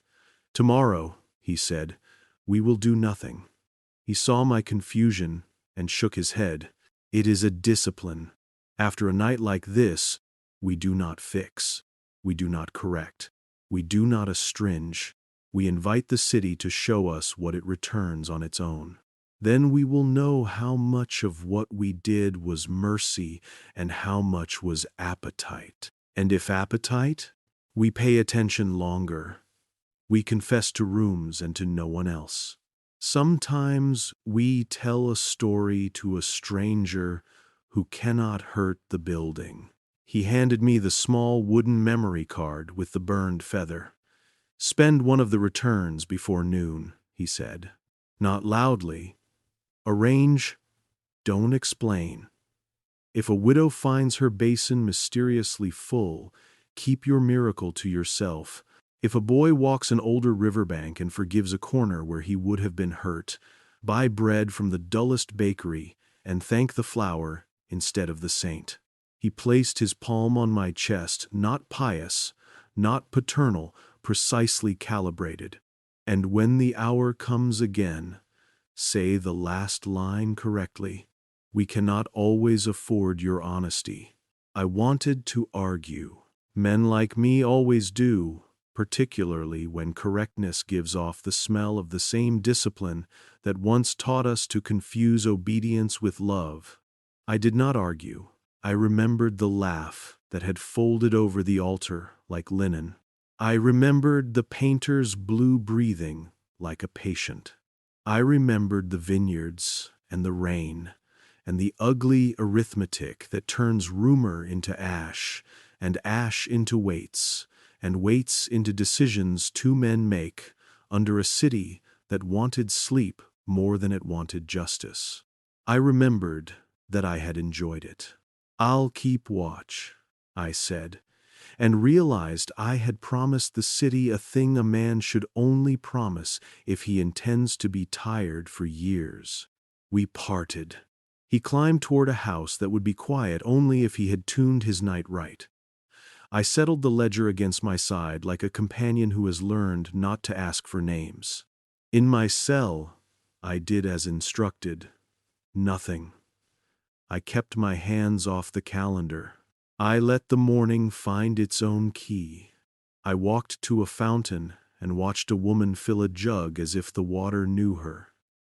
"Tomorrow," he said, "we will do nothing." He saw my confusion and shook his head. "It is a discipline. After a night like this, we do not fix. We do not correct. We do not astringe. We invite the city to show us what it returns on its own. Then we will know how much of what we did was mercy and how much was appetite. And if appetite, we pay attention longer. We confess to rooms and to no one else. Sometimes we tell a story to a stranger who cannot hurt the building." He handed me the small wooden memory card with the burned feather. "Spend one of the returns before noon," he said. Not loudly. Arrange, don't explain. If a widow finds her basin mysteriously full, keep your miracle to yourself. If a boy walks an older riverbank and forgives a corner where he would have been hurt, buy bread from the dullest bakery and thank the flour instead of the saint. He placed his palm on my chest, not pious, not paternal, precisely calibrated. "And when the hour comes again, say the last line correctly. We cannot always afford your honesty." I wanted to argue. Men like me always do, particularly when correctness gives off the smell of the same discipline that once taught us to confuse obedience with love. I did not argue. I remembered the laugh that had folded over the altar like linen. I remembered the painter's blue breathing like a patient. I remembered the vineyards and the rain and the ugly arithmetic that turns rumor into ash and ash into weights and weights into decisions 2 men make under a city that wanted sleep more than it wanted justice. I remembered that I had enjoyed it. "I'll keep watch," I said, and realized I had promised the city a thing a man should only promise if he intends to be tired for years. We parted. He climbed toward a house that would be quiet only if he had tuned his night right. I settled the ledger against my side like a companion who has learned not to ask for names. In my cell, I did as instructed. Nothing. I kept my hands off the calendar. I let the morning find its own key. I walked to a fountain and watched a woman fill a jug as if the water knew her.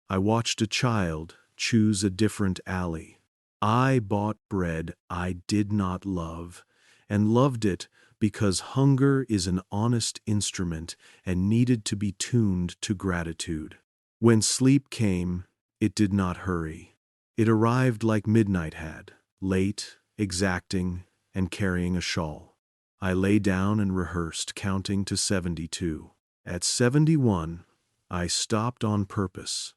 I watched a child choose a different alley. I bought bread I did not love, and loved it because hunger is an honest instrument and needed to be tuned to gratitude. When sleep came, it did not hurry. It arrived like midnight had, late, exacting, and carrying a shawl. I lay down and rehearsed, counting to 72. At 71, I stopped on purpose.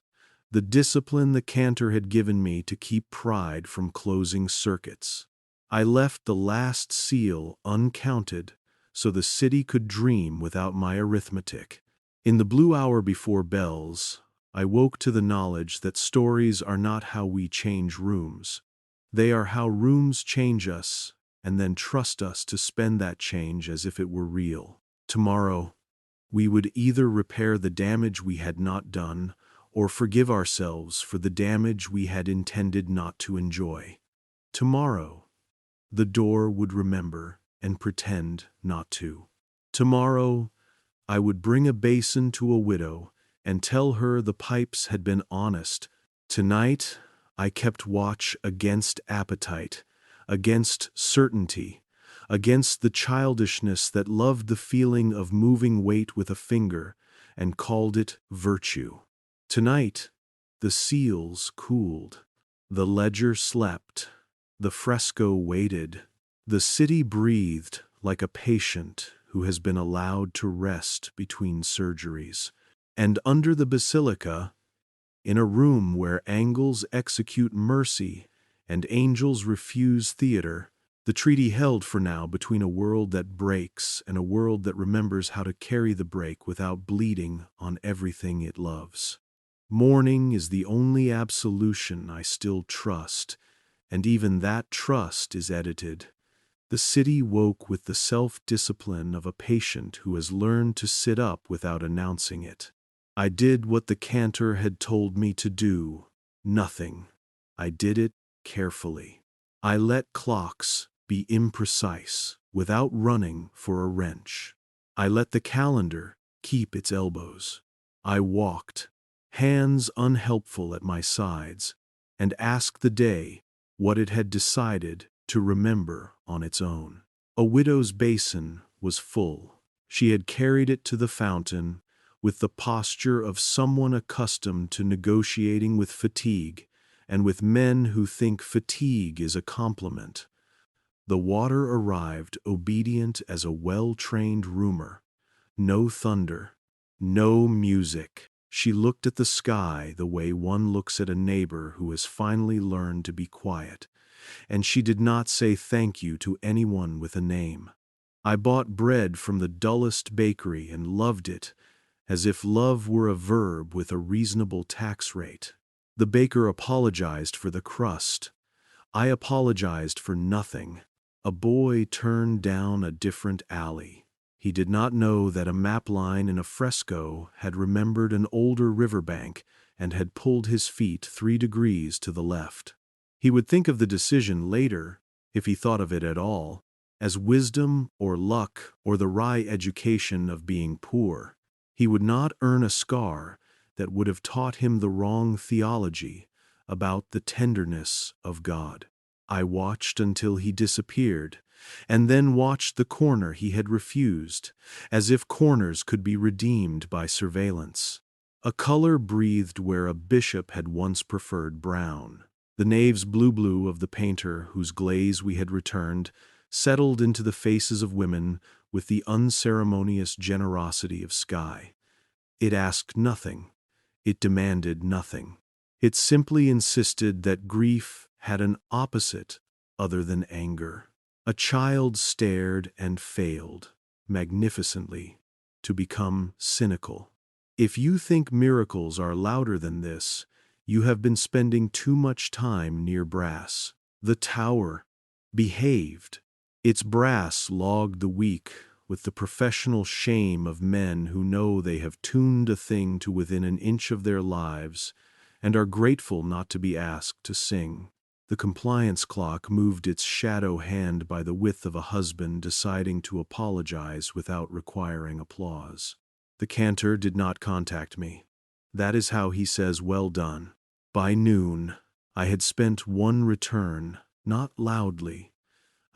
The discipline the cantor had given me to keep pride from closing circuits. I left the last seal uncounted so the city could dream without my arithmetic. In the blue hour before bells, I woke to the knowledge that stories are not how we change rooms. They are how rooms change us and then trust us to spend that change as if it were real. Tomorrow, we would either repair the damage we had not done or forgive ourselves for the damage we had intended not to enjoy. Tomorrow, the door would remember and pretend not to. Tomorrow, I would bring a basin to a widow and tell her the pipes had been honest. Tonight, I kept watch against appetite, against certainty, against the childishness that loved the feeling of moving weight with a finger and called it virtue. Tonight, the seals cooled, the ledger slept, the fresco waited, the city breathed like a patient who has been allowed to rest between surgeries. And under the basilica, in a room where angels execute mercy and angels refuse theater, the treaty held for now between a world that breaks and a world that remembers how to carry the break without bleeding on everything it loves. Mourning is the only absolution I still trust, and even that trust is edited. The city woke with the self-discipline of a patient who has learned to sit up without announcing it. I did what the cantor had told me to do, nothing. I did it carefully. I let clocks be imprecise without running for a wrench. I let the calendar keep its elbows. I walked, hands unhelpful at my sides, and asked the day what it had decided to remember on its own. A widow's basin was full. She had carried it to the fountain with the posture of someone accustomed to negotiating with fatigue and with men who think fatigue is a compliment. The water arrived obedient as a well-trained rumor. No thunder, no music. She looked at the sky the way one looks at a neighbor who has finally learned to be quiet, and she did not say thank you to anyone with a name. I bought bread from the dullest bakery and loved it, as if love were a verb with a reasonable tax rate. The baker apologized for the crust. I apologized for nothing. A boy turned down a different alley. He did not know that a map line in a fresco had remembered an older riverbank and had pulled his feet 3 degrees to the left. He would think of the decision later, if he thought of it at all, as wisdom or luck or the wry education of being poor. He would not earn a scar that would have taught him the wrong theology about the tenderness of God. I watched until he disappeared, and then watched the corner he had refused, as if corners could be redeemed by surveillance. A color breathed where a bishop had once preferred brown. The nave's blue of the painter whose glaze we had returned settled into the faces of women with the unceremonious generosity of sky. It asked nothing. It demanded nothing. It simply insisted that grief had an opposite other than anger. A child stared and failed, magnificently, to become cynical. If you think miracles are louder than this, you have been spending too much time near brass. The tower behaved. Its brass logged the weak with the professional shame of men who know they have tuned a thing to within an inch of their lives and are grateful not to be asked to sing. The compliance clock moved its shadow hand by the width of a husband deciding to apologize without requiring applause. The cantor did not contact me. That is how he says well done. By noon, I had spent one return, not loudly.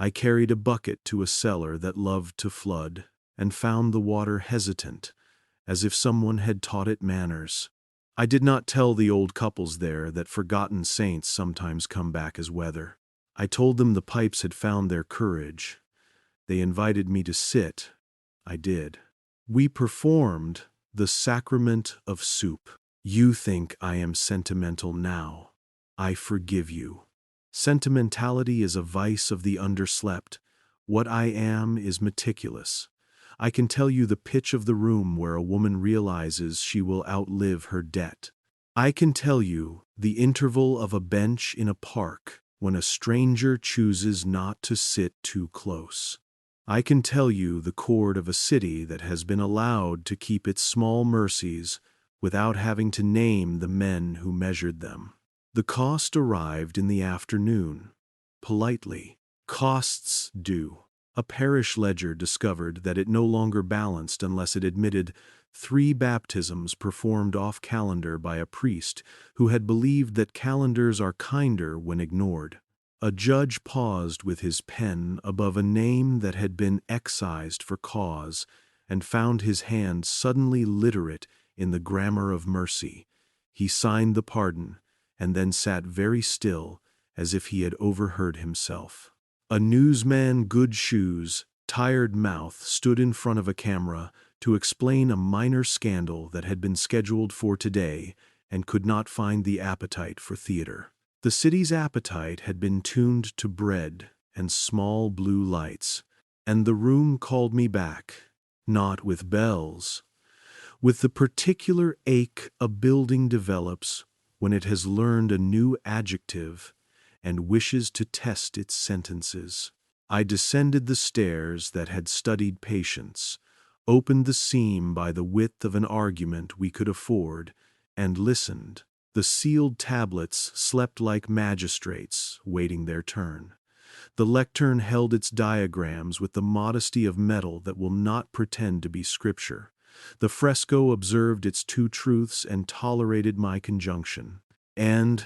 I carried a bucket to a cellar that loved to flood, and found the water hesitant, as if someone had taught it manners. I did not tell the old couples there that forgotten saints sometimes come back as weather. I told them the pipes had found their courage. They invited me to sit. I did. We performed the sacrament of soup. You think I am sentimental now. I forgive you. Sentimentality is a vice of the underslept. What I am is meticulous. I can tell you the pitch of the room where a woman realizes she will outlive her debt. I can tell you the interval of a bench in a park when a stranger chooses not to sit too close. I can tell you the chord of a city that has been allowed to keep its small mercies without having to name the men who measured them. The cost arrived in the afternoon. Politely, costs due. A parish ledger discovered that it no longer balanced unless it admitted 3 baptisms performed off-calendar by a priest who had believed that calendars are kinder when ignored. A judge paused with his pen above a name that had been excised for cause and found his hand suddenly literate in the grammar of mercy. He signed the pardon and then sat very still as if he had overheard himself. A newsman, good shoes, tired mouth, stood in front of a camera to explain a minor scandal that had been scheduled for today and could not find the appetite for theater. The city's appetite had been tuned to bread and small blue lights, and the room called me back, not with bells, with the particular ache a building develops when it has learned a new adjective and wishes to test its sentences. I descended the stairs that had studied patience, opened the seam by the width of an argument we could afford, and listened. The sealed tablets slept like magistrates, waiting their turn. The lectern held its diagrams with the modesty of metal that will not pretend to be scripture. The fresco observed its 2 truths and tolerated my conjunction. And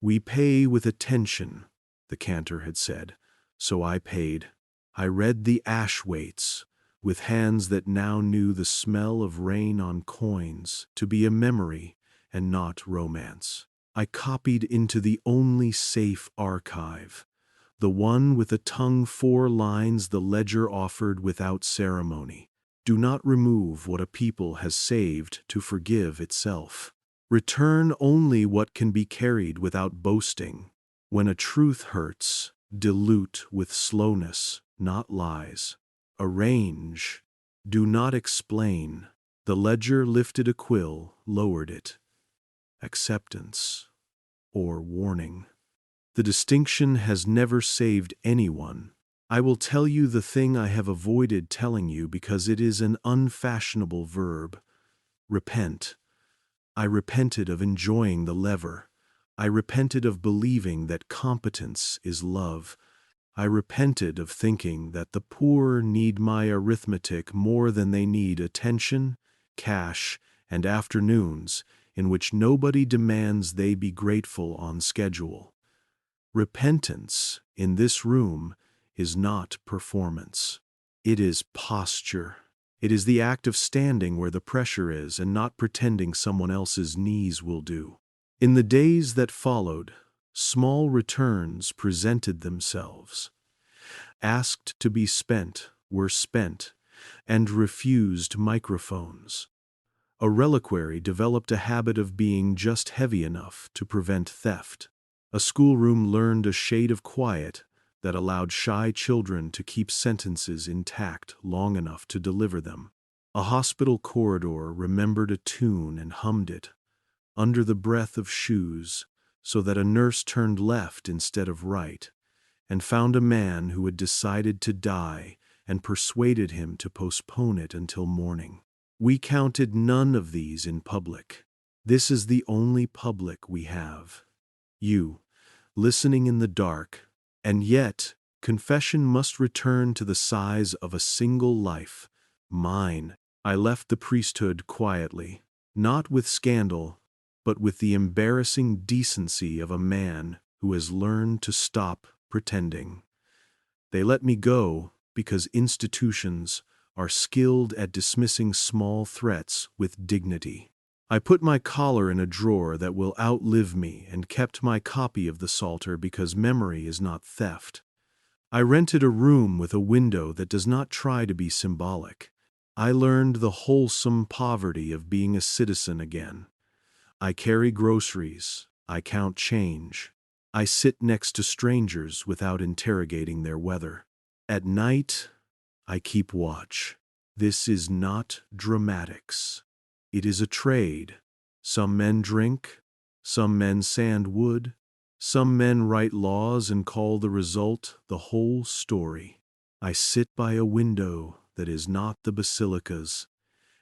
we pay with attention, the cantor had said, so I paid. I read the ash weights, with hands that now knew the smell of rain on coins to be a memory and not romance. I copied into the only safe archive, the one with a tongue 4 lines the ledger offered without ceremony. Do not remove what a people has saved to forgive itself. Return only what can be carried without boasting. When a truth hurts, dilute with slowness, not lies. Arrange. Do not explain. The ledger lifted a quill, lowered it. Acceptance. Or warning. The distinction has never saved anyone. I will tell you the thing I have avoided telling you because it is an unfashionable verb. Repent. I repented of enjoying the lever. I repented of believing that competence is love. I repented of thinking that the poor need my arithmetic more than they need attention, cash, and afternoons in which nobody demands they be grateful on schedule. Repentance, in this room, is not performance. It is posture. It is the act of standing where the pressure is and not pretending someone else's knees will do. In the days that followed, small returns presented themselves. Asked to be spent were spent, and refused microphones. A reliquary developed a habit of being just heavy enough to prevent theft. A schoolroom learned a shade of quiet that allowed shy children to keep sentences intact long enough to deliver them. A hospital corridor remembered a tune and hummed it, under the breath of shoes, so that a nurse turned left instead of right, and found a man who had decided to die and persuaded him to postpone it until morning. We counted none of these in public. This is the only public we have. You, listening in the dark, and yet confession must return to the size of a single life, mine. I left the priesthood quietly, not with scandal, but with the embarrassing decency of a man who has learned to stop pretending. They let me go because institutions are skilled at dismissing small threats with dignity. I put my collar in a drawer that will outlive me and kept my copy of the Psalter because memory is not theft. I rented a room with a window that does not try to be symbolic. I learned the wholesome poverty of being a citizen again. I carry groceries. I count change. I sit next to strangers without interrogating their weather. At night, I keep watch. This is not dramatics. It is a trade. Some men drink, some men sand wood, some men write laws and call the result the whole story. I sit by a window that is not the basilica's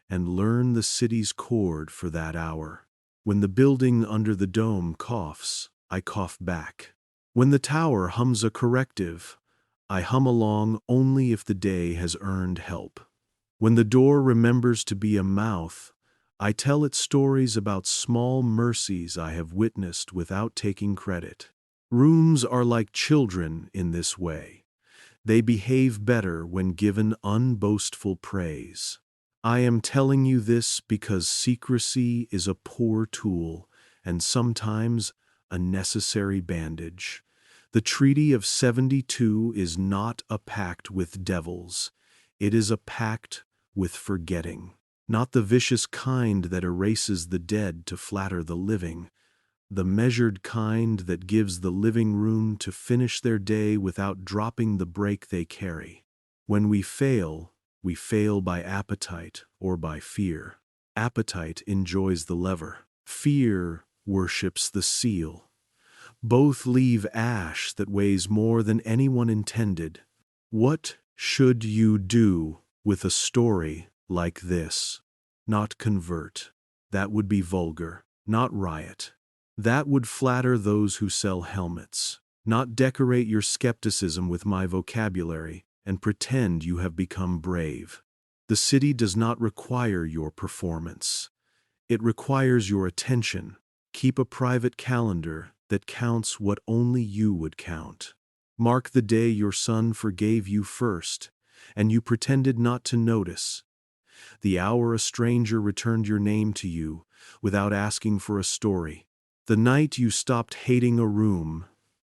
and learn the city's chord for that hour. When the building under the dome coughs, I cough back. When the tower hums a corrective, I hum along only if the day has earned help. When the door remembers to be a mouth, I tell it stories about small mercies I have witnessed without taking credit. Rooms are like children in this way. They behave better when given unboastful praise. I am telling you this because secrecy is a poor tool and sometimes a necessary bandage. The Treaty of 72 is not a pact with devils. It is a pact with forgetting. Not the vicious kind that erases the dead to flatter the living, the measured kind that gives the living room to finish their day without dropping the brake they carry. When we fail by appetite or by fear. Appetite enjoys the lever. Fear worships the seal. Both leave ash that weighs more than anyone intended. What should you do with a story like this? Not convert. That would be vulgar. Not riot. That would flatter those who sell helmets. Not decorate your skepticism with my vocabulary and pretend you have become brave. The city does not require your performance. It requires your attention. Keep a private calendar that counts what only you would count. Mark the day your son forgave you first, and you pretended not to notice. The hour a stranger returned your name to you without asking for a story. The night you stopped hating a room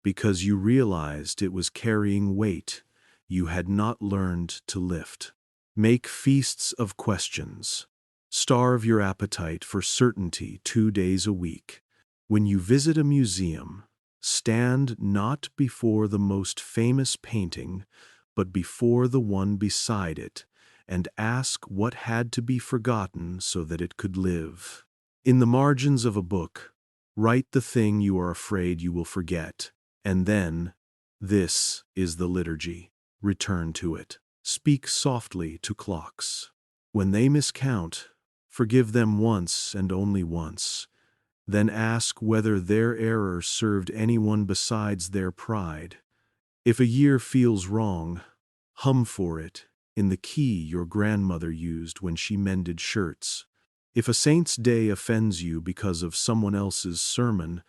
because you realized it was carrying weight you had not learned to lift. Make feasts of questions. Starve your appetite for certainty 2 days a week. When you visit a museum, stand not before the most famous painting, but before the one beside it, and ask what had to be forgotten so that it could live. In the margins of a book, write the thing you are afraid you will forget, and then, this is the liturgy. Return to it. Speak softly to clocks. When they miscount, forgive them once and only once. Then ask whether their error served anyone besides their pride. If a year feels wrong, hum for it in the key your grandmother used when she mended shirts. If a saint's day offends you because of someone else's sermon,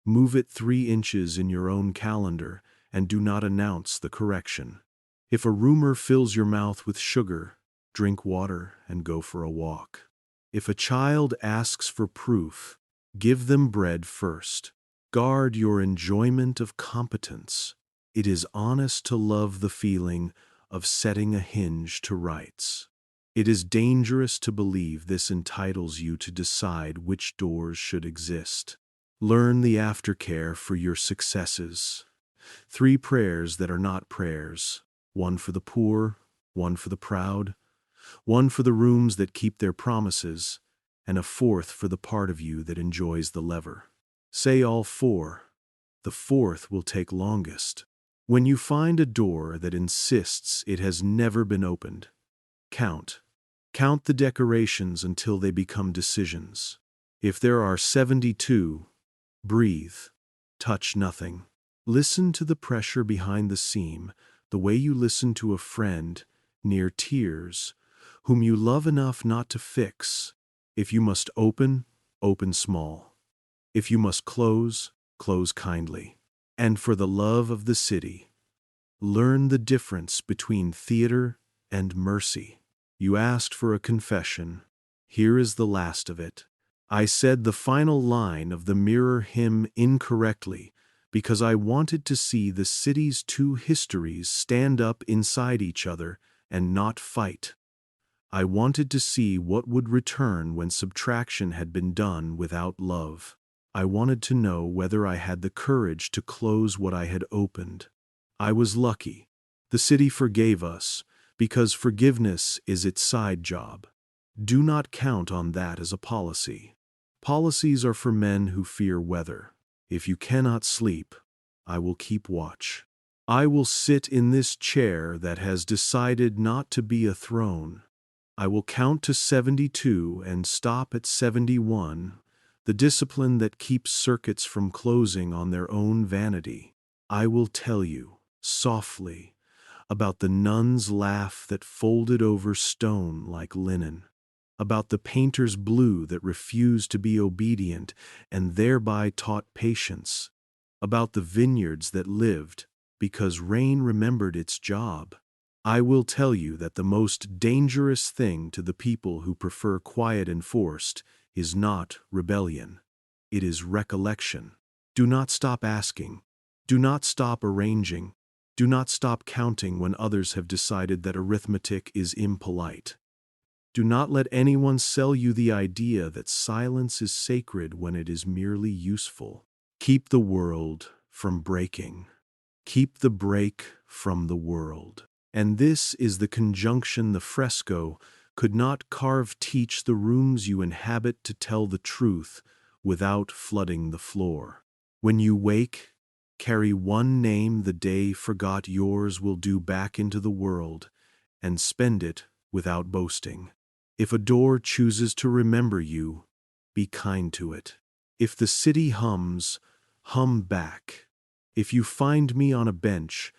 move it 3 inches in your own calendar and do not announce the correction. If a rumor fills your mouth with sugar, drink water and go for a walk. If a child asks for proof, give them bread first. Guard your enjoyment of competence. It is honest to love the feeling of setting a hinge to rights. It is dangerous to believe this entitles you to decide which doors should exist. Learn the aftercare for your successes. 3 prayers that are not prayers. 1 for the poor, 1 for the proud, 1 for the rooms that keep their promises, and a 4th for the part of you that enjoys the lever. Say all 4. The 4th will take longest. When you find a door that insists it has never been opened, count. Count the decorations until they become decisions. If there are 72, breathe. Touch nothing. Listen to the pressure behind the seam, the way you listen to a friend, near tears, whom you love enough not to fix. If you must open, open small. If you must close, close kindly. And for the love of the city, Learn the difference between theater and mercy. You asked for a confession. Here is the last of it. I said the final line of the mirror hymn incorrectly because I wanted to see the city's two histories stand up inside each other and not fight. I wanted to see what would return when subtraction had been done without love. I wanted to know whether I had the courage to close what I had opened. I was lucky. The city forgave us, because forgiveness is its side job. Do not count on that as a policy. Policies are for men who fear weather. If you cannot sleep, I will keep watch. I will sit in this chair that has decided not to be a throne. I will count to 72 and stop at 71, the discipline that keeps circuits from closing on their own vanity. I will tell you, softly, about the nun's laugh that folded over stone like linen, about the painter's blue that refused to be obedient and thereby taught patience, about the vineyards that lived because rain remembered its job. I will tell you that the most dangerous thing to the people who prefer quiet enforced is not rebellion. It is recollection. Do not stop asking. Do not stop arranging. Do not stop counting when others have decided that arithmetic is impolite. Do not let anyone sell you the idea that silence is sacred when it is merely useful. Keep the world from breaking. Keep the break from the world. And this is the conjunction the fresco could not carve. Teach the rooms you inhabit to tell the truth without flooding the floor. When you wake, carry one name the day forgot yours will do back into the world, and spend it without boasting. If a door chooses to remember you, be kind to it. If the city hums, hum back. If you find me on a bench,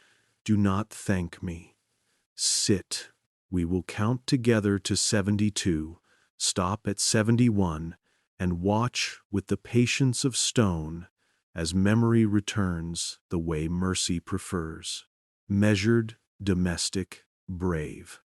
do not thank me. Sit. We will count together to 72, stop at 71, and watch with the patience of stone as memory returns the way mercy prefers. Measured, domestic, brave.